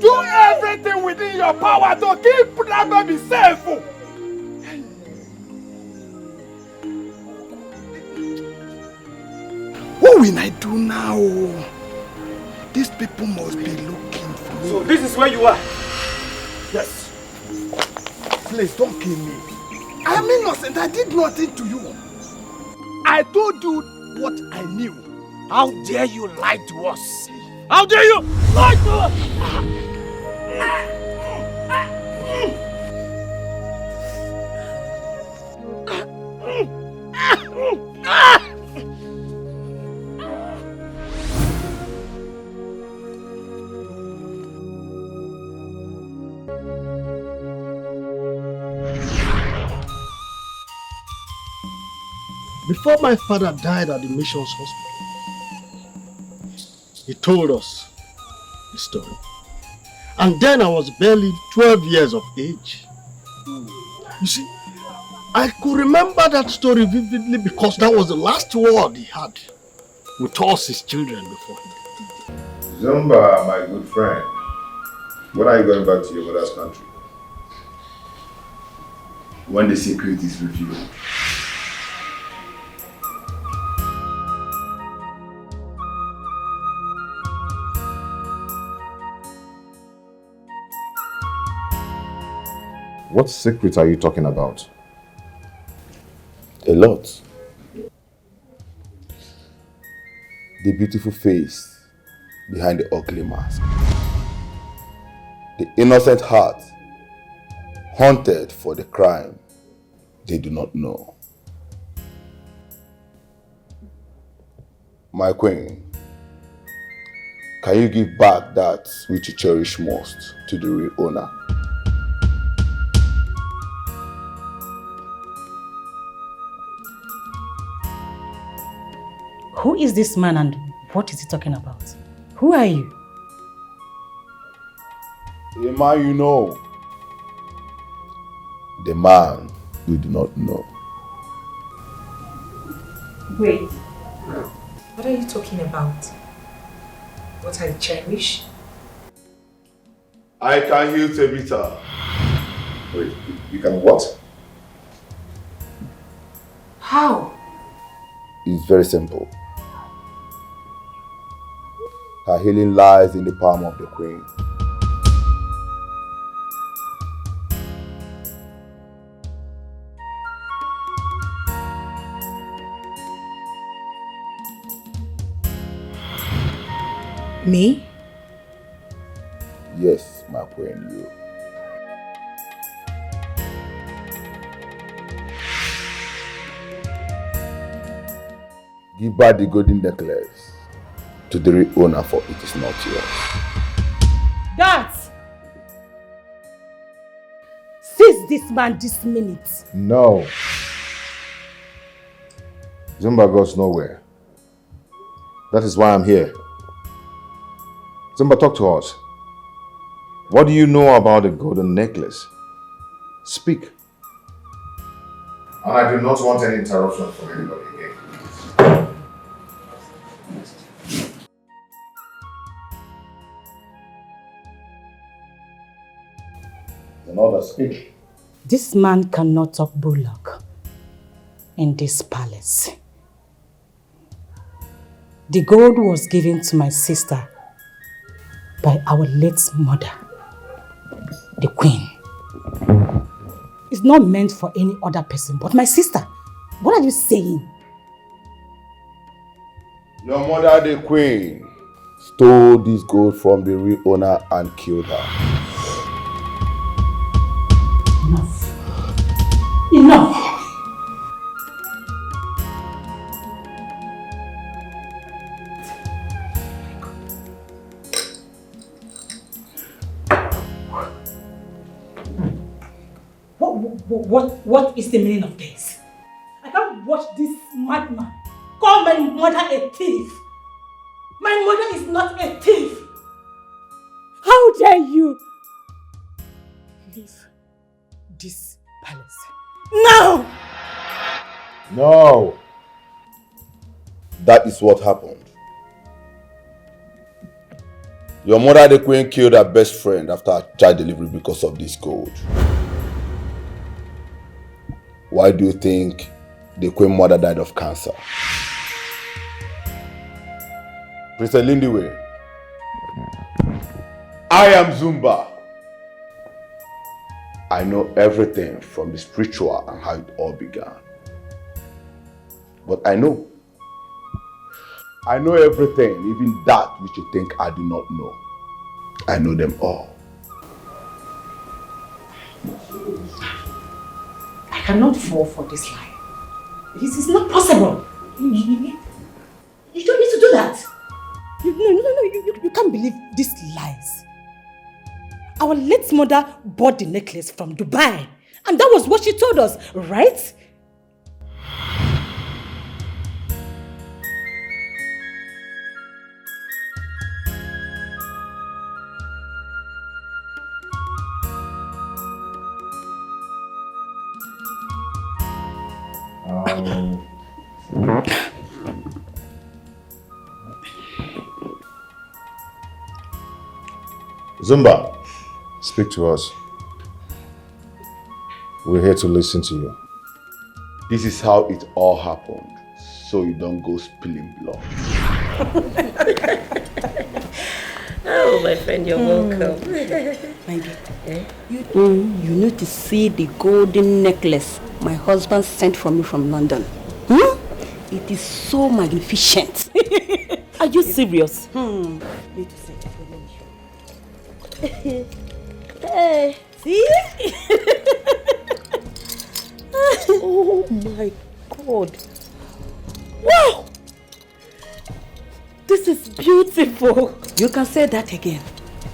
Speaker 9: Do everything within your power to keep that baby safe. What will I do now? These people must be looking for me.
Speaker 14: So this is where you are?
Speaker 9: Yes. Please don't kill me. I'm innocent. I did nothing to you. I told you what I knew. How dare you lie to us? How dare you lie to us?
Speaker 7: Before my father died at the mission's hospital, he told us the story. And then I was barely 12 years of age. You see, I could remember that story vividly because that was the last word he had with us, his children, before he died.
Speaker 21: Zumba, my good friend, when are you going back to your mother's country? When the secret is revealed. What secret are you talking about?
Speaker 16: A lot. The beautiful face behind the ugly mask. The innocent heart haunted for the crime they do not know. My queen, can you give back that which you cherish most to the real owner?
Speaker 1: Who is this man and what is he talking about? Who are you?
Speaker 16: The man you know. The man you do not know.
Speaker 4: Wait. What are you talking about? What I cherish?
Speaker 16: I can heal Tabitha.
Speaker 21: Wait, you can what?
Speaker 4: How?
Speaker 16: It's very simple. Her healing lies in the palm of the queen.
Speaker 4: Me?
Speaker 16: Yes, my queen, you. Give back the golden necklace to the real owner, for it is not yours.
Speaker 1: Guards! Seize this man this minute.
Speaker 21: No. Zumba goes nowhere. That is why I'm here. Zumba, talk to us. What do you know about the golden necklace? Speak. And I do not want any interruption from anybody again. Another speak.
Speaker 1: This man cannot talk bullock in this palace. The gold was given to my sister by our late mother, the queen. It's not meant for any other person but my sister. What are you saying?
Speaker 16: Your mother, the queen, stole this gold from the real owner and killed her.
Speaker 1: Enough! What is the meaning of this? I can't watch this madman call my mother a thief. My mother is not a thief. How dare you leave this palace? No!
Speaker 16: No! That is what happened. Your mother, the queen, killed her best friend after her child delivery because of this gold. Why do you think the queen mother died of cancer? Princess Lindiwe, I am Zumba. I know everything from the spiritual and how it all began. But I know everything, even that which you think I do not know. I know them all.
Speaker 1: I cannot fall for this lie. This is not possible. You don't need to do that. You can't believe these lies. Our late mother bought the necklace from Dubai. And that was what she told us, right?
Speaker 21: Zumba, speak to us. We're here to listen to you.
Speaker 16: This is how it all happened, so you don't go spilling blood.
Speaker 14: Oh, my friend, you're welcome.
Speaker 22: My dear, you need to see the golden necklace my husband sent for me from London. It is so magnificent. Are you serious? Need to see it. Hey, see? Oh my God. Wow! This is beautiful. You can say that again.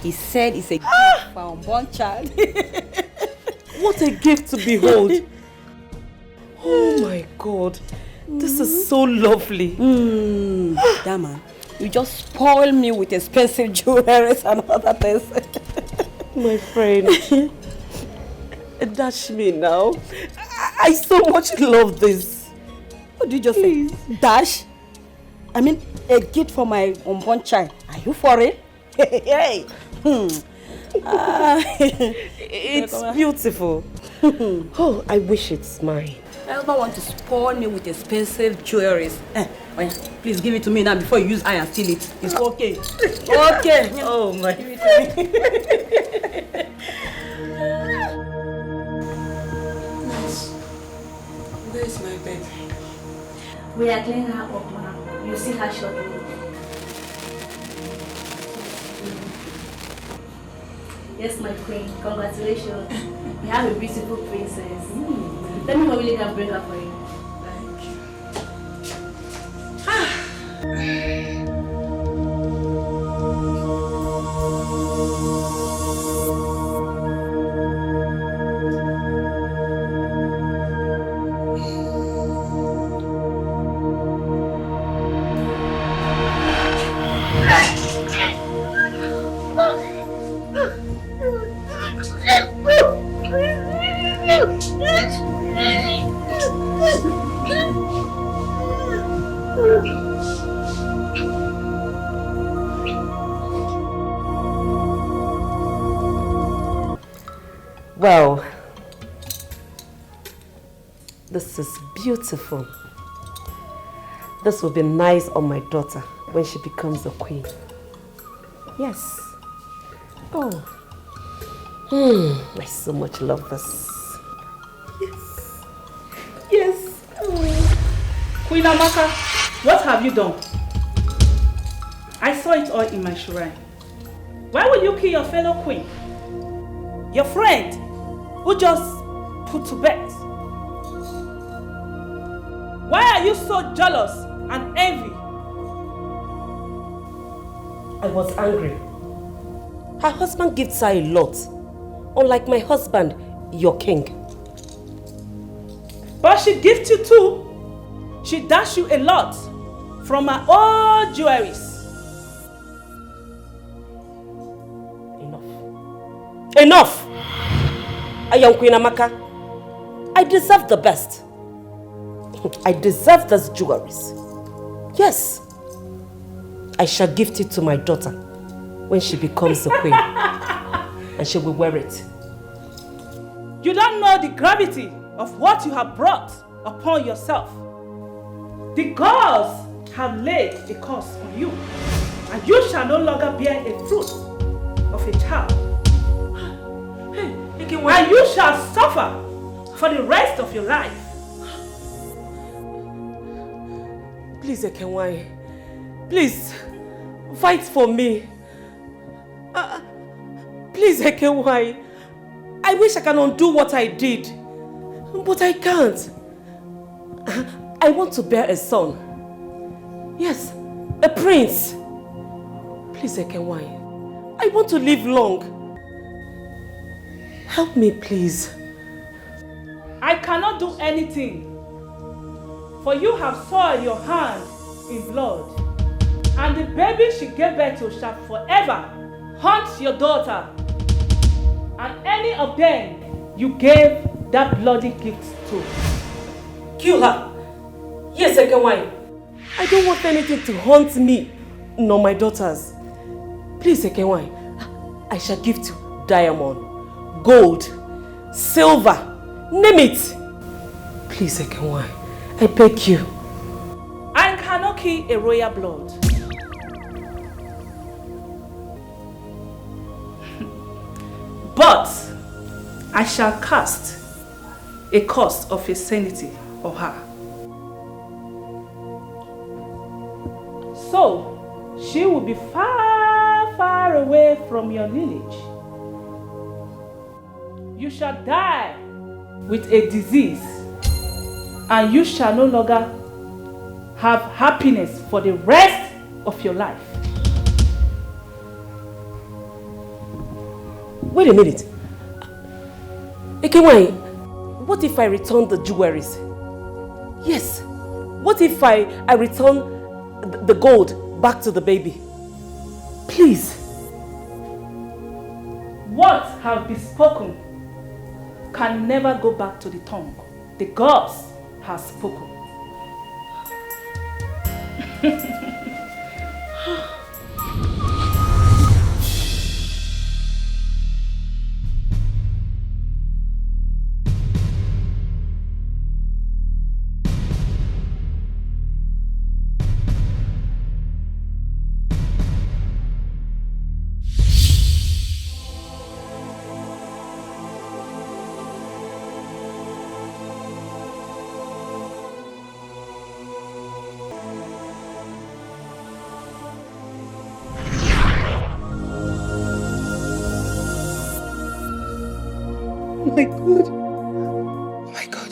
Speaker 22: He said it's a gift for our unborn child. What a gift to behold. Oh my God. This is so lovely. That man, you just spoil me with expensive jewelry and other things. My friend. Dash me now. I so much love this. What did you just say? Dash? I mean, a gift for my unborn child. Are you for it? Hey. It's beautiful. Oh, I wish it's mine. I don't want to spoil me with expensive jewelry. Please give it to me now before you use eye and steal it. It's okay. Okay. Oh my. Give it to me.
Speaker 23: Nice. Where is my bed?
Speaker 24: We are cleaning her up now. You'll see her shortly. Yes, my queen. Congratulations. You have a beautiful princess. Let me know when you can bring her for you.
Speaker 11: Wow, this is beautiful. This will be nice on my daughter when she becomes a queen. Yes. Oh. I so much love this.
Speaker 1: Yes. Yes. Oh. Queen Amaka, what have you done? I saw it all in my shrine. Why would you kill your fellow queen? Your friend, who just put to bed. Why are you so jealous and envy?
Speaker 11: I was angry. Her husband gives her a lot, unlike my husband, your king.
Speaker 1: But she gives you too. She dashed you a lot from her old jewelries.
Speaker 11: Enough! I am Queen Amaka. I deserve the best. I deserve those jewelries. Yes. I shall gift it to my daughter when she becomes a queen. And she will wear it.
Speaker 1: You don't know the gravity of what you have brought upon yourself. The gods have laid a curse on you, and you shall no longer bear a fruit of a child. And you shall suffer for the rest of your life.
Speaker 11: Please, Ekenwai. Please, fight for me. Please, Ekenwai. I wish I can undo what I did. But I can't. I want to bear a son. Yes, a prince. Please, Ekenwai. I want to live long. Help me, please.
Speaker 1: I cannot do anything, for you have soiled your hand in blood, and the baby she gave birth to shall forever haunt your daughter, and any of them you gave that bloody gift to.
Speaker 11: Kill her. Yes, Ekenwai. I don't want anything to haunt me, nor my daughters. Please, Ekenwai, I shall give to diamond, gold, silver, name it. Please, Ekenwai, I beg you.
Speaker 2: I cannot kill a royal blood. But I shall cast a curse of insanity on her. So she will be far, far away from your lineage. You shall die with a disease, and you shall no longer have happiness for the rest of your life.
Speaker 11: Wait a minute. Ekenwai, what if I return the jewelries? Yes. What if I return the gold back to the baby? Please.
Speaker 2: What have been spoken can never go back to the tongue. The gods have spoken.
Speaker 3: Oh my God. Oh my God.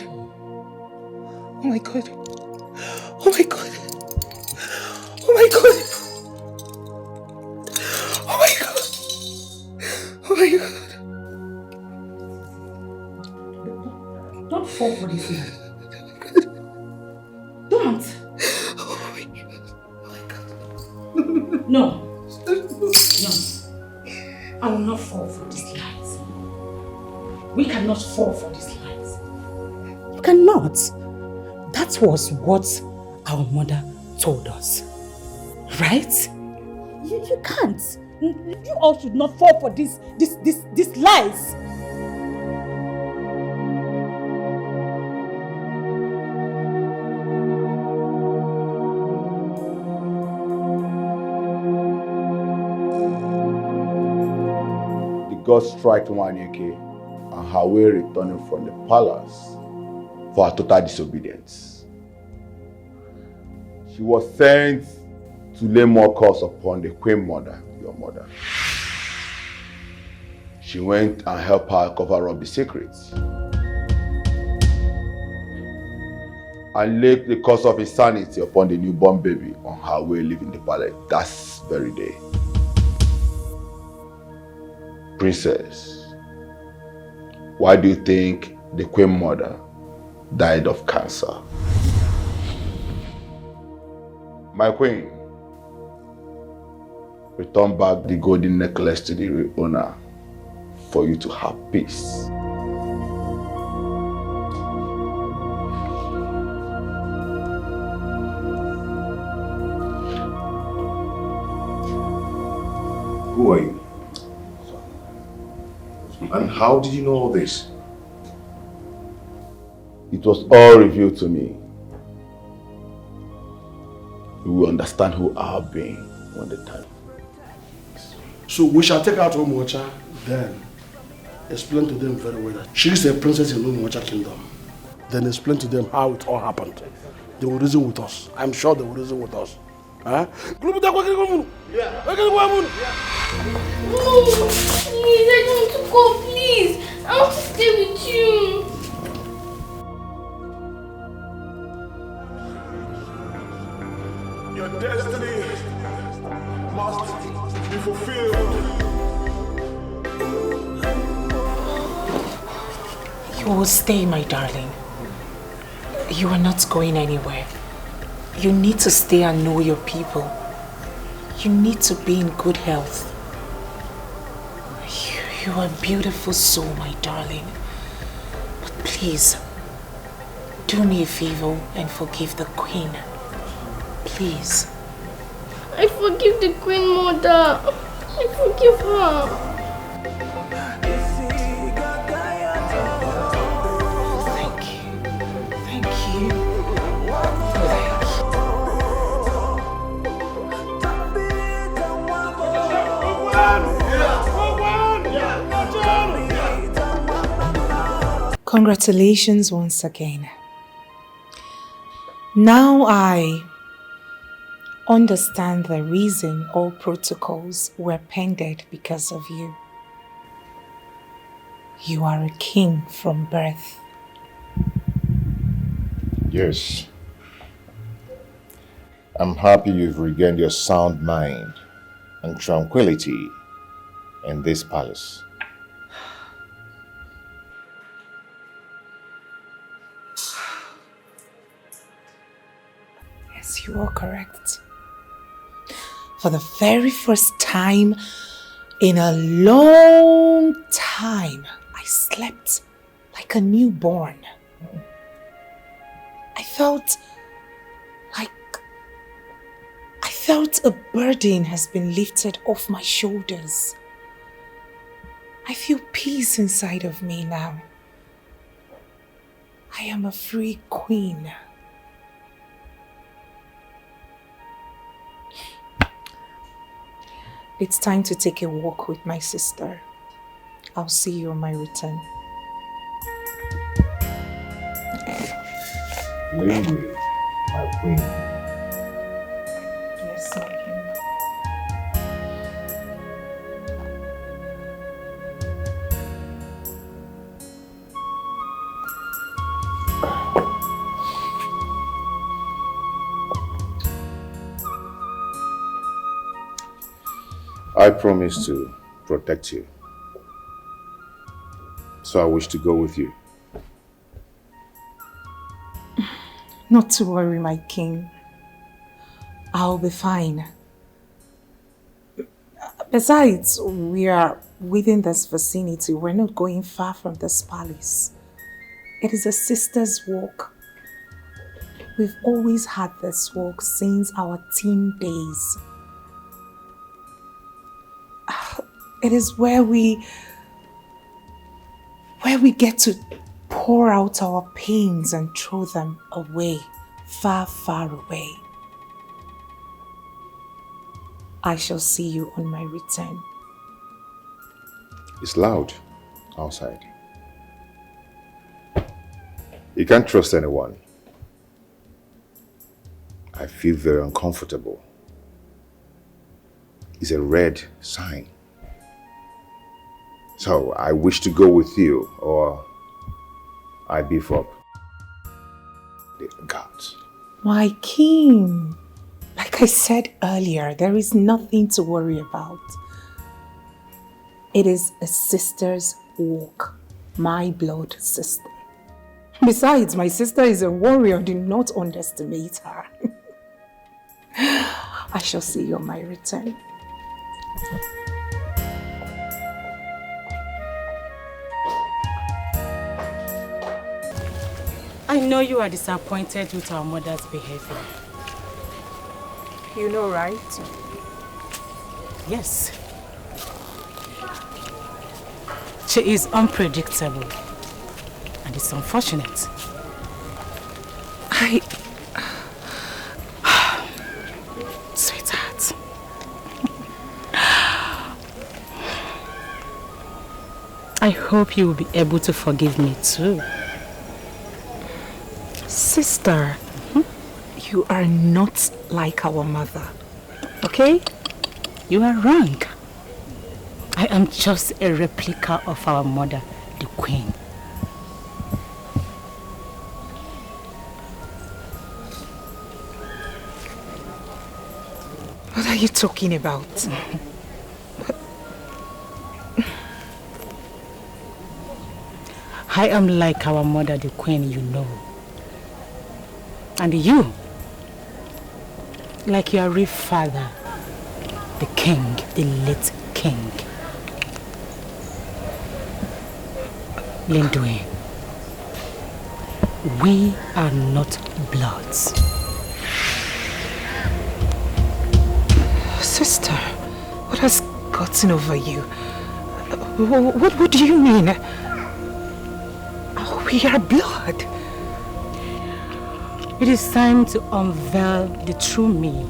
Speaker 3: Oh my God. Oh my God. Oh my God. Oh my God. Oh my God.
Speaker 2: Don't fall for this man. Don't.
Speaker 3: Oh my God. Oh my God.
Speaker 2: No. No. I will not fall for these lies. We cannot fall for these lies.
Speaker 3: You cannot. That was what our mother told us. Right? You can't. You all should not fall for these lies.
Speaker 16: The gods strike Nwanyeke and her way returning from the palace for her total disobedience. She was sent to lay more curse upon the queen mother, your mother. She went and helped her cover up the secrets and laid the curse of insanity upon the newborn baby on her way leaving the palace that very day. Princess, why do you think the queen mother died of cancer? My queen, return back the golden necklace to the owner for you to have peace.
Speaker 21: Who are you? And how did you know all this?
Speaker 16: It was all revealed to me. You will understand who I have been when the time.
Speaker 5: So we shall take out Umuocha, then explain to them very well that she is a princess in Umuocha kingdom. Then explain to them how it all happened. They will reason with us. I'm sure they will reason with us. Huh?
Speaker 24: No, please, I don't want to go, please. I want to stay with you.
Speaker 15: Your destiny must be fulfilled.
Speaker 3: You will stay, my darling. You are not going anywhere. You need to stay and know your people. You need to be in good health. You are a beautiful soul, my darling. But please, Do me a favor and forgive the queen. Please.
Speaker 24: I forgive the Queen Mother. I forgive her.
Speaker 4: Congratulations once again. Now I understand the reason all protocols were pended because of you. You are a king from birth.
Speaker 21: Yes. I'm happy you've regained your sound mind and tranquility in this palace.
Speaker 4: Yes, you are correct. For the very first time in a long time, I slept like a newborn. I felt a burden has been lifted off my shoulders. I feel peace inside of me now. I am a free queen. It's time to take a walk with my sister. I'll see you on my return.
Speaker 21: Lady, my queen.
Speaker 4: Yes, my king.
Speaker 21: I promise to protect you. So I wish to go with you.
Speaker 4: Not to worry, my king. I'll be fine. Besides, we are within this vicinity. We're not going far from this palace. It is a sister's walk. We've always had this walk since our teen days. It is where we get to pour out our pains and throw them away, far, far away. I shall see you on my return.
Speaker 21: It's loud outside. You can't trust anyone. I feel very uncomfortable. It's a red sign. So I wish to go with you, or I beef up the guards.
Speaker 4: My king, like I said earlier, there is nothing to worry about. It is a sister's walk, my blood sister. Besides, my sister is a warrior. Do not underestimate her. I shall see you on my return.
Speaker 1: I know you are disappointed with our mother's behavior.
Speaker 4: You know, right?
Speaker 1: Yes. She is unpredictable. And it's unfortunate. Sweetheart. I hope you will be able to forgive me too.
Speaker 4: Sister, you are not like our mother, okay?
Speaker 1: You are wrong. I am just a replica of our mother, the Queen.
Speaker 4: What are you talking about?
Speaker 1: I am like our mother, the Queen, you know. And you, like your real father, the king, the late king. Lindway. We are not bloods.
Speaker 3: Sister, what has gotten over you? What do you mean? We are blood.
Speaker 1: It is time to unveil the true me.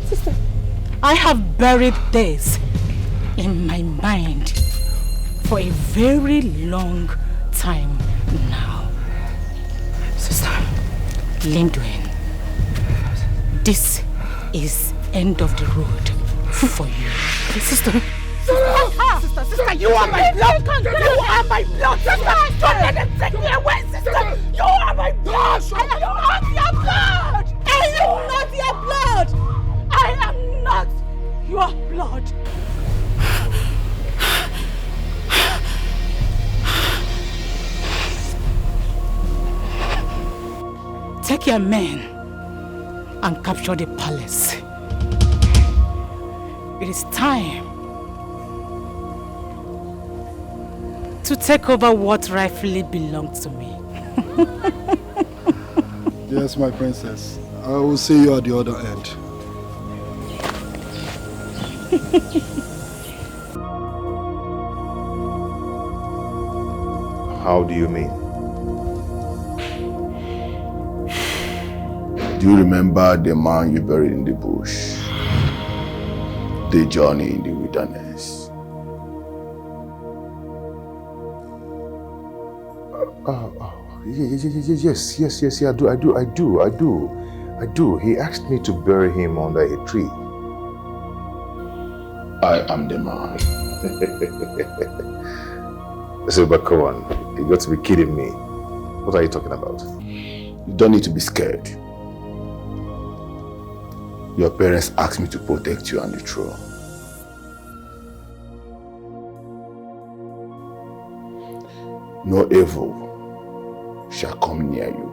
Speaker 1: Sister, I have buried this in my mind for a very long time now. Sister, Lindwin, this is end of the road for you. Sister, sister, you are my blood! You are my blood! Sister, don't let them take me away, sister! You are my blood! I am not your blood! I am not your blood! I am not your blood! Take your men and capture the palace. It is time to take over what rightfully belongs to me.
Speaker 18: Yes, my princess. I will see you at the other end.
Speaker 21: How do you mean?
Speaker 16: Do you remember the man you buried in the bush? The journey in the wilderness?
Speaker 21: Yes, I do. He asked me to bury him under a tree.
Speaker 16: I am the man.
Speaker 21: So, but come on, you got to be kidding me. What are you talking about?
Speaker 16: You don't need to be scared. Your parents asked me to protect you on the throne. No evil shall come near you.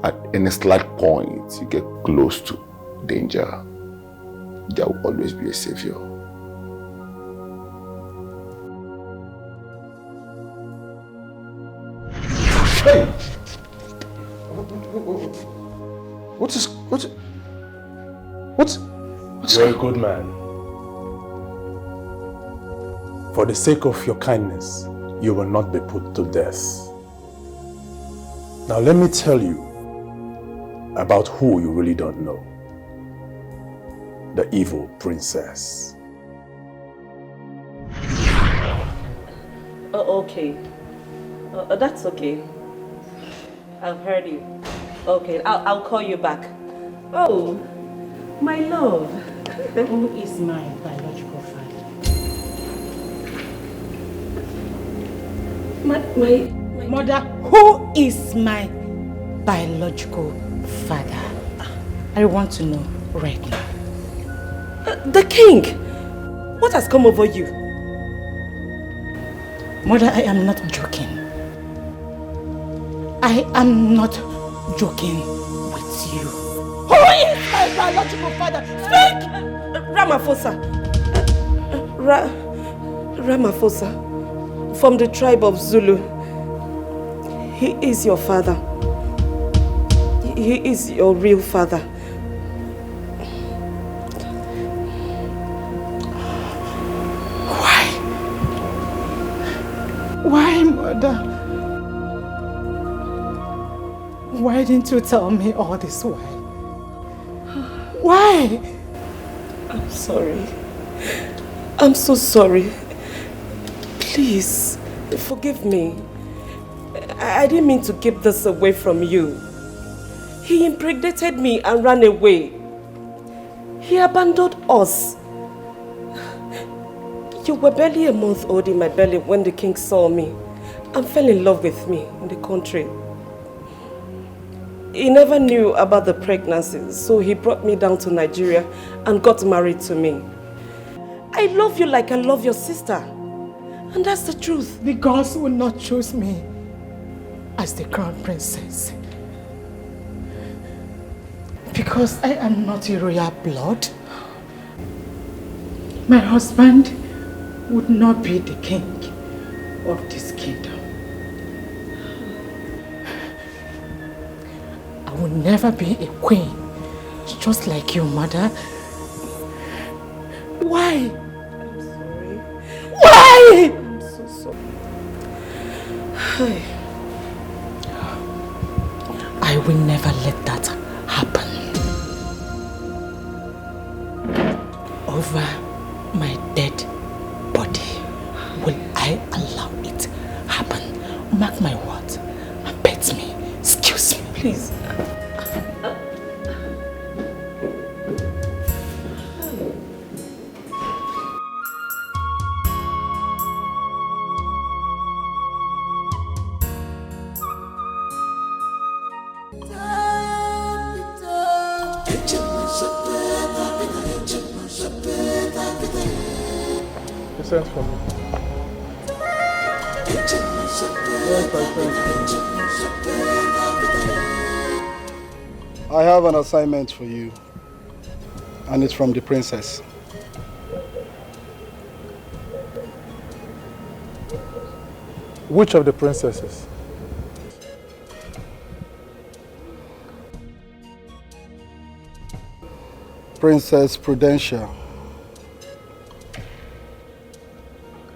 Speaker 16: At any slight point you get close to danger, there will always be a savior.
Speaker 21: Hey! What's
Speaker 8: You're a good man. For the sake of your kindness, you will not be put to death. Now let me tell you about who you really don't know. The evil princess.
Speaker 11: Oh, okay. That's okay. I've heard you. Okay, I'll call you back. Oh, my love.
Speaker 1: Who is my biological father?
Speaker 11: My
Speaker 1: mother, who is my biological father? I want to know right now.
Speaker 11: The king! What has come over you?
Speaker 1: Mother, I am not joking. I am not joking with you. Who is my biological father? Speak!
Speaker 11: Ramaphosa. Ramaphosa. From the tribe of Zulu. He is your father. He is your real father.
Speaker 1: Why, Mother? Why didn't you tell me all this while? Why?
Speaker 11: I'm sorry. I'm so sorry. Please, forgive me. I didn't mean to keep this away from you. He impregnated me and ran away. He abandoned us. You were barely a month old in my belly when the king saw me and fell in love with me in the country. He never knew about the pregnancy, so he brought me down to Nigeria and got married to me. I love you like I love your sister. And that's the truth.
Speaker 1: The gods will not choose me as the crown princess. Because I am not a royal blood.
Speaker 3: my husband would not be the king of this kingdom. I will never be a queen, just like your mother. Why?
Speaker 22: I'm sorry.
Speaker 3: Why?
Speaker 22: I'm so sorry.
Speaker 3: I will never let that happen. Over my dead body will I allow it happen. Mark my words and bet me. Excuse me, please.
Speaker 19: You sent for me.
Speaker 18: I have an assignment for you, and it's from the princess.
Speaker 19: Which of the princesses?
Speaker 18: Princess Prudential.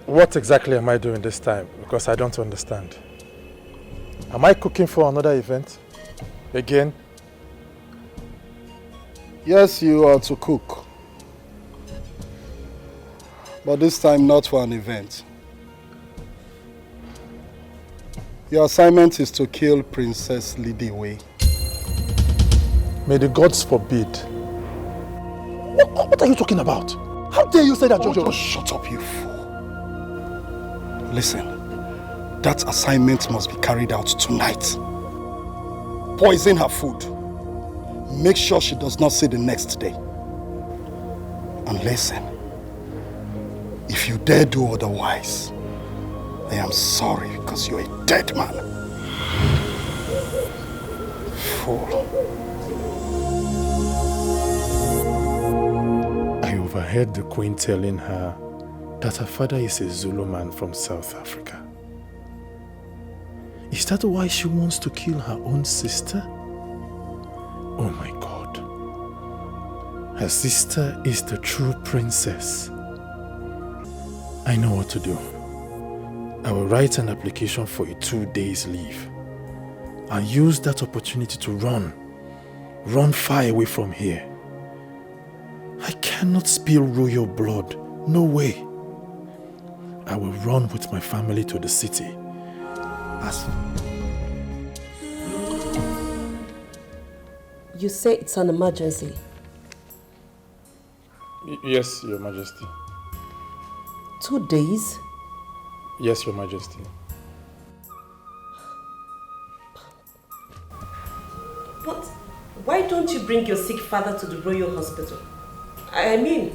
Speaker 19: What exactly am I doing this time? Because I don't understand. Am I cooking for another event? Again?
Speaker 18: Yes, you are to cook. But this time not for an event. Your assignment is to kill Princess Lidiwe.
Speaker 19: May the gods forbid. What are you talking about? How dare you say that, Jojo?
Speaker 18: Just shut up, you fool. Listen, that assignment must be carried out tonight. Poison her food. Make sure she does not see the next day. And listen, if you dare do otherwise, I am sorry because you're a dead man. Fool.
Speaker 19: I overheard the queen telling her that her father is a Zulu man from South Africa. Is that why she wants to kill her own sister? Oh my God. Her sister is the true princess. I know what to do. I will write an application for a 2 days leave and use that opportunity to run far away from here. I cannot spill royal blood. No way. I will run with my family to the city.
Speaker 11: You say it's an emergency?
Speaker 19: Yes, Your Majesty.
Speaker 11: 2 days?
Speaker 19: Yes, Your Majesty.
Speaker 11: But why don't you bring your sick father to the royal hospital? I mean,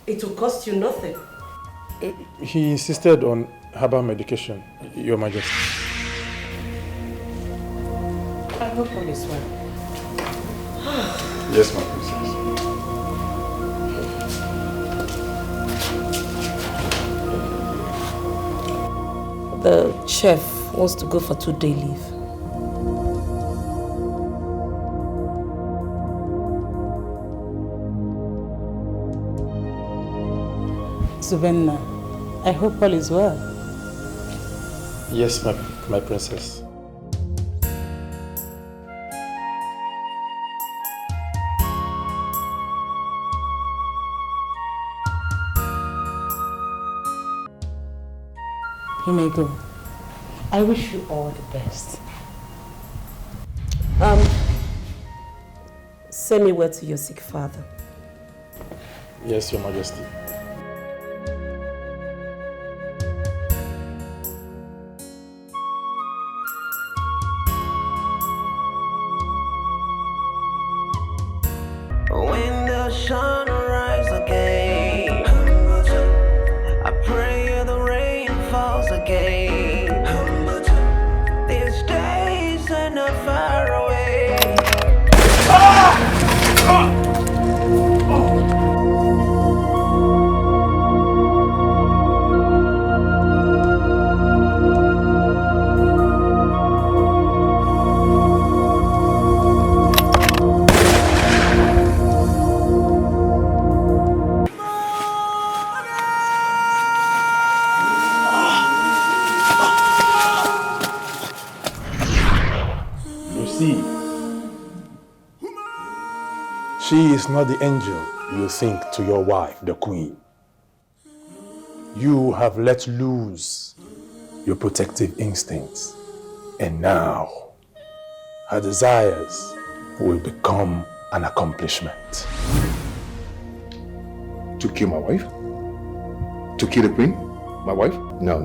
Speaker 11: it will cost you nothing.
Speaker 19: He insisted on herbal medication, Your Majesty.
Speaker 3: I hope all is well.
Speaker 19: Yes, my princess.
Speaker 11: The chef wants to go for 2-day leave.
Speaker 3: Subenna, I hope all is well.
Speaker 19: Yes, my princess.
Speaker 3: You may go. I wish you all the best.
Speaker 11: Send me word to your sick father.
Speaker 19: Yes, Your Majesty.
Speaker 6: When the sun rises again, I pray the rain falls again. These days are not far away.
Speaker 19: See, she is not the angel you think to your wife, the queen. You have let loose your protective instincts, and now her desires will become an accomplishment.
Speaker 8: To kill my wife? To kill the queen? My wife? No.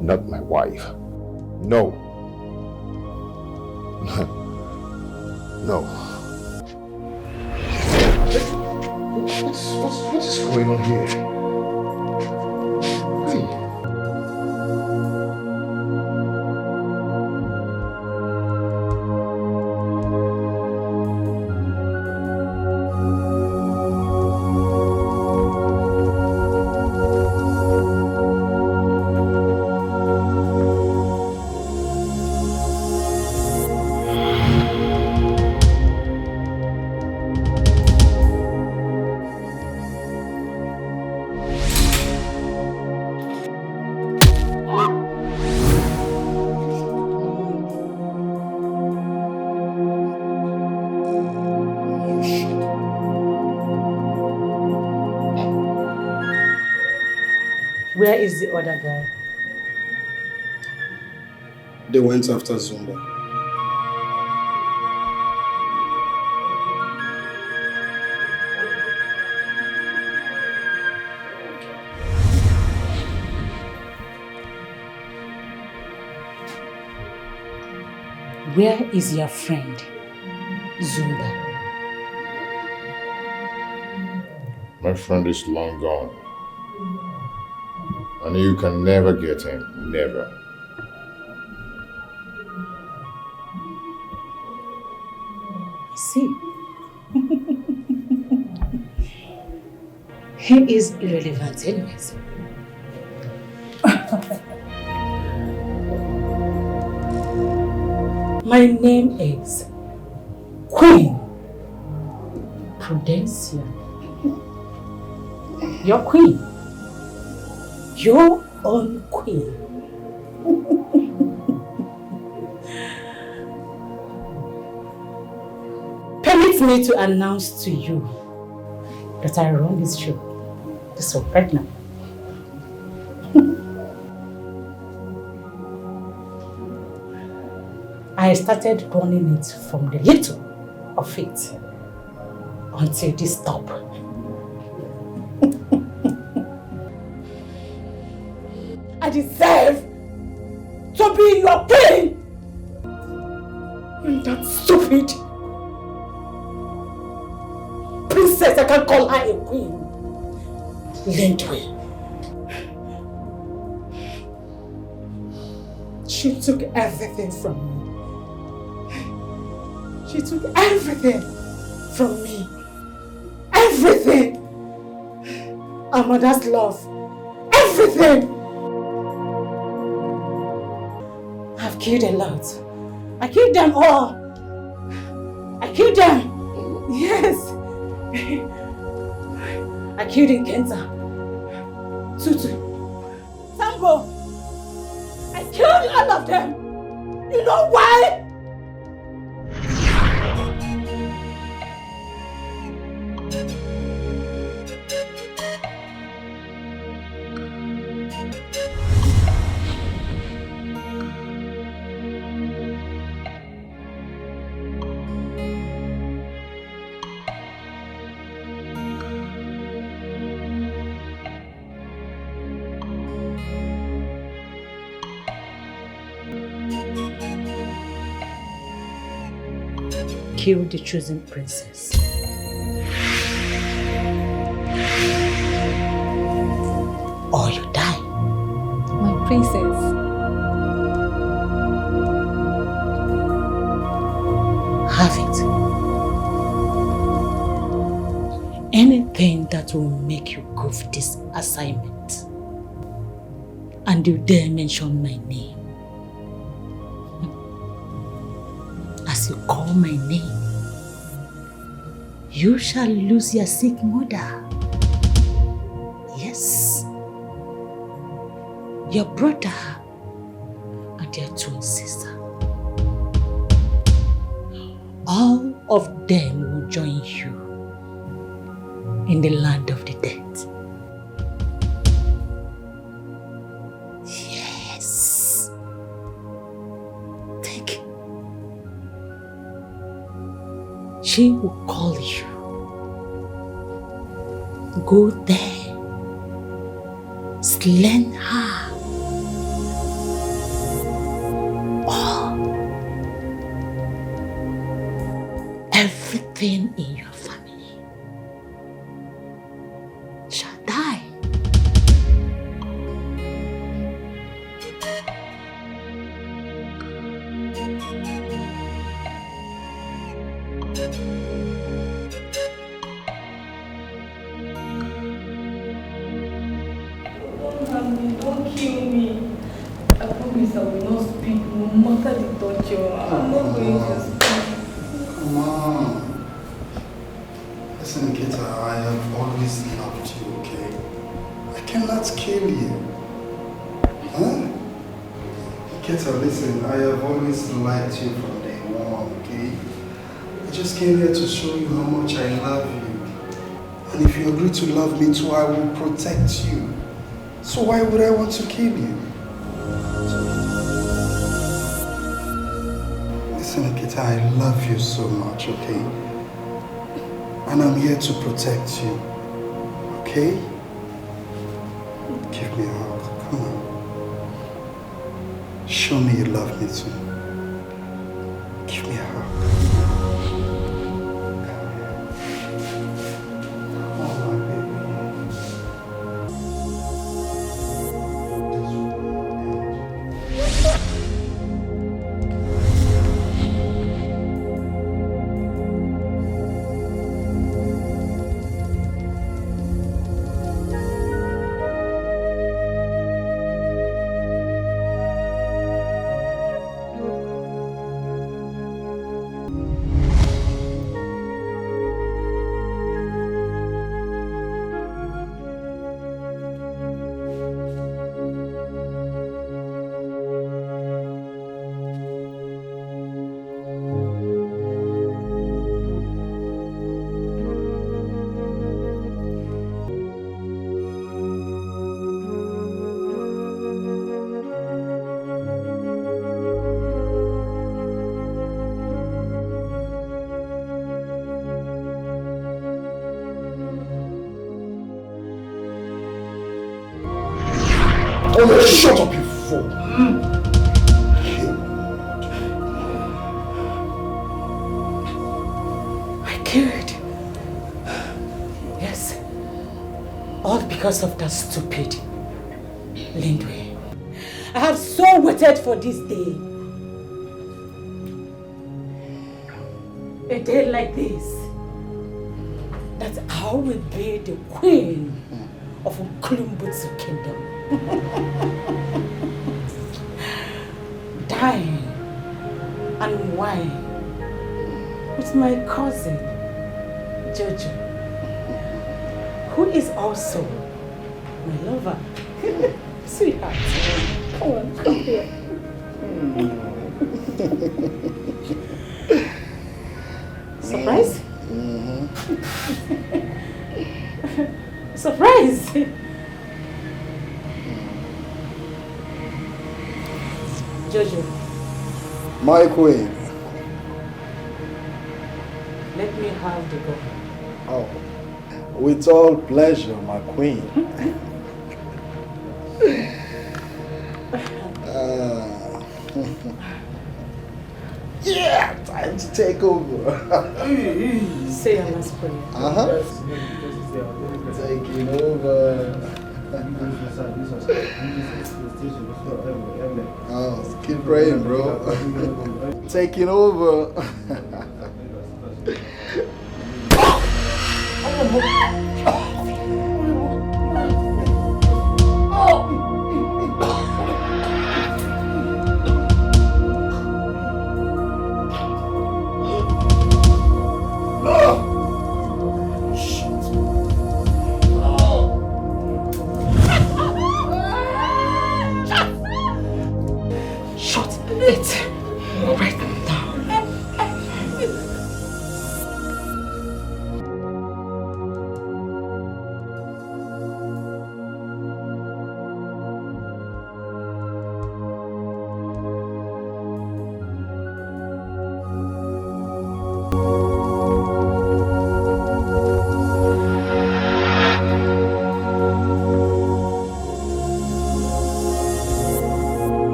Speaker 8: Not my wife. No. No. What is going on here?
Speaker 1: Where is the other guy?
Speaker 18: They went after Zumba.
Speaker 1: Where is your friend, Zumba?
Speaker 21: My friend is long gone. And you can never get him. Never.
Speaker 1: I see. He is irrelevant anyways. My name is Queen Prudencia. Your queen. Your own queen. Permit me to announce to you that I run this show. This is pregnant. I started running it from the little of it until this stop. I deserve to be your queen! That stupid princess, I can't call her a queen. Lindway. She took everything from me. She took everything from me. Everything! Our mother's love. Everything! I've killed a lot. I killed them all. I killed them. Yes. I killed Nkenta, Tutu, Sambo. I killed all of them. You know why? Kill the chosen princess. Or you die.
Speaker 10: My princess.
Speaker 1: Have it. Anything that will make you goof this assignment. And you dare mention my name. As you call my name, you shall lose your sick mother. Yes. Your brother and your twin sister.
Speaker 3: all of them will join you in the land of the dead. Yes. Take. She will call you. Go there. Slay her. Everything in your family shall die.
Speaker 10: Mommy, don't kill me. I promise I will not speak no matter the torture. I'm not going to speak.
Speaker 18: Come on. Listen, Nikita, I have always loved you, okay? I cannot kill you. Huh? Nikita, listen, I have always liked you from day one, okay? I just came here to show you how much I love you. And if you agree to love me too, I will protect you. So why would I want to kill you? Listen, Nikita, I love you so much, okay? And I'm here to protect you, okay? Give me a hug, come on. Show me you love me too. Give me a hug. Oh, my baby. Oh, shut up, you fool!
Speaker 3: I killed. Yes. All because of that stupid Lindway. I have so waited for this day. A day like this. That I will be the queen of Ukulumbutsu kingdom. Dying and wine with my cousin Jojo, who is also my lover. Sweetheart, come on, come here. Surprise? Surprise! Jojo.
Speaker 18: My queen.
Speaker 3: Let me have the go.
Speaker 18: Oh, with all pleasure, my queen. Yeah, time to take over.
Speaker 3: Say your last prayer.
Speaker 18: Taking over. Oh, keep praying, bro. Taking over.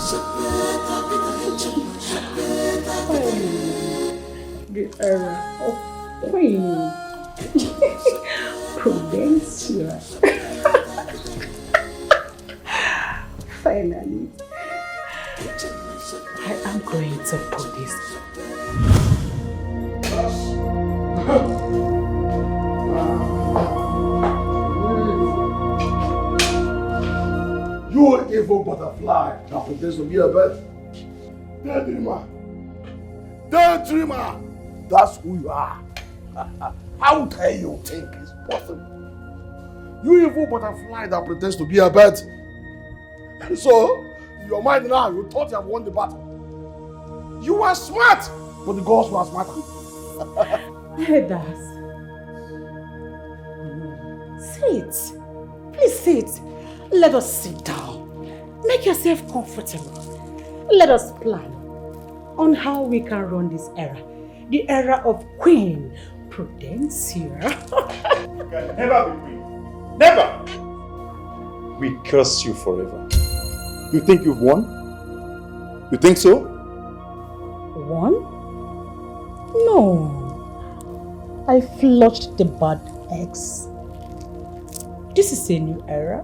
Speaker 1: The era of Queen Prudencia. Finally, I am going to put this.
Speaker 5: You evil butterfly that pretends to be a bird. Daydreamer. Daydreamer. That's who you are. How dare you think it's possible? You evil butterfly that pretends to be a bird. So, in your mind now, you thought you have won the battle. You are smart, but the gods were smarter.
Speaker 1: Elders. Sit. Please sit. Let us sit down. Make yourself comfortable. Let us plan on how we can run this era. The era of Queen Prudencia.
Speaker 21: You can never be queen. Never! We curse you forever. You think you've won? You think so?
Speaker 1: Won? No. I flushed the bad eggs. This is a new era.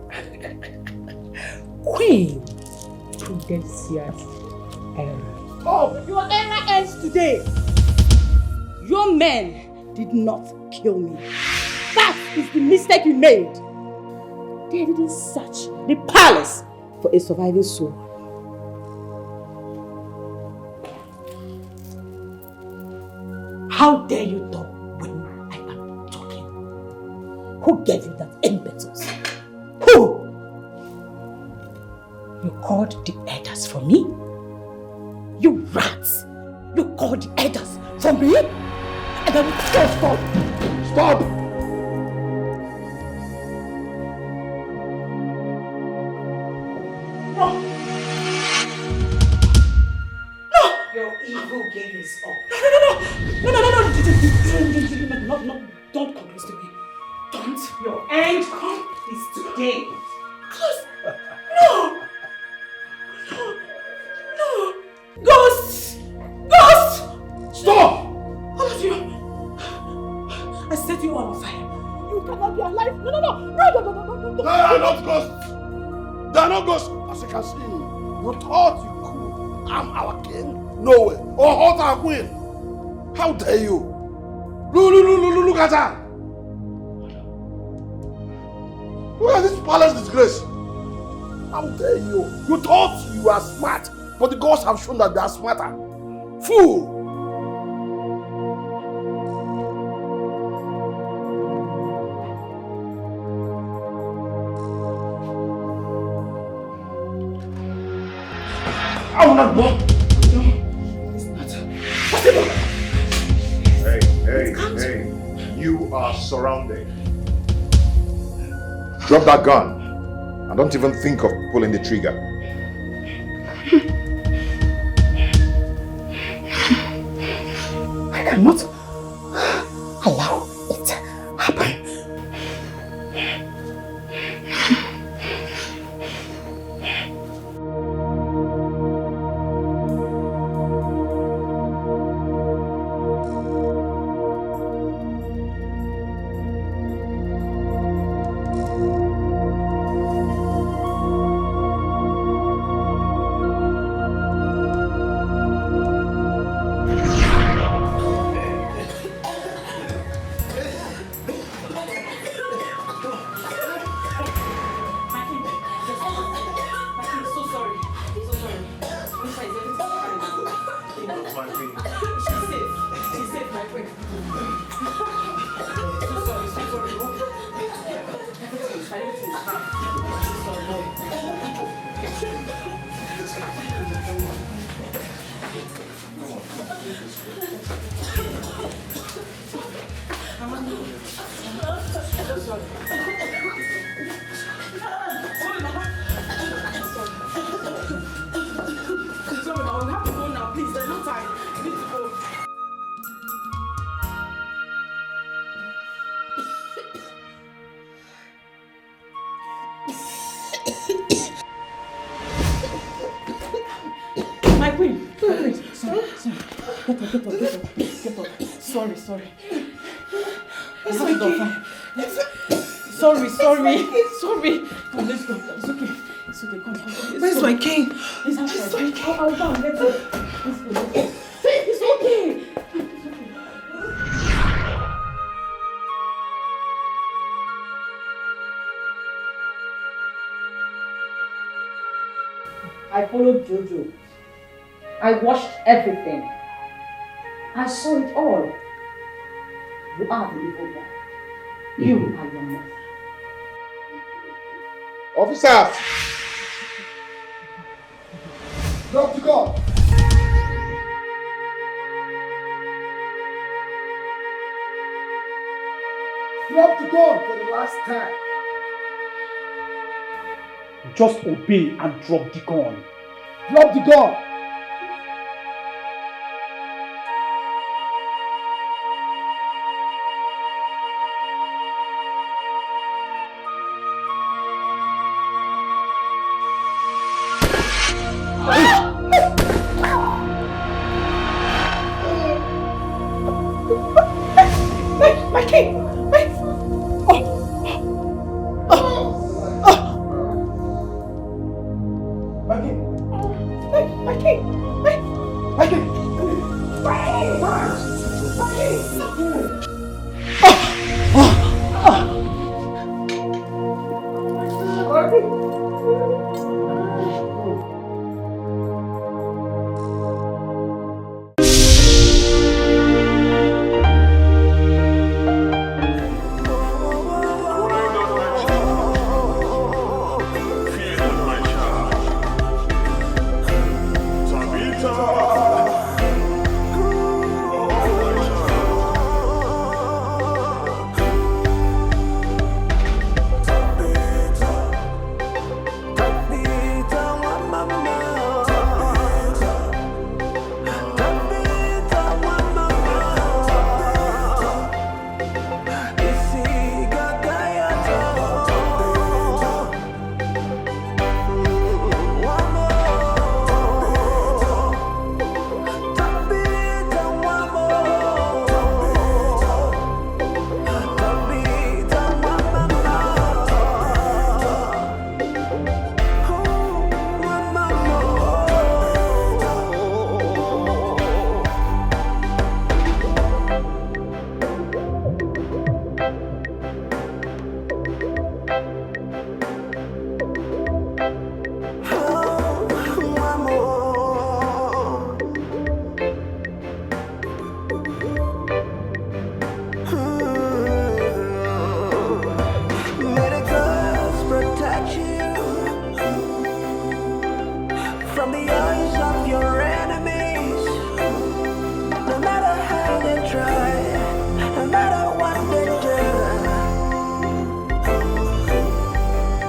Speaker 1: Queen Prudencia's era.
Speaker 5: Oh,
Speaker 1: your era ends today. Your men did not kill me. That is the mistake you made. They didn't search the palace for a surviving soul. How dare you talk when I am talking? Who gave you that impetus? Who? You called the elders for me? You rats! You called the elders for me? And I will stop!
Speaker 5: Stop!
Speaker 1: No! No! Your evil game is up. No! Don't come close to me. Don't. Your end is today. Close. No! No! Ghosts! Ghosts!
Speaker 5: Stop!
Speaker 1: All of you! I set you all on fire. You cannot be alive. No!
Speaker 5: They are not ghosts. They are not ghosts. As you can see, you thought you could harm our king? No way. Or hurt our queen. How dare you? Look at her. Look at this palace disgrace. How dare you? You thought you were smart, but the gods have shown that they are smarter. Fool! I will not go. No, it's not possible.
Speaker 21: Hey. You are surrounded. Drop that gun. And don't even think of pulling the trigger.
Speaker 1: I cannot allow it to happen. queen. Sorry. Get up. Sorry.
Speaker 3: It's okay.
Speaker 1: Sorry. Come, let's go. It's okay. Come.
Speaker 3: Where's my cane?
Speaker 1: It's okay. I'll down. Let's go. It's okay.
Speaker 12: I followed Jojo. I watched everything. I saw it all. You are the evil one. You are your mother.
Speaker 15: Officers! Drop the gun! Drop the gun for the last time.
Speaker 13: Just obey and drop the gun.
Speaker 15: Drop the gun!
Speaker 3: My king!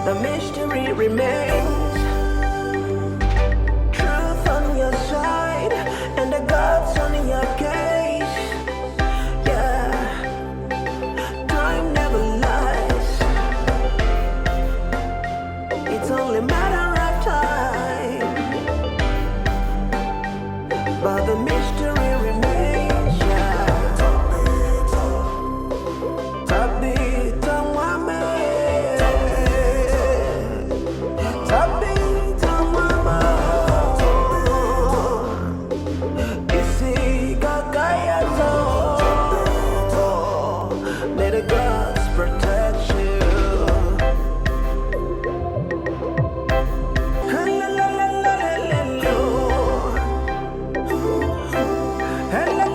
Speaker 6: The mystery remains.